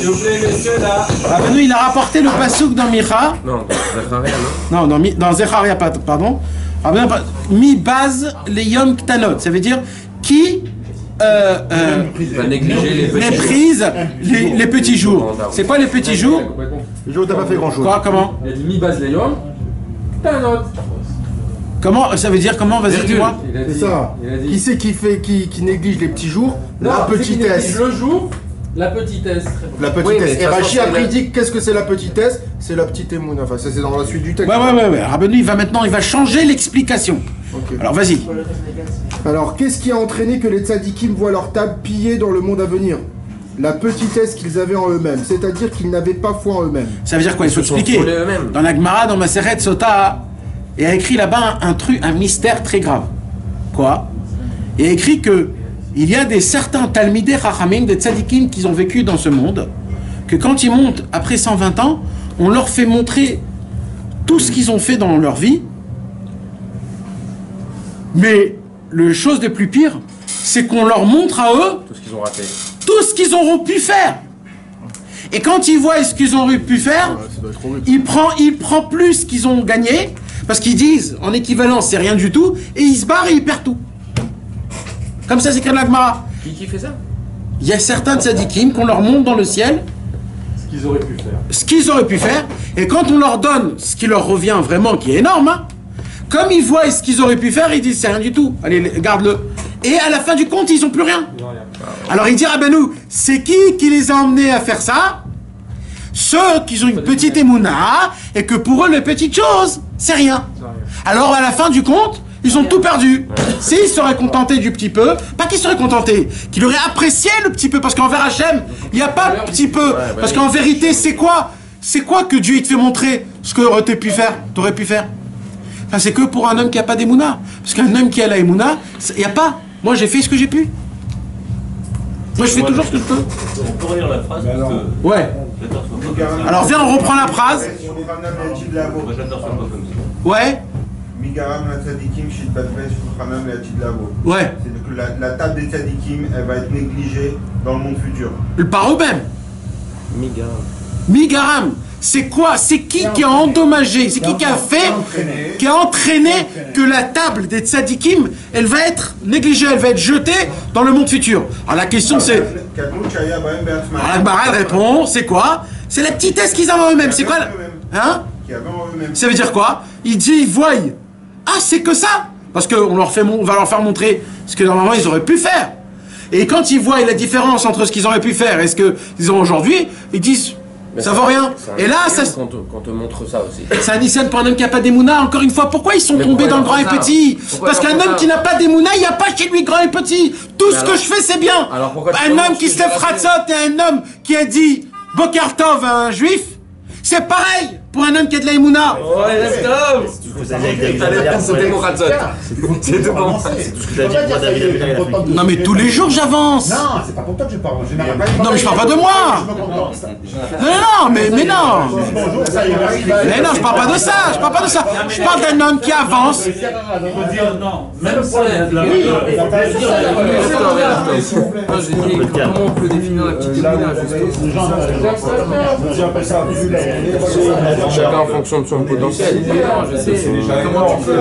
Rabbeinu, il a rapporté le pasouk dans Micha. Non, Zecharia, non. Non, dans Zecharia, pardon. Rabbeinu, mi base les yom ktanot. Ça veut dire qui va négliger les petits méprise les petits jours. C'est quoi les petits jours? Les jours où t'as pas fait grand chose. Quoi, comment? Il a dit mi base les yom ktanot. Comment ça veut dire comment? Vas-y, dis-moi. C'est ça. Qui c'est qui néglige les petits jours? La petitesse. Le jour, la petitesse. La petitesse. Et Rachi après il dit qu'est-ce que c'est la petitesse? C'est la petite émoune. Enfin, ça c'est dans la suite du texte. Ouais. Rabbeinu, il va changer l'explication. Okay. Alors vas-y. Alors qu'est-ce qui a entraîné que les tzadikim voient leur table pillée dans le monde à venir? La petitesse qu'ils avaient en eux-mêmes, c'est-à-dire qu'ils n'avaient pas foi en eux-mêmes. Ça veut dire quoi? Il faut expliquer. Dans la Gemara, dans Maseret Sota, il a écrit là-bas un mystère très grave. Quoi? Il a écrit que il y a certains Talmidei Chachamim, des tzadikim qui ont vécu dans ce monde, que quand ils montent après 120 ans, on leur fait montrer tout ce qu'ils ont fait dans leur vie. Mais le chose de plus pire, c'est qu'on leur montre à eux tout ce qu'ils ont raté. Tout ce qu'ils auront pu faire. Et quand ils voient ce qu'ils auraient pu faire, ils prennent plus ce qu'ils ont gagné, parce qu'ils disent, en équivalence, c'est rien du tout, et ils se barrent et ils perdent tout. Comme ça, c'est écrit dans la Gemara. Qui fait ça? Il y a certains tzadikim qu'on leur montre dans le ciel Ce qu'ils auraient pu faire. Ce qu'ils auraient pu faire, et quand on leur donne ce qui leur revient vraiment, qui est énorme, hein, comme ils voient ce qu'ils auraient pu faire, ils disent, c'est rien du tout, allez, garde-le. Et à la fin du compte, ils n'ont plus rien. Alors il dit, Rabbeinu, c'est qui les a emmenés à faire ça? Ceux qui ont une petite émouna, et que pour eux, les petites choses, c'est rien. Alors à la fin du compte, ils ont tout perdu. S'ils seraient contentés du petit peu, pas qu'ils seraient contentés, qu'ils auraient apprécié le petit peu, parce qu'envers Hachem, il n'y a pas de petit peu. Parce qu'en vérité, c'est quoi que Dieu il te fait montrer ce que t'aurais pu faire? Enfin, c'est que pour un homme qui n'a pas d'émouna. Parce qu'un homme qui a la émouna, il n'y a pas. Moi, j'ai fait ce que j'ai pu. Moi, je fais toujours ce que je peux. On peut relire la phrase parce que. Ouais. Alors, viens, on reprend la phrase. Moi, j'adore faire comme ça. Ouais. Migaram la tzadikim shitbatves shulchanam la tidlavo. Ouais. C'est-à-dire que la table des tzadikim, elle va être négligée dans le monde futur. Le parobem. Migaram. Migaram. C'est quoi? C'est qui a endommagé? C'est qui a fait, qui a entraîné que la table des tzadikim, elle va être négligée, elle va être jetée dans le monde futur? Alors la question c'est... Alors la Gemara elle répond, c'est quoi? C'est la petitesse qu'ils ont en eux-mêmes. C'est quoi? Hein? Ça veut dire quoi? Il dit, ils voient. Ah, c'est que ça? Parce qu'on va leur faire montrer ce que normalement ils auraient pu faire. Et quand ils voient la différence entre ce qu'ils auraient pu faire et ce qu'ils ont aujourd'hui, ils disent... Mais ça vaut rien. Et là, ça. Qu'on te montre ça aussi. C'est un Nissan pour un homme qui n'a pas d'émouna. Encore une fois, pourquoi ils sont tombés dans le grand et petit? Parce qu'un homme qui n'a pas d'émouna, il n'y a pas chez lui grand et petit. Tout ce que je fais, c'est bien. Un homme qui se lève fratzot et un homme qui a dit Bokartov à un juif, c'est pareil pour un homme qui a de la émouna. Ouais, let's go. C'était mon ratzot. C'est tout bon. C'est tout ce que t'as dit pour David Abiel. Non mais tous les jours j'avance. Non, c'est pas pour toi que je parle. Non mais je parle pas de moi. Non, mais non. Mais non, je parle pas de ça. Je parle pas de ça. Je parle d'un homme qui avance. Il faut dire non. Même si la Moi j'ai dit comment on peut définir la petite émouna Chacun en fonction de son potentiel. je sais. Comment tu peux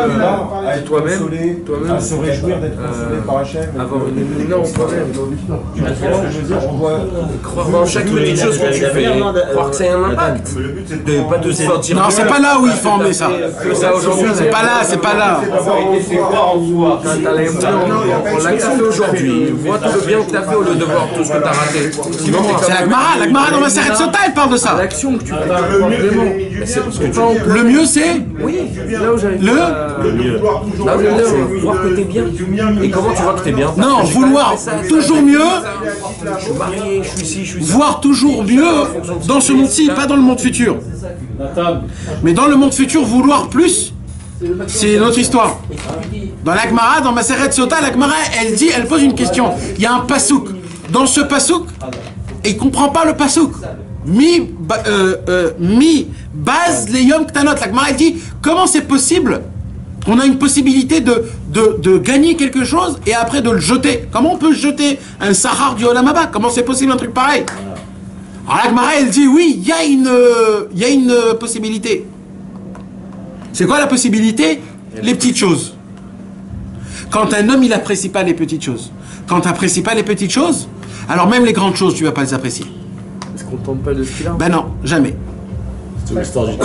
toi-même se réjouir d'être consolé par Hachem. avoir une émouna en toi-même. Tu vois ce que je veux dire? On voit. Croire dans chaque petite chose que tu fais, croire que c'est un impact. De pas te sentir. Non, c'est pas là où il faut emmener ça. Que ça aujourd'hui. C'est pas là, c'est pas là. Quand t'as l'émouna en l'action d'aujourd'hui, vois tout le bien que t'as fait au lieu de voir tout ce que t'as raté. Sinon, C'est la Gemara dans ma série de Sota, elle parle de ça. L'action que tu fais, vraiment. Le mieux c'est Oui, là où j'arrive. Le mieux. là où c'est voir que t'es bien. Et comment tu vois que t'es bien? non, vouloir toujours mieux, Je suis marié, je suis ici, je suis ça. voir toujours mieux dans ce monde-ci, pas dans le monde futur. Mais dans le monde futur, vouloir plus, c'est une autre histoire. Dans la Gemara, dans ma série de Sota, la Gemara, elle pose une question. Il y a un pasouk. Dans ce pasouk, et il comprend pas le pasouk. Mi base les yom ktanot. La Gemara elle dit comment c'est possible qu'on a une possibilité de gagner quelque chose et après de le jeter. Comment on peut jeter un sahar du Olam Haba? Comment c'est possible un truc pareil? Alors la Gemara elle dit oui, il y a une possibilité. C'est quoi la possibilité? Les petites choses. Quand un homme il apprécie pas les petites choses, quand tu n'apprécies pas les petites choses, alors même les grandes choses tu vas pas les apprécier. Est-ce qu'on tombe pas de ce qu'il a? Ben non, jamais. C'est l'histoire du temps.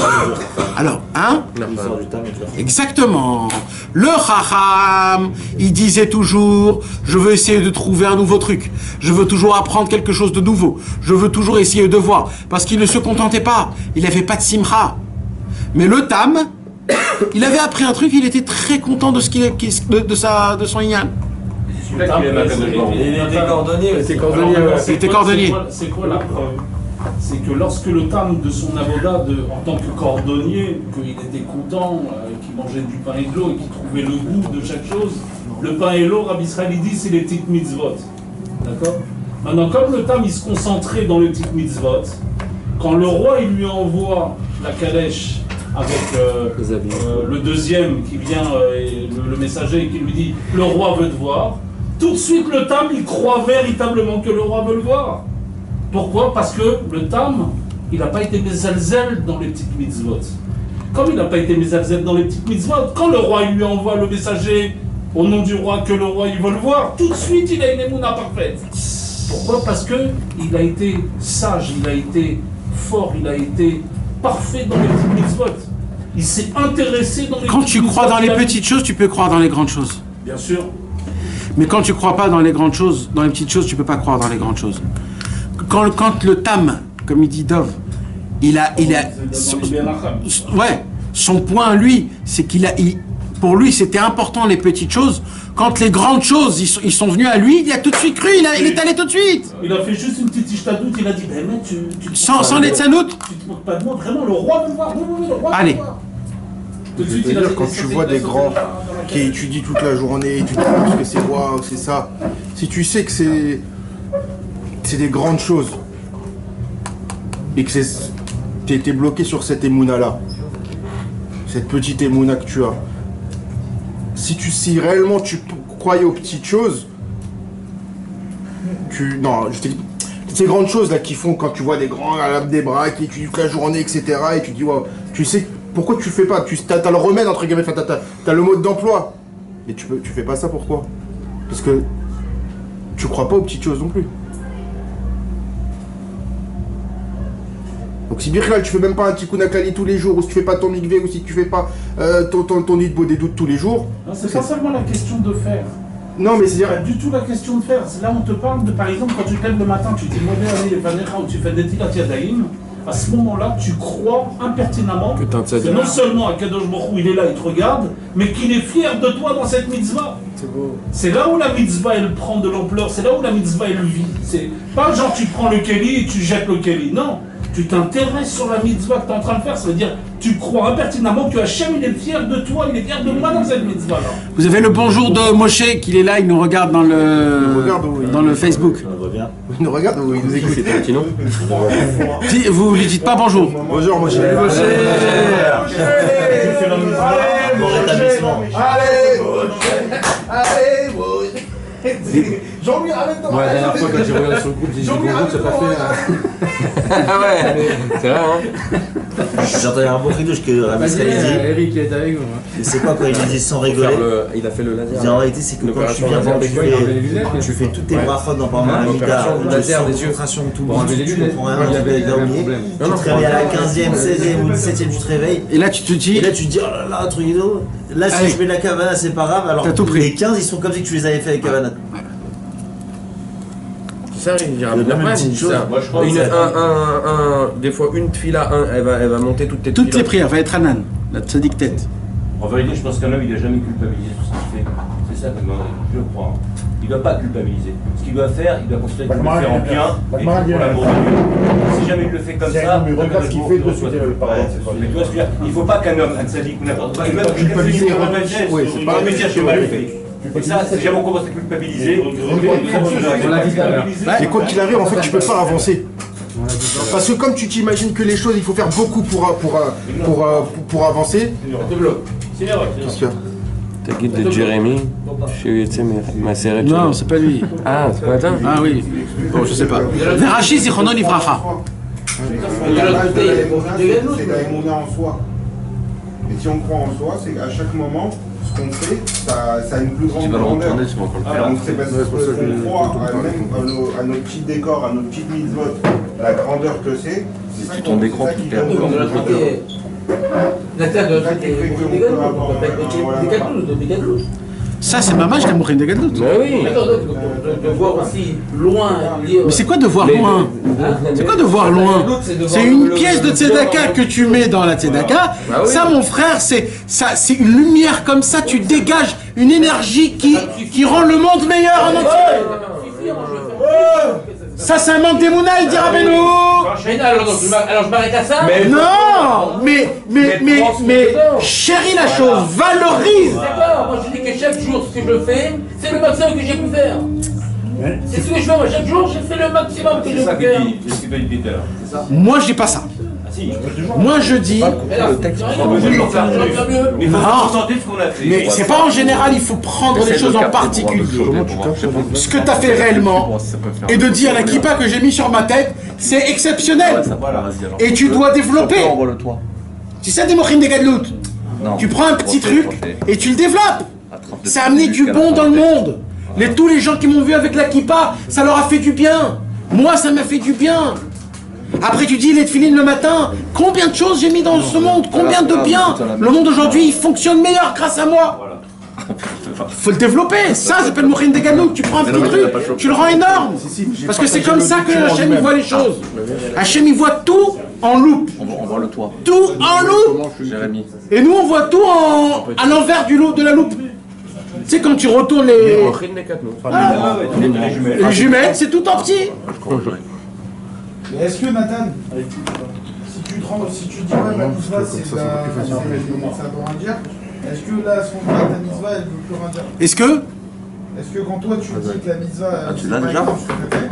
Alors, hein? L'histoire du temps. Exactement. Le Chacham, il disait toujours, je veux essayer de trouver un nouveau truc. Je veux toujours apprendre quelque chose de nouveau. Je veux toujours essayer de voir. Parce qu'il ne se contentait pas. Il n'avait pas de simcha. Mais le Tam, il avait appris un truc, il était très content de son Inyan. Il était cordonnier. Il était cordonnier. C'est quoi la preuve? C'est que lorsque le Tam de son avoda en tant que cordonnier, qu'il était content, qu'il mangeait du pain et de l'eau et qu'il trouvait le goût de chaque chose, le pain et l'eau, Rabbi Israël dit c'est les petites mitzvot. D'accord? Maintenant, comme le Tam il se concentrait dans les petites mitzvot, quand le roi il lui envoie la calèche avec le deuxième qui vient, le messager qui lui dit le roi veut te voir, tout de suite le Tam il croit véritablement que le roi veut le voir. Pourquoi? Parce que le Tam, il n'a pas été mezalzel dans les petites mitzvot. Comme il n'a pas été mezalzel dans les petites mitzvot, quand le roi il lui envoie le messager au nom du roi que le roi il veut le voir, tout de suite il a une émouna parfaite. Pourquoi? Parce que il a été sage, il a été fort, il a été parfait dans les petites mitzvot. Il s'est intéressé dans les Quand tu crois dans les petites choses, tu peux croire dans les grandes choses. Bien sûr. Mais quand tu crois pas dans les grandes choses, dans les petites choses, tu peux pas croire dans les grandes choses. Quand le Tam, comme il dit Dov, son point à lui, c'est pour lui c'était important les petites choses. Quand les grandes choses ils sont venus à lui, il a tout de suite cru, il est allé tout de suite. Il a fait juste une petite ishtadout, il a dit mais tu sans les tzanout. Tu te moques pas de moi, vraiment le roi veut le voir. Allez. Tout de Je veux suite, il a dire, dit quand que tu c'était vois des ça, grands c'était pas dans la qui étudient toute la journée, tu te dis que c'est waouh, c'est ça. Si tu sais que c'est des grandes choses et que t'es été bloqué sur cette émouna là, cette petite émouna que tu as. Si réellement tu croyais aux petites choses, non, je te dis, ces grandes choses là qui font quand tu vois des grands à l'âme des bras qui étudient toute la journée, etc. Et tu te dis waouh, tu sais pourquoi tu fais pas, t'as le remède entre guillemets, t'as le mode d'emploi. Et tu fais pas ça pourquoi? Parce que tu crois pas aux petites choses non plus. Donc si Birkhal, tu fais même pas un tikkun haklali tous les jours, ou si tu fais pas ton mikvé, ou si tu fais pas ton hitbo des doutes tous les jours. Non, c'est pas seulement la question de faire. Non, mais c'est pas du tout la question de faire. C'est là où on te parle de, par exemple, quand tu te lèves le matin, tu dis Modéani et Vanecha, ou tu fais des Tilat Yadayim. À ce moment-là, tu crois impertinemment que non seulement Akadosh Baruch Hu, il est là, il te regarde, mais qu'il est fier de toi dans cette mitzvah. C'est là où la mitzvah, elle prend de l'ampleur, c'est là où la mitzvah, elle vit. C'est pas genre tu prends le keli et tu jettes le keli. Non, tu t'intéresses sur la mitzvah que tu es en train de faire. Ça veut dire, tu crois impertinemment que Hachem, il est fier de toi, il est fier de moi dans cette mitzvah-là. Vous avez le bonjour de Moshe, qu'il est là, il nous regarde dans le Facebook. Il nous regarde ou il nous écoute? C'est Tarantino. Vous lui dites pas bonjour. Bonjour Moshe. Jean-Louis, arrête-toi. Moi, la dernière fois, quand j'ai regardé sur le groupe, j'ai dit bonjour, c'est pas fait. Ah ouais, c'est vrai, hein. J'ai entendu un bon ridouche que Rabbi Israël dit. Eric est avec nous. Et c'est quoi quand il dit sans rigoler? Il a fait le laser. Il dit en réalité, c'est que quand tu viens voir, tu fais toutes tes brachot dans par exemple l'opération du laser des yeux. concentration, tout Pour enlever les lunettes. tu te réveilles à la 15e, 16e ou 17e, tu te réveilles. Et là, tu te dis. Et là, tu te dis, oh là là, truc d'eau. Là, si je mets la Kavana, c'est pas grave. Alors, les 15, ils sont comme si tu les avais fait avec Kavana. Ça, il dira bien pas, il dit ça. Moi, je crois des fois, une tefila, elle va monter toutes tes tefila. Toutes les prières, va être Hanan, la tzaddik tête. En vérité, je pense qu'un homme, il n'a jamais culpabilisé sur ce qu'il fait. C'est ça que je crois. Il ne doit pas culpabiliser. Ce qu'il doit faire, il doit considérer qu'il doit le faire en bien et pour l'amour de Dieu. Si jamais il le fait comme ça, il regarde ce qu'il fait de suite. Mais tu vois, il ne faut pas qu'un homme, un tzaddik ou n'importe quoi, il même culpabiliser, c'est pas un métier que mal fait. Et ça, c'est jamais on commence à culpabiliser. Et quoi qu'il arrive, en fait, tu peux pas avancer. Parce que comme tu t'imagines que les choses, il faut faire beaucoup pour avancer. C'est une erreur. Qu'est-ce qu'il y a? T'as guide de Jérémy, je suis ma série. Non, c'est pas lui. Ah, c'est pas toi? Ah oui. Bon, je sais pas. Verachi Zichrono Livracha. C'est la émouna en soi. Et si on croit en soi, c'est qu'à chaque moment, ce qu'on fait, ça a une plus grande grandeur. Donc c'est parce qu'on croit à nos petits décors, à nos petites mitzvot, la grandeur que c'est. Si tu tombes d'écran, tu perds. Ça, c'est Mamash la Mourin de Gadlout. Bah oui. De voir aussi loin. Mais c'est quoi de voir loin? C'est quoi de voir loin? C'est une pièce de tzedaka que tu mets dans la tzedaka. Ça, mon frère, c'est une lumière comme ça. Tu dégages une énergie qui rend le monde meilleur en entier. Ça, c'est un manque d'émouna, il dira Rabbeinu. Alors je m'arrête à ça? Non, mais chéris la chose, valorise. D'accord, moi je dis que chaque jour ce que je fais, c'est le maximum que j'ai pu faire. C'est ce que je fais, moi chaque jour j'ai fait le maximum que j'ai pu faire. C'est ce que dit Peter. C'est ça? Moi je dis pas ça. Moi je dis. Mais c'est pas en général, il faut prendre les choses en particulier. Ce que tu as fait réellement et de dire la kippa que j'ai mis sur ma tête, c'est exceptionnel. Et tu dois développer. Tu sais des mochines des gadlout. Tu prends un petit truc et tu le développes. Ça a amené du bon dans le monde. Tous les gens qui m'ont vu avec la kippa, ça leur a fait du bien. Moi ça m'a fait du bien. Après tu dis les tefilines le matin, combien de choses j'ai mis dans ce monde, combien de bien. Le monde aujourd'hui il fonctionne meilleur grâce à moi. Faut le développer, ça s'appelle Mourin de Gadlout. Tu prends un petit truc, tu le rends énorme. Parce que c'est comme ça que Hachem il voit les choses. Hachem il voit tout en loupe. On voit le toit. Tout en loupe. Et nous on voit tout à l'envers de la loupe. Tu sais quand tu retournes les jumelles, c'est tout en petit. Mais est-ce que Nathan, si tu dis ouais, ma mitzvah c'est la Indien, est-ce que là, à ce moment-là, ta mitzvah elle veut plus rien dire? Est-ce que quand toi tu dis que la mitzvah. tu l'as déjà?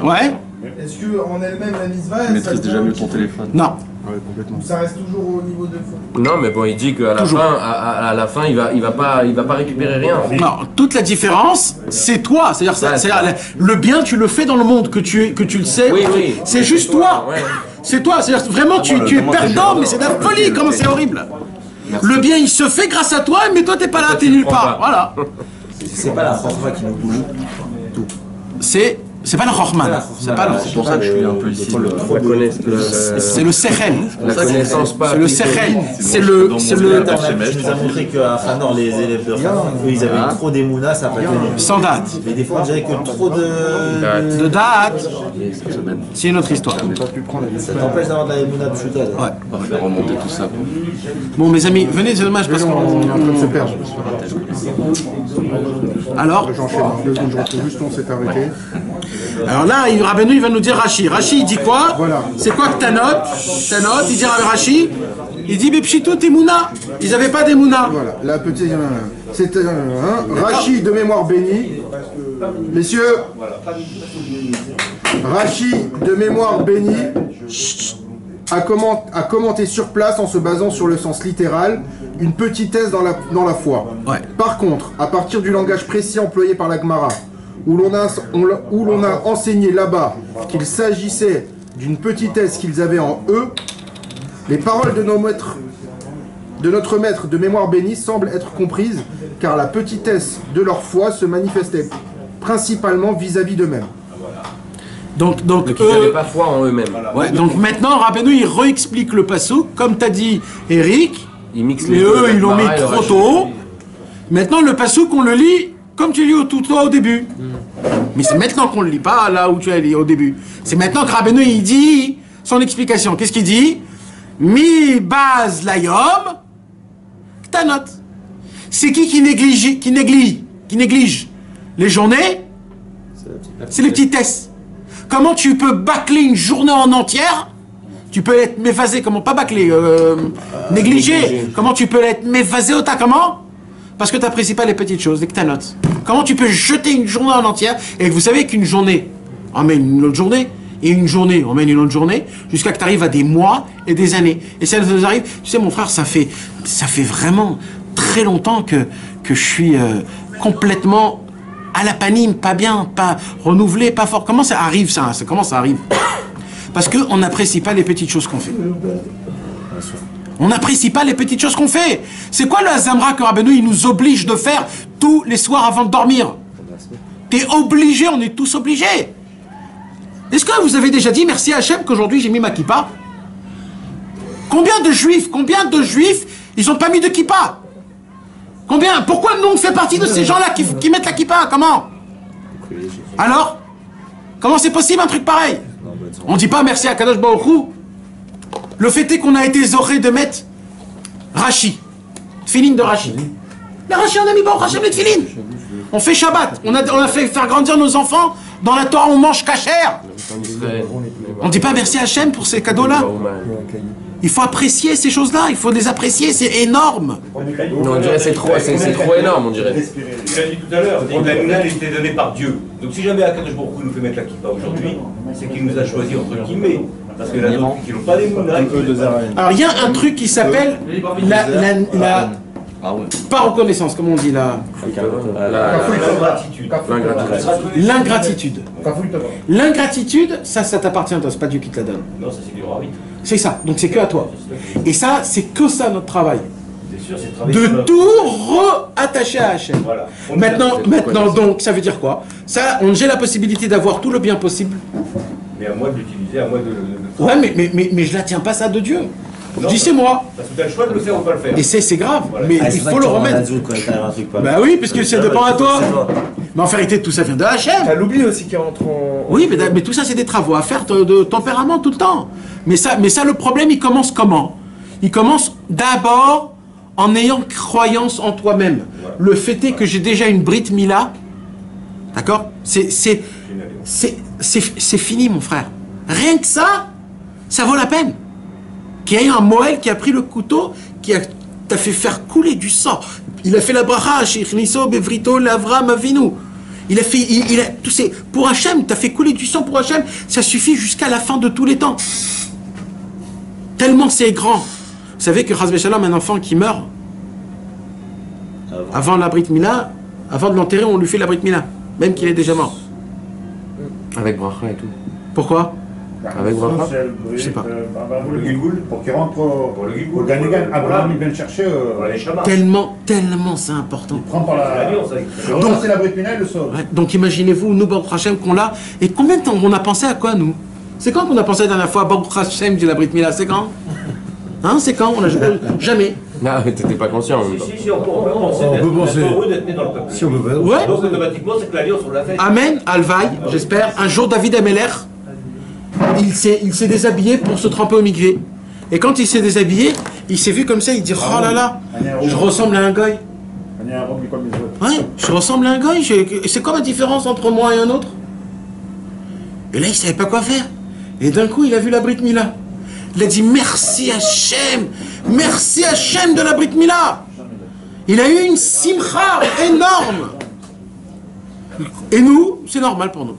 Ouais. Est-ce que en elle-même la mitzvah. Tu maîtrises déjà mieux ton téléphone. Non. Ouais, complètement. Ça reste toujours au niveau de fond. Non, mais bon, il dit qu'à la fin, à la fin, il va pas récupérer rien. Non, toute la différence, c'est toi. C'est-à-dire, le bien, tu le fais dans le monde, que tu le sais. Oui, oui. C'est juste toi. Ouais. C'est toi. C'est-à-dire, vraiment, tu es perdant, mais c'est de la folie. Comment c'est horrible. Merci. Le bien, il se fait grâce à toi, mais toi, t'es pas là, t'es nulle part. Voilà. C'est pas la chorma qui nous bouge. C'est pas le Chochman. C'est pour ça que je suis un peu ici. C'est le Sechel. La connaissance pas. C'est le Sechel. C'est le. Tu nous as montré qu'à Hanor, les élèves de Hanor, ils avaient trop d'émouna, ça n'a pas tenu. Sans date. Mais des fois, on dirait que trop de date. C'est une autre histoire. Ça t'empêche d'avoir de la émouna pshuta. Ouais. On va faire remonter tout ça. Bon, mes amis, venez, c'est dommage parce qu'on est en train de se perdre. Alors Je retrouve juste on s'est arrêté. Alors là, Rabbeinu, il va nous dire Rashi. Rashi, il dit quoi? Voilà. C'est quoi que ta note? Il dit Rashi, il dit Bepshitout Emouna. Ils n'avaient pas d'Emouna. Voilà, la petite. C'est Rashi de mémoire bénie. Messieurs, Rashi de mémoire bénie a commenté sur place en se basant sur le sens littéral une petitesse dans la foi. Ouais. Par contre, à partir du langage précis employé par la Gemara, où l'on a enseigné là-bas qu'il s'agissait d'une petitesse qu'ils avaient en eux, les paroles de notre maître de mémoire bénie semblent être comprises, car la petitesse de leur foi se manifestait principalement vis-à-vis d'eux-mêmes. Donc ils n'avaient pas foi en eux-mêmes. Ouais, donc maintenant, Rabbeinu, il réexplique le passouk, comme t'as dit, Eric. Il mixe les deux, ils l'ont mis trop tôt. Maintenant, le passouk, on le lit comme tu lis tout au début. Mais c'est maintenant qu'on le lit, pas là où tu as lu au début. C'est maintenant que Rabbeinu, il dit son explication. Qu'est-ce qu'il dit? Mi baz layom ktanot. C'est qui néglige les journées? C'est les petitesses. Comment tu peux bâcler une journée en entière? Tu peux être méphasé, comment pas bâcler, négligé. Comment tu peux être méphasé au tas, comment? Parce que tu n'apprécies pas les petites choses, les ktanotes. Comment tu peux jeter une journée en entière? Et vous savez qu'une journée emmène une autre journée, et une journée emmène une autre journée, jusqu'à que tu arrives à des mois et des années. Et ça nous arrive, tu sais mon frère, ça fait vraiment très longtemps que je suis complètement à la panine, pas bien, pas renouvelé, pas fort. Comment ça arrive ça? Comment ça arrive? Parce qu'on n'apprécie pas les petites choses qu'on fait. On n'apprécie pas les petites choses qu'on fait. C'est quoi le Hazamra que Rabbeinu il nous oblige de faire tous les soirs avant de dormir? T'es obligé, on est tous obligés. Est-ce que vous avez déjà dit merci à Hachem qu'aujourd'hui j'ai mis ma kippa? Combien de juifs, ils n'ont pas mis de kippa? Combien? Pourquoi nous on fait partie de ces gens-là qui mettent la kippa? Comment? Alors? Comment c'est possible un truc pareil? On dit pas merci à Kadosh Baruch Hu. Le fait est qu'on a été zoré de mettre Rashi, Tfilin de Rashi. Mais Rashi, on a mis Baruch Hashem les Tfilin. On fait Shabbat, on a fait faire grandir nos enfants. Dans la Torah, on mange kasher. On dit pas merci à Hachem pour ces cadeaux-là. Il faut apprécier ces choses-là, il faut les apprécier, c'est énorme. Non, on dirait c'est trop énorme, on dirait. Tu l'as dit tout à l'heure, la Mouna a été donnée par Dieu. Donc si jamais Akadosh Baruch Hu nous fait mettre la kippa aujourd'hui, c'est qu'il nous a choisi entre guillemets. Parce que là, d'autres qui n'ont pas les Mouna. Alors il y a un truc qui s'appelle la pas reconnaissance, comment on dit là? L'ingratitude. L'ingratitude, ça t'appartient à toi, c'est pas Dieu qui te la donne. Non, ça c'est du roi. C'est ça, donc c'est que à toi. Et ça, c'est que ça notre travail. Sûr, de tout re-attacher à Hachem. Voilà. Maintenant, donc, ça veut dire quoi? Ça, j'ai la possibilité d'avoir tout le bien possible. Mais à moi de l'utiliser, à moi de... Ouais, mais je la tiens pas ça de Dieu. Je dis c'est moi. Parce que tu as le choix de le faire ou pas le faire. Et c'est grave, voilà. Mais il faut le remettre. Bah oui, parce que ça dépend à toi. Mais en vérité, tout ça vient de Hachem. T'as l'oubli aussi qui rentre en... Oui, mais tout ça, c'est des travaux à faire de tempérament tout le temps. Mais ça, le problème, il commence comment? Il commence d'abord en ayant croyance en toi-même. Voilà. Le fait est que j'ai déjà une Brit Mila. D'accord? C'est fini, mon frère. Rien que ça vaut la peine. Qu'il y a un Moël qui a pris le couteau, t'a fait faire couler du sang. Il a fait la bracha, Shechniso, Bevrito, Lavram, Avinu. Il a tout ces, pour Hachem, t'as fait couler du sang pour Hachem, ça suffit jusqu'à la fin de tous les temps. Tellement c'est grand. Vous savez que Chas Shalom, un enfant qui meurt, avant la Brit Mila, avant de l'enterrer, on lui fait la Brit Mila, même qu'il est déjà mort. Avec bracha et tout. Pourquoi? Avec bracha? Je sais pas. Le Gilgoul, pour qu'il rentre au Ganégan, Abraham, il vient le chercher. Tellement c'est important. Il prend par la. Donc c'est la Brit Mila et le sort. Ouais, donc imaginez-vous, nous, Baruch Hashem, qu'on l'a. Et combien de temps on a pensé à quoi, nous? C'est quand qu'on a pensé la dernière fois à Baruch Hashem de la Brit Mila? C'est quand? Hein, c'est quand? On a jamais. Non, mais t'étais pas conscient en même temps. Si, on peut penser. On peut penser. Heureux d'être né dans le peuple. Si on veut. Ouais. Donc automatiquement, c'est que l'alliance, on l'a fait. Amen, Alvaï, j'espère. Un jour, David Ameler, il s'est déshabillé pour se tremper au mikvé. Et quand il s'est déshabillé, il s'est vu comme ça, il dit oh là là, je ressemble à un goy. Ouais, je ressemble à un goy. C'est quoi la différence entre moi et un autre? Et là, il savait pas quoi faire. Et d'un coup, il a vu la Brit Mila. Il a dit merci Hachem de la Brit Mila. Il a eu une simcha énorme. Et nous, c'est normal pour nous.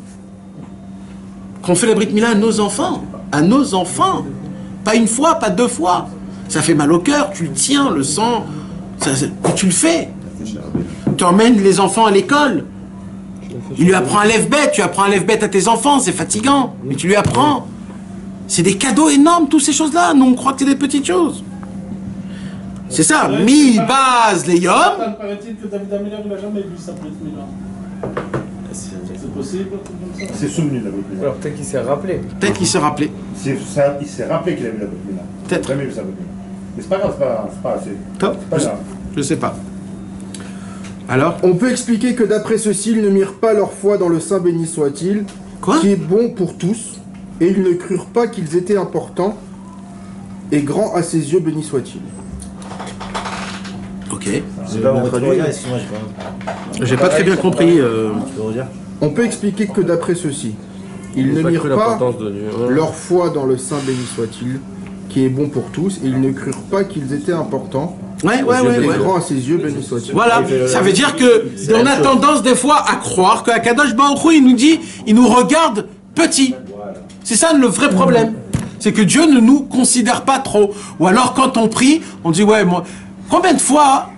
Qu'on fait la Brit Mila à nos enfants. Pas une fois, pas deux fois. Ça fait mal au cœur, tu le tiens, le sang. Tu le fais. Tu emmènes les enfants à l'école. Il lui apprend un lève-bête, tu apprends un lève-bête à tes enfants, c'est fatigant. Mais tu lui apprends. C'est des cadeaux énormes, toutes ces choses-là. Nous, on croit que c'est des petites choses. C'est ça. Mi base les yom. Paraît-il que David Ameller, il n'a jamais vu sa Brit Mila. C'est possible? C'est souvenu de la Brit Mila. Alors peut-être qu'il s'est rappelé. Peut-être qu'il s'est rappelé. Il s'est rappelé qu'il avait vu la Brit Mila. Peut-être. Jamais vu sa Brit Mila. Mais c'est pas grave, c'est pas assez. Top. C'est pas grave. Je sais pas. Alors, on peut expliquer que d'après ceci, ils ne mirent pas leur foi dans le Saint béni soit-il, qui est bon pour tous, et ils ne crurent pas qu'ils étaient importants et grands à ses yeux, béni soit-il. Ok. J'ai pas très bien compris. On peut expliquer que d'après ceci, ils ne mirent pas leur foi dans le Saint béni soit-il, qui est bon pour tous, et ils ne crurent pas qu'ils étaient importants. Ouais. Grand à ses yeux, béni soit-il. Voilà, ça veut dire que on a tendance des fois à croire qu'à Kadosh Baruch Hu, il nous dit, il nous regarde petit. C'est ça le vrai problème. C'est que Dieu ne nous considère pas trop. Ou alors quand on prie, on dit ouais, moi, combien de fois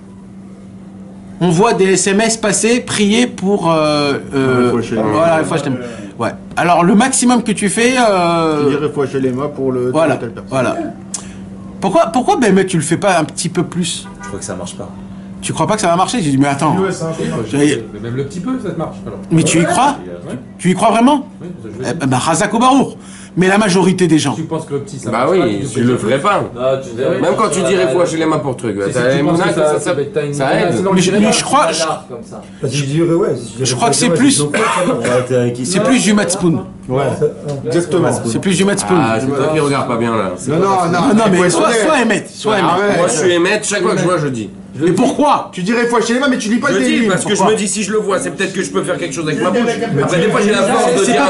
on voit des SMS passer, prier pour voilà, une fois je t'aime. Ouais. Alors le maximum que tu fais, tu dirais fois chez les mains pour le voilà, voilà. Pourquoi mais tu le fais pas un petit peu plus? Je crois que ça marche pas. Tu crois pas que ça va marcher? J'ai dit mais attends. Mais même le petit peu, ça te marche. Alors. Mais tu y crois? Tu y crois vraiment? Oui, bah Razak ou Barour. Mais la majorité des gens. Tu penses que le petit ça bah marche oui, pas, tu le ferais pas. Même quand tu dirais fois chez les mains pour truc. Ça aide. Mais je crois. Je crois que c'est plus. C'est plus du Matspoon. Ouais, exactement. C'est plus du Matspoon. Ah, c'est toi qui regarde pas bien là. Non, mais soit émettre. Moi je suis émettre, chaque fois que je vois, je dis. Mais pourquoi? Tu dirais fois chez les mains, mais tu lis pas je tes dis livres. parce que je me dis si je le vois, c'est peut-être que je peux faire quelque chose avec ma bouche. Après des fois j'ai la force de dire.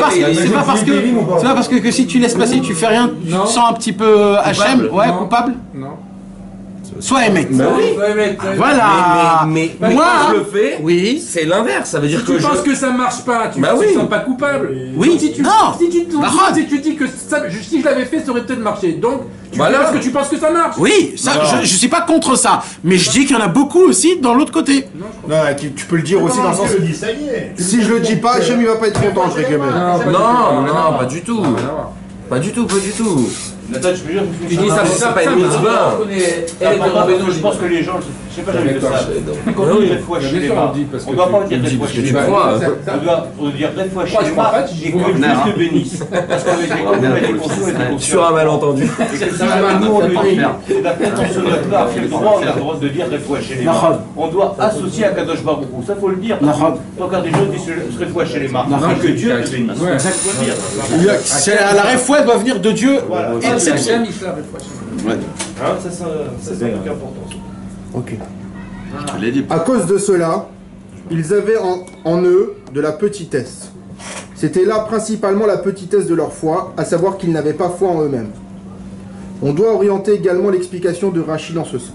C'est pas parce que si tu laisses passer, tu fais rien, tu te sens un petit peu HM, ouais, coupable. Non. Soit émettre. Bah oui. Voilà. Mais moi, quand je le fais, oui, c'est l'inverse. Ça veut dire que tu penses que ça marche pas, tu te sens pas coupable. Oui. Si tu te si tu dis que ça, si je l'avais fait, ça aurait peut-être marché. Donc tu fais parce que tu penses que ça marche. Oui, ça, je suis pas contre ça, mais je dis qu'il y en a beaucoup aussi dans l'autre côté. Non, tu peux le dire aussi dans le sens. Si je le dis pas, Hachem il va pas être content, je réclame. Non, pas du tout. Pas du tout. Tu dis ça pour ça, pas une mitzvah. Je pense que les gens, je sais pas, j'avais ça. Quand on dit fois chez les mains, on ne doit pas dire fois chez les mains. On doit dire fois chez les mains et que Dieu te bénisse. Parce qu'on sur un malentendu. Nous, on le dit, c'est la prétention de notre part, quel droit on a le droit de dire fois chez les mains. On doit associer à Kadosh Baruch Hu. Ça, faut le dire. Quand des gens disent fois chez les mains, que Dieu te bénisse. C'est ça qu'il faut dire. La réfoua doit venir de Dieu. Exception. C'est important. Ok. À cause de cela, ils avaient en eux de la petitesse. C'était là principalement la petitesse de leur foi, à savoir qu'ils n'avaient pas foi en eux-mêmes. On doit orienter également l'explication de Rashi dans ce sens.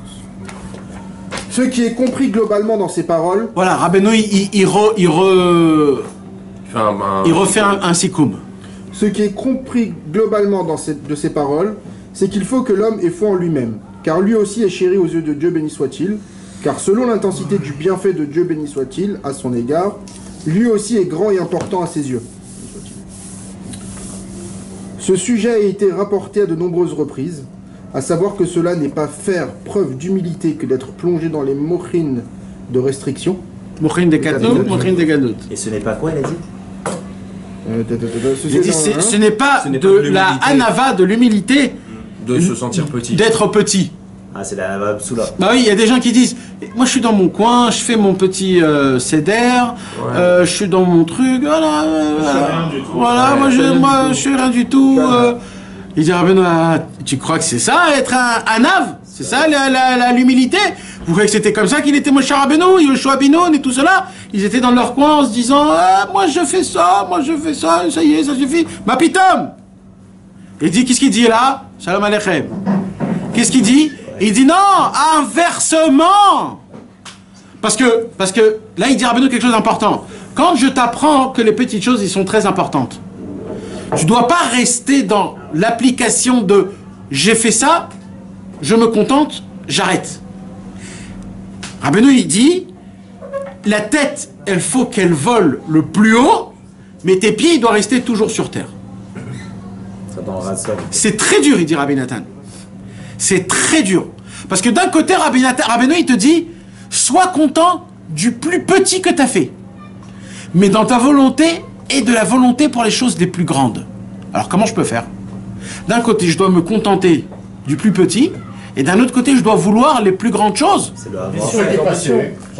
Ce qui est compris globalement dans ces paroles... Voilà, Rabbeinu, il refait un sikoum. Ce qui est compris globalement de ces paroles, c'est qu'il faut que l'homme ait foi en lui-même, car lui aussi est chéri aux yeux de Dieu, béni soit-il, car selon l'intensité du bienfait de Dieu, béni soit-il, à son égard, lui aussi est grand et important à ses yeux. Ce sujet a été rapporté à de nombreuses reprises, à savoir que cela n'est pas faire preuve d'humilité que d'être plongé dans les mochines de restriction. Mochines des gadot, mochines des gadot. Et ce n'est pas quoi, il a dit ce n'est pas de la anava, de l'humilité, de se sentir petit, d'être petit. Ah, c'est la anava psoula. Bah oui, il y a des gens qui disent, moi je suis dans mon coin, je fais mon petit seder, je suis dans mon truc, voilà, moi je suis rien du tout. Il dit, tu crois que c'est ça, être un ave? C'est ça l'humilité? Vous croyez que c'était comme ça qu'il était Moshe Rabbeinu, Yoshua Binoun et tout cela? Ils étaient dans leur coin en se disant, moi je fais ça, ça y est, ça suffit. Ma pitom! Il dit, qu'est-ce qu'il dit là? Shalom Aleichem. Qu'est-ce qu'il dit? Il dit non, inversement. Parce que là il dit Rabbeinu quelque chose d'important. Quand je t'apprends que les petites choses, ils sont très importantes, tu dois pas rester dans l'application de j'ai fait ça, je me contente, j'arrête. Rabbeinu il dit la tête, elle faut qu'elle vole le plus haut, mais tes pieds ils doivent rester toujours sur terre. C'est très dur, il dit Rabbi Nathan. C'est très dur. Parce que d'un côté, Rabbeinu il te dit sois content du plus petit que tu as fait, mais dans ta volonté et de la volonté pour les choses les plus grandes. Alors comment je peux faire? D'un côté, je dois me contenter du plus petit, et d'un autre côté, je dois vouloir les plus grandes choses. C'est le avoir. Sur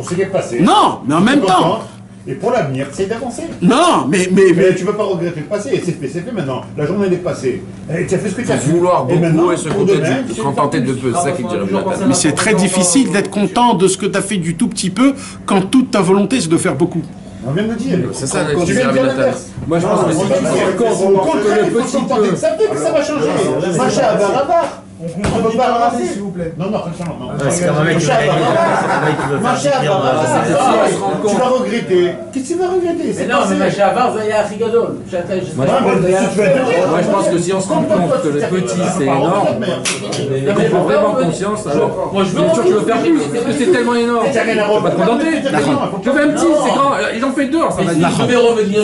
ce qui est passé. Non, mais en même temps. Et pour l'avenir, c'est d'avancer. Non, mais tu ne peux pas regretter le passé. C'est fait maintenant. La journée est passée. Tu as fait ce que tu as fait. Vouloir beaucoup et se contenter de peu. C'est ça qui dirait bien. Mais c'est très difficile d'être content de ce que tu as fait du tout petit peu quand toute ta volonté c'est de faire beaucoup. On vient de le dire. C'est ça, tu viens de dire l'inverse. Moi je pense que si tu te rends compte que le petit peu. Ça fait que ça va changer. Machin à barabara. On ne peut pas ramasser, s'il vous plaît. Non. C'est comme un mec qui veut tu vas regretter. Qu'est-ce que tu vas regretter? Mais non, mais Machin à barre, il y a un frigadol. Moi je pense que si on se rend compte que le petit c'est énorme, et qu'on prend vraiment conscience, alors moi je veux sûr que je veux faire plus, parce que c'est tellement énorme. Je vais pas te contenter. Je fais un petit, c'est grand, ils ont fait deux, ça va dire. Je vais revenir.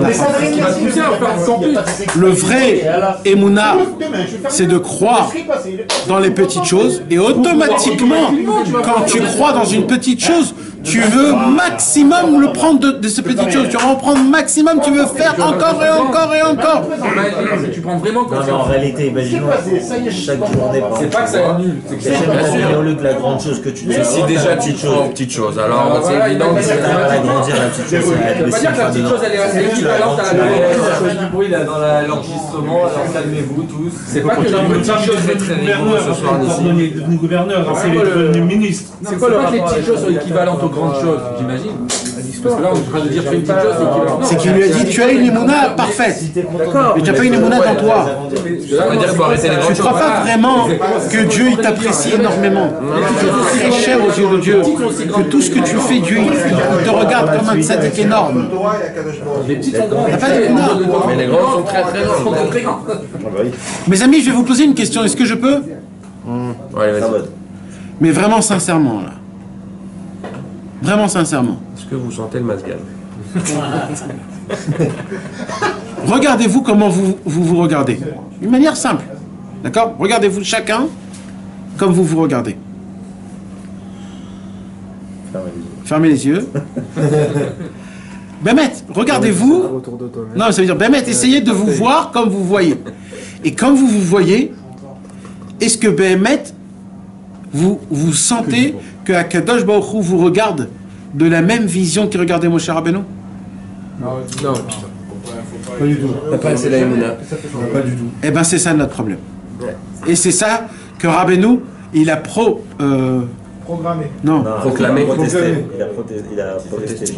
C'est ça, ce qui va te pousser à faire encore plus. Le vrai Emouna, c'est de croire dans les petites choses, et automatiquement quand tu crois dans une petite chose, tu veux maximum le prendre de ces petites choses, tu veux en prendre maximum, tu veux faire encore et encore et encore. Tu prends vraiment conscience. Non, mais en réalité, imaginons chaque journée. C'est pas que ça annule, c'est que c'est au lieu que la grande chose que tu dis. Si déjà tu te prends petite chose, alors c'est évident que ça va agrandir la petite chose. Ça veut pas dire que la petite chose elle est équivalente à la grande. Il y a du bruit là dans l'enregistrement, alors calmez-vous tous. C'est pas que la petite chose est très rigoureux ce soir ici. Cordonnier est devenu gouverneur, c'est devenu ministre. C'est quoi que les petites choses sont équivalentes aux grandes choses, j'imagine? Parce que là on est en train de dire qu'une petite chose c'est équivalent. C'est qu'il lui a dit tu as une émouna parfaite, mais tu n'as pas une émouna dans toi. Tu ne crois pas vraiment que Dieu il t'apprécie énormément, que tu es très cher aux yeux de Dieu, que tout ce que tu fais, Dieu il te regarde comme un tzaddik énorme. Les petites sont grandes, mais les grandes sont très très grandes. Mes amis, je vais vous poser une question, est-ce que je peux? Ouais, vas-y. Mais vraiment sincèrement là. Vraiment sincèrement. Est-ce que vous sentez le masgal? Regardez-vous comment vous regardez. D'une manière simple. D'accord? Regardez-vous chacun comme vous regardez. Fermez les yeux. Bémet, regardez-vous. Non, ça veut dire Bémet, essayez de vous voir comme vous voyez. Et comme vous voyez, est-ce que Bémet, vous sentez que Akadosh Baruch Hu vous regarde de la même vision qu'il regardait Moshe Rabbeinu? Non. Pas du tout. C'est la Emouna. Pas du tout. Eh bien, c'est ça notre problème. Et c'est ça que Rabbeinu, il a Programmé. Non. Proclamé. Il a protesté.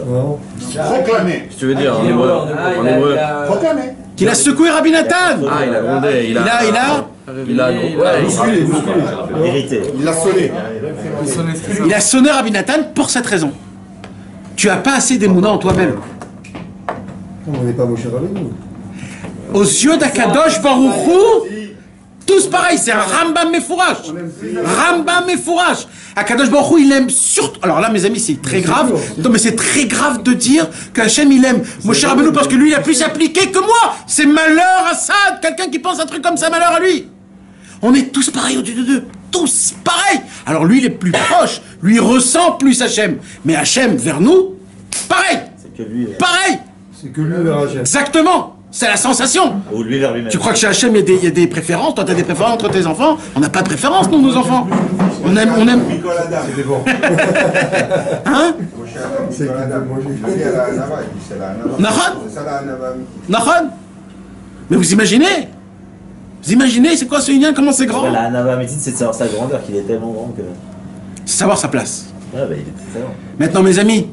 Proclamé. Si tu veux dire en hébreu. Proclamé. Qu'il a secoué Rabbi Nathan. Ah, il a grondé. Il a bousculé. Vérité. Il l'a sonné. Il a sonné Rabbi Nathan pour cette raison. Tu as pas assez d'émouna en toi-même. On n'est pas Moshe Rabbeinu. Aux yeux d'Akadosh Baruch Hu, tous pareils, c'est un Rambam Mefourash. Rambam Mefourash. Akadosh Baruch Hu, il aime surtout. Alors là, mes amis, c'est très grave. Non, mais c'est très grave de dire qu'Hachem, il aime Moshe Rabbeinu parce que lui, il a plus appliqué que moi. C'est malheur à ça. Quelqu'un qui pense un truc comme ça, malheur à lui. On est tous pareils au-dessus de Dieu. Tous pareils. Alors lui, il est plus proche. Lui, il ressent plus Hachem. Mais Hachem, vers nous, pareil. C'est que lui. Pareil. C'est que lui vers Hachem. Exactement. C'est la sensation. Ou lui vers lui-même. Tu crois que chez Hachem, il y a des préférences? Toi, tu as des préférences entre tes enfants? On n'a pas de préférence, nous, nos enfants. On aime. C'est bon. Hein? C'est Nahon? Mais vous imaginez? Vous imaginez, c'est quoi ce lien? Comment c'est grand? La Hanava Métine, c'est de savoir sa grandeur, qu'il est tellement grand que. C'est savoir sa place. Ah, bah, il est très grand. Maintenant, mes amis,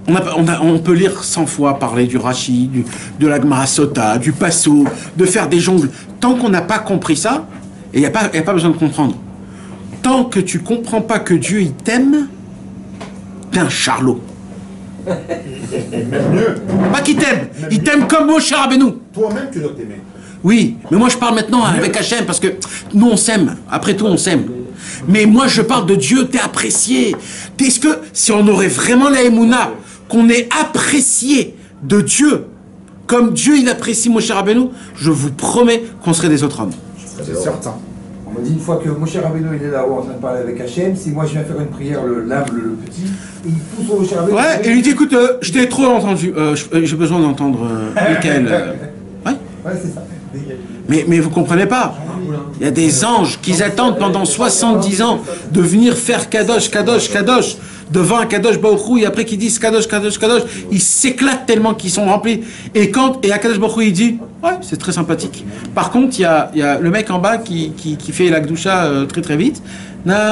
on peut lire 100 fois parler du Rashi, de la Gemara Sota, du Passo, de faire des jongles. Tant qu'on n'a pas compris ça, et il n'y a pas besoin de comprendre. Tant que tu comprends pas que Dieu, il t'aime, t'es un charlot. Même mieux. Pas qu'il t'aime, il t'aime comme Moshe Rabbeinu. Toi-même, tu dois t'aimer. Oui, mais moi je parle maintenant avec Hachem parce que nous on s'aime, après tout on s'aime. Mais moi je parle de Dieu, t'es apprécié. Est-ce que si on aurait vraiment la Emouna, qu'on est apprécié de Dieu, comme Dieu il apprécie Moshe Rabbeinu, je vous promets qu'on serait des autres hommes. C'est certain. On m'a dit une fois que Moshe Rabbeinu il est là-haut en train de parler avec Hachem, si moi je viens faire une prière, l'humble, le petit, il pousse au Moshe Rabbeinu. Ouais, et il dit écoute, je t'ai trop entendu, j'ai besoin d'entendre Michael. Ouais, c'est ça. Mais vous comprenez pas. Il y a des anges qui attendent pendant 70 ans de venir faire Kadosh, Kadosh, Kadosh devant un Kadosh Baruch Hu, et après qu'ils disent Kadosh, Kadosh, Kadosh, ils s'éclatent tellement qu'ils sont remplis. Et Kadosh Baruch Hu il dit ouais, c'est très sympathique. Par contre, il y a le mec en bas qui fait la Gdusha très très vite. Nagdishar.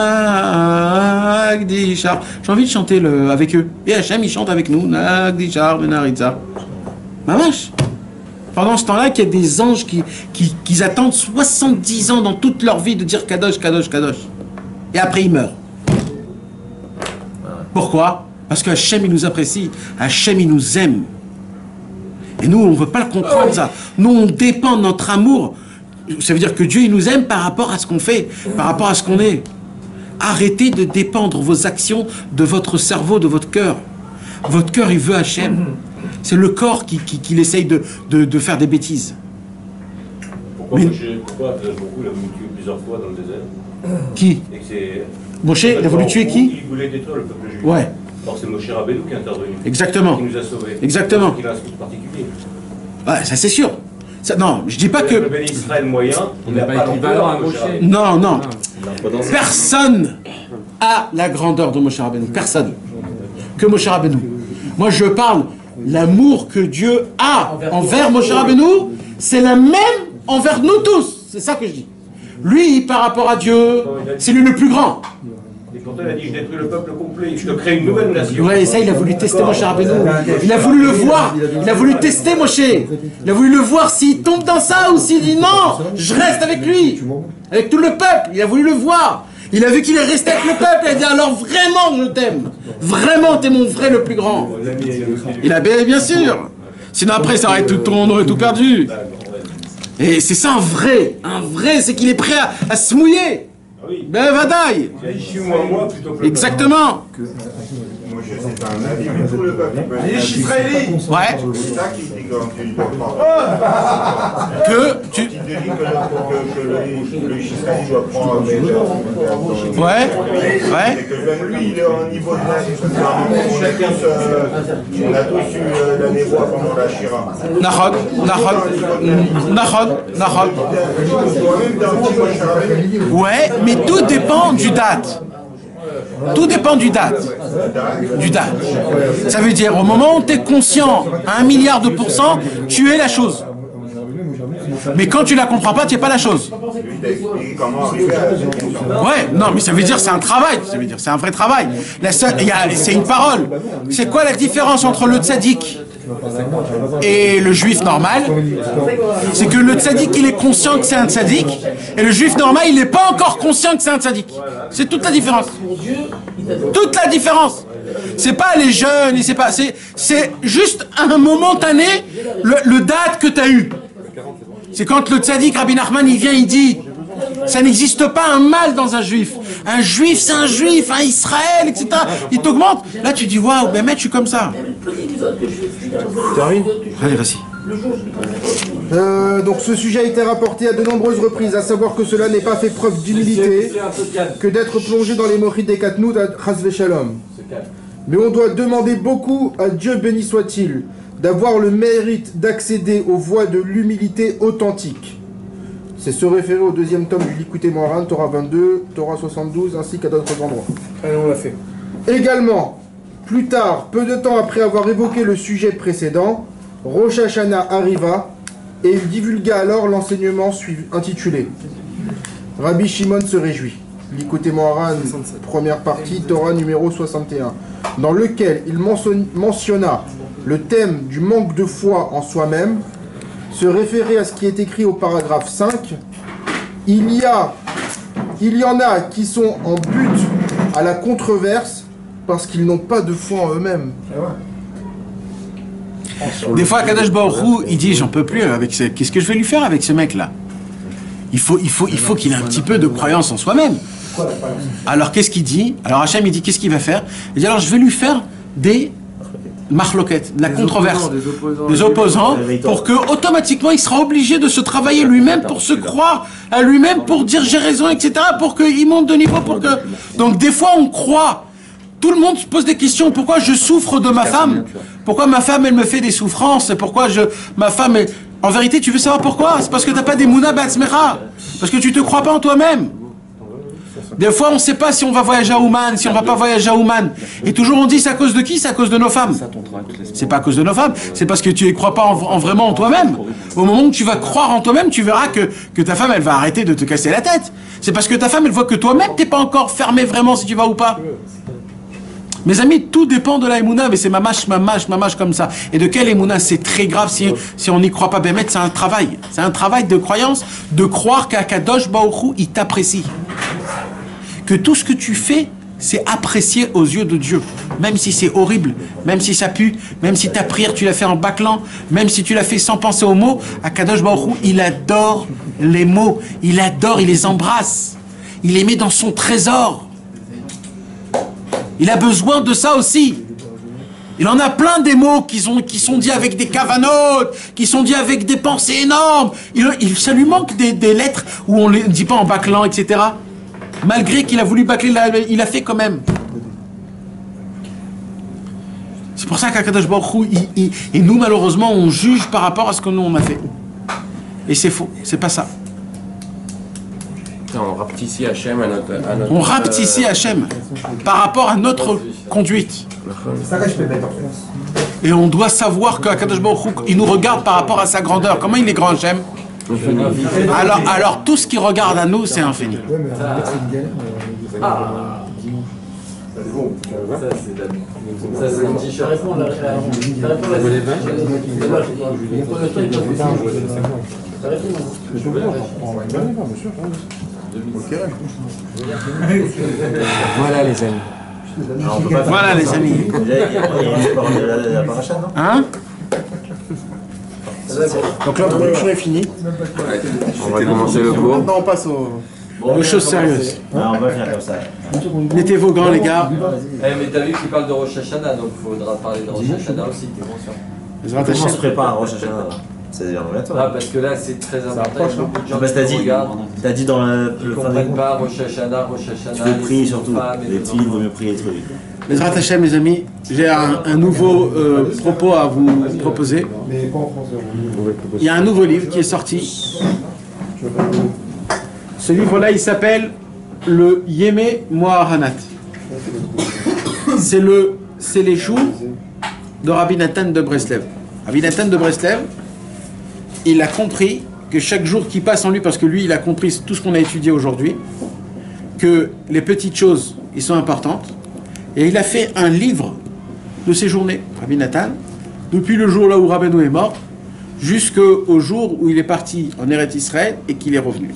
J'ai envie de chanter avec eux. Et Hachem il chante avec nous. Nagdishar Benaritza. Mamash. Pendant ce temps-là, qu'il y a des anges qui attendent 70 ans dans toute leur vie de dire Kadosh, Kadosh, Kadosh. Et après, ils meurent. Pourquoi? Parce que Hachem, il nous apprécie. Hachem, il nous aime. Et nous, on ne veut pas le comprendre, ça. Nous, on dépend de notre amour. Ça veut dire que Dieu, il nous aime par rapport à ce qu'on fait, par rapport à ce qu'on est. Arrêtez de dépendre vos actions de votre cerveau, de votre cœur. Votre cœur, il veut Hachem. C'est le corps qui essaye de faire des bêtises. Pourquoi beaucoup l'a voulu tuer plusieurs fois dans le désert? Qui? Moshe, il a voulu tuer qui? Il voulait détruire le peuple juif. Ouais. Alors c'est Moshe Rabbeinu qui est intervenu. Exactement. Qui nous a sauvés. Exactement. Il a un scout particulier. Ouais, ça c'est sûr. Ça, non, je dis pas que... Le béni Israël moyen, il n'a pas équivalent à Moshe. Non, non. Personne a la grandeur de Moshe Rabbeinu. Personne. Que Moshe Rabbeinu. Moi je parle... L'amour que Dieu a envers Moshe Rabbeinu, c'est la même envers nous tous. C'est ça que je dis. Lui, par rapport à Dieu, c'est lui le plus grand. Et pourtant, il a dit, je détruis le peuple complet, je te crée une nouvelle nation. Ouais, ça, il a voulu tester Moshe Rabbeinu. Il a voulu le voir. Il a voulu tester Moshe. Il a voulu le voir s'il tombe dans ça ou s'il dit non, je reste avec lui. Avec tout le peuple. Il a voulu le voir. Il a vu qu'il est resté avec le peuple. Il a dit alors vraiment, je t'aime. Vraiment, t'es mon vrai le plus grand. Il a bien sûr. Sinon après, ça aurait tout, on aurait tout perdu. Et c'est ça un vrai. Un vrai, c'est qu'il est prêt à se mouiller. Ben vadaï. Exactement. C'est un avis, mais tout le peuple. Les Israéliens. Ouais. C'est ça qui dit quand tu dis que tu. Que le Israël doit prendre un meilleur. Ouais. Ouais. Et que même lui, il est au niveau de on a tous eu la névoie pendant la Shira. Nahod. Ouais, mais tout dépend du date. Tout dépend du date. Du date. Ça veut dire, au moment où tu es conscient à 1 milliard de pourcents, tu es la chose. Mais quand tu la comprends pas, tu n'es pas la chose. Ouais, non, mais ça veut dire c'est un travail. Ça veut dire c'est un vrai travail. C'est une parole. C'est quoi la différence entre le tzaddik et le juif normal, c'est que le tzaddik, il est conscient que c'est un tzaddik, et le juif normal, il n'est pas encore conscient que c'est un tzaddik. C'est toute la différence. Toute la différence. C'est pas les jeunes, c'est juste un momentané, le date que tu as eu. C'est quand le tzaddik, Rabbi Nachman, il vient, il dit, ça n'existe pas un mal dans un juif. Un juif, c'est un juif, un Israël, etc. Il t'augmente. Là, tu dis, waouh, ben mec, je suis comme ça. Allez, vas-y. Donc ce sujet a été rapporté à de nombreuses reprises, à savoir que cela n'est pas fait preuve d'humilité que d'être plongé dans les mochis des Katnout à Chas v'Shalom. Mais on doit demander beaucoup à Dieu béni soit-il d'avoir le mérite d'accéder aux voies de l'humilité authentique. C'est se référer au deuxième tome du Likutei Moharan, Torah 22, Torah 72, ainsi qu'à d'autres endroits. Allez, on l'a fait. Également, plus tard, peu de temps après avoir évoqué le sujet précédent, Rosh Hashanah arriva et il divulgua alors l'enseignement intitulé Rabbi Shimon se réjouit. Likutei Moharan, première partie, Torah numéro 61, dans lequel il mentionna le thème du manque de foi en soi-même, se référer à ce qui est écrit au paragraphe 5. Il y en a qui sont en but à la controverse parce qu'ils n'ont pas de foi en eux-mêmes. Des fois, Kadosh Baruch Hu, il dit, j'en peux plus avec ce... Qu'est-ce que je vais lui faire avec ce mec-là? Il faut qu'il ait un petit peu de croyance en soi-même. Alors, qu'est-ce qu'il dit? Alors, Hachem, il dit, qu'est-ce qu'il va faire? Il dit, alors, je vais lui faire des marloquettes, de la controverse, des opposants, pour que automatiquement il sera obligé de se travailler lui-même pour se croire à lui-même, pour dire j'ai raison, etc., pour qu'il monte de niveau, pour que... Donc des fois on croit, tout le monde se pose des questions, pourquoi je souffre de ma femme? Pourquoi ma femme elle me fait des souffrances? Pourquoi ma femme... En vérité tu veux savoir pourquoi? C'est parce que t'as pas des mouna batzmecha, parce que tu te crois pas en toi-même. Des fois, on ne sait pas si on va voyager à Ouman, si on va pas voyager à Ouman. Et toujours on dit, c'est à cause de qui? C'est à cause de nos femmes. C'est pas à cause de nos femmes, c'est parce que tu ne crois pas vraiment en toi-même. Au moment où tu vas croire en toi-même, tu verras que ta femme, elle va arrêter de te casser la tête. C'est parce que ta femme, elle voit que toi-même, t'es pas encore fermé vraiment si tu vas ou pas. Mes amis, tout dépend de la Emouna, mais c'est mamash comme ça. Et de quelle Emouna? C'est très grave si on n'y croit pas. Bémet, c'est un travail. C'est un travail de croyance, de croire qu'Akadosh Baruch Hu, il t'apprécie. Que tout ce que tu fais, c'est apprécié aux yeux de Dieu. Même si c'est horrible, même si ça pue, même si ta prière, tu l'as fait en bâclant, même si tu l'as fait sans penser aux mots, Akadosh Baruch Hu, il adore les mots, il les embrasse, il les met dans son trésor. Il a besoin de ça aussi. Il en a plein des mots qui sont dits avec des cavanotes, qui sont dits avec des pensées énormes. Ça lui manque des lettres où on ne les dit pas en bâclant, etc. Malgré qu'il a voulu bâcler, il a fait quand même. C'est pour ça qu'Akadosh Baruch Hu, et nous malheureusement, on juge par rapport à ce que nous on a fait. Et c'est faux, c'est pas ça. On rapetissait Hachem à notre... On rapetissait Hachem par rapport à notre conduite. C'est ça que je peux mettre en France. Et on doit savoir qu'Akadosh Baruch Hu, il nous regarde par rapport à sa grandeur. Comment il est grand, Hachem? Alors tout ce qui regarde à nous, c'est infini. Ça c'est un t-shirt. Voilà les amis. Voilà les amis. Hein? Donc l'introduction est finie. On va commencer le cours. Maintenant on passe aux choses sérieuses. On va finir comme ça. Mettez vos gants les gars. Mais t'as vu qu'il parle de Rosh Hashanah, donc il faudra parler de Rosh Hashanah aussi, t'es conscient. Comment on se prépare à Rosh Hashanah? C'est bientôt. Ah, parce que là c'est très important. Beaucoup de gens t'as dit dans le ne comprennent pas Rosh Hashanah. Tu veux prier surtout. Les petits, il vaut mieux prier les trucs. Bezrat Hashem, mes amis, j'ai un nouveau propos à vous proposer. Il y a un nouveau livre qui est sorti. Ce livre-là, il s'appelle le Yemé Moharanat. C'est les jours de Rabbi Nathan de Breslev. Rabbi Nathan de Breslev, il a compris que chaque jour qui passe en lui, parce que lui, il a compris tout ce qu'on a étudié aujourd'hui, que les petites choses, ils sont importantes. Et il a fait un livre de ses journées, Rabbi Nathan, depuis le jour là où Rabbeinu est mort, jusqu'au jour où il est parti en Eretz Israël et qu'il est revenu.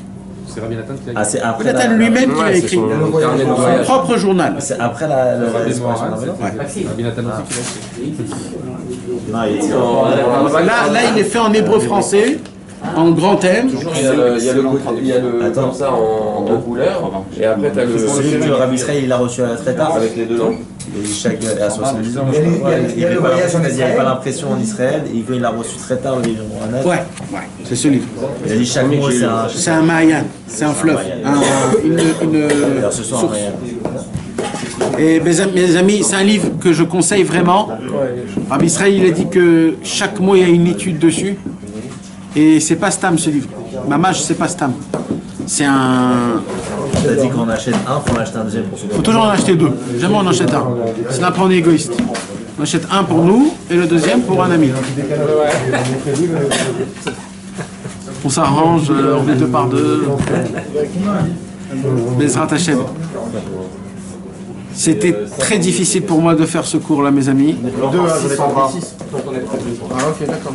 C'est Rabbi Nathan qui l'a Ah, c'est après Nathan lui-même qui l'a écrit. Son propre journal. C'est après la disparition d'Arabie. Rabbi Nathan aussi qui l'a écrit. Non, il est Là, il est fait en hébreu français, en grand thème. Il y a le comme ça en deux couleurs, et après t'as le... Celui que Rabbi Israël il a reçu très tard. Avec les deux langues. Chaque à 70 ans, il y a le voyage en il n'y avait Israël. pas l'impression en Israël, et il l'a reçu très tard, le livre Mohamed. Ouais, c'est ce livre. Il a dit chaque mot, c'est un Mayan, c'est un fleuve, Alors ce soir, source. Et mes amis, c'est un livre que je conseille vraiment. Rabbi Israël, il a dit que chaque mot, il y a une étude dessus. Et c'est pas Stam ce livre. Mamash, c'est pas Stam. C'est un... t'as dit qu'on achète un, faut en acheter un deuxième pour se faut toujours en acheter deux. Jamais on en achète un. Sinon après on est égoïste. On achète un pour nous et le deuxième pour un ami. On s'arrange, on met deux par deux. Bezrat Hashem. C'était très difficile pour moi de faire ce cours là, mes amis. Deux, j'en ai compris 6. Ah ok, d'accord.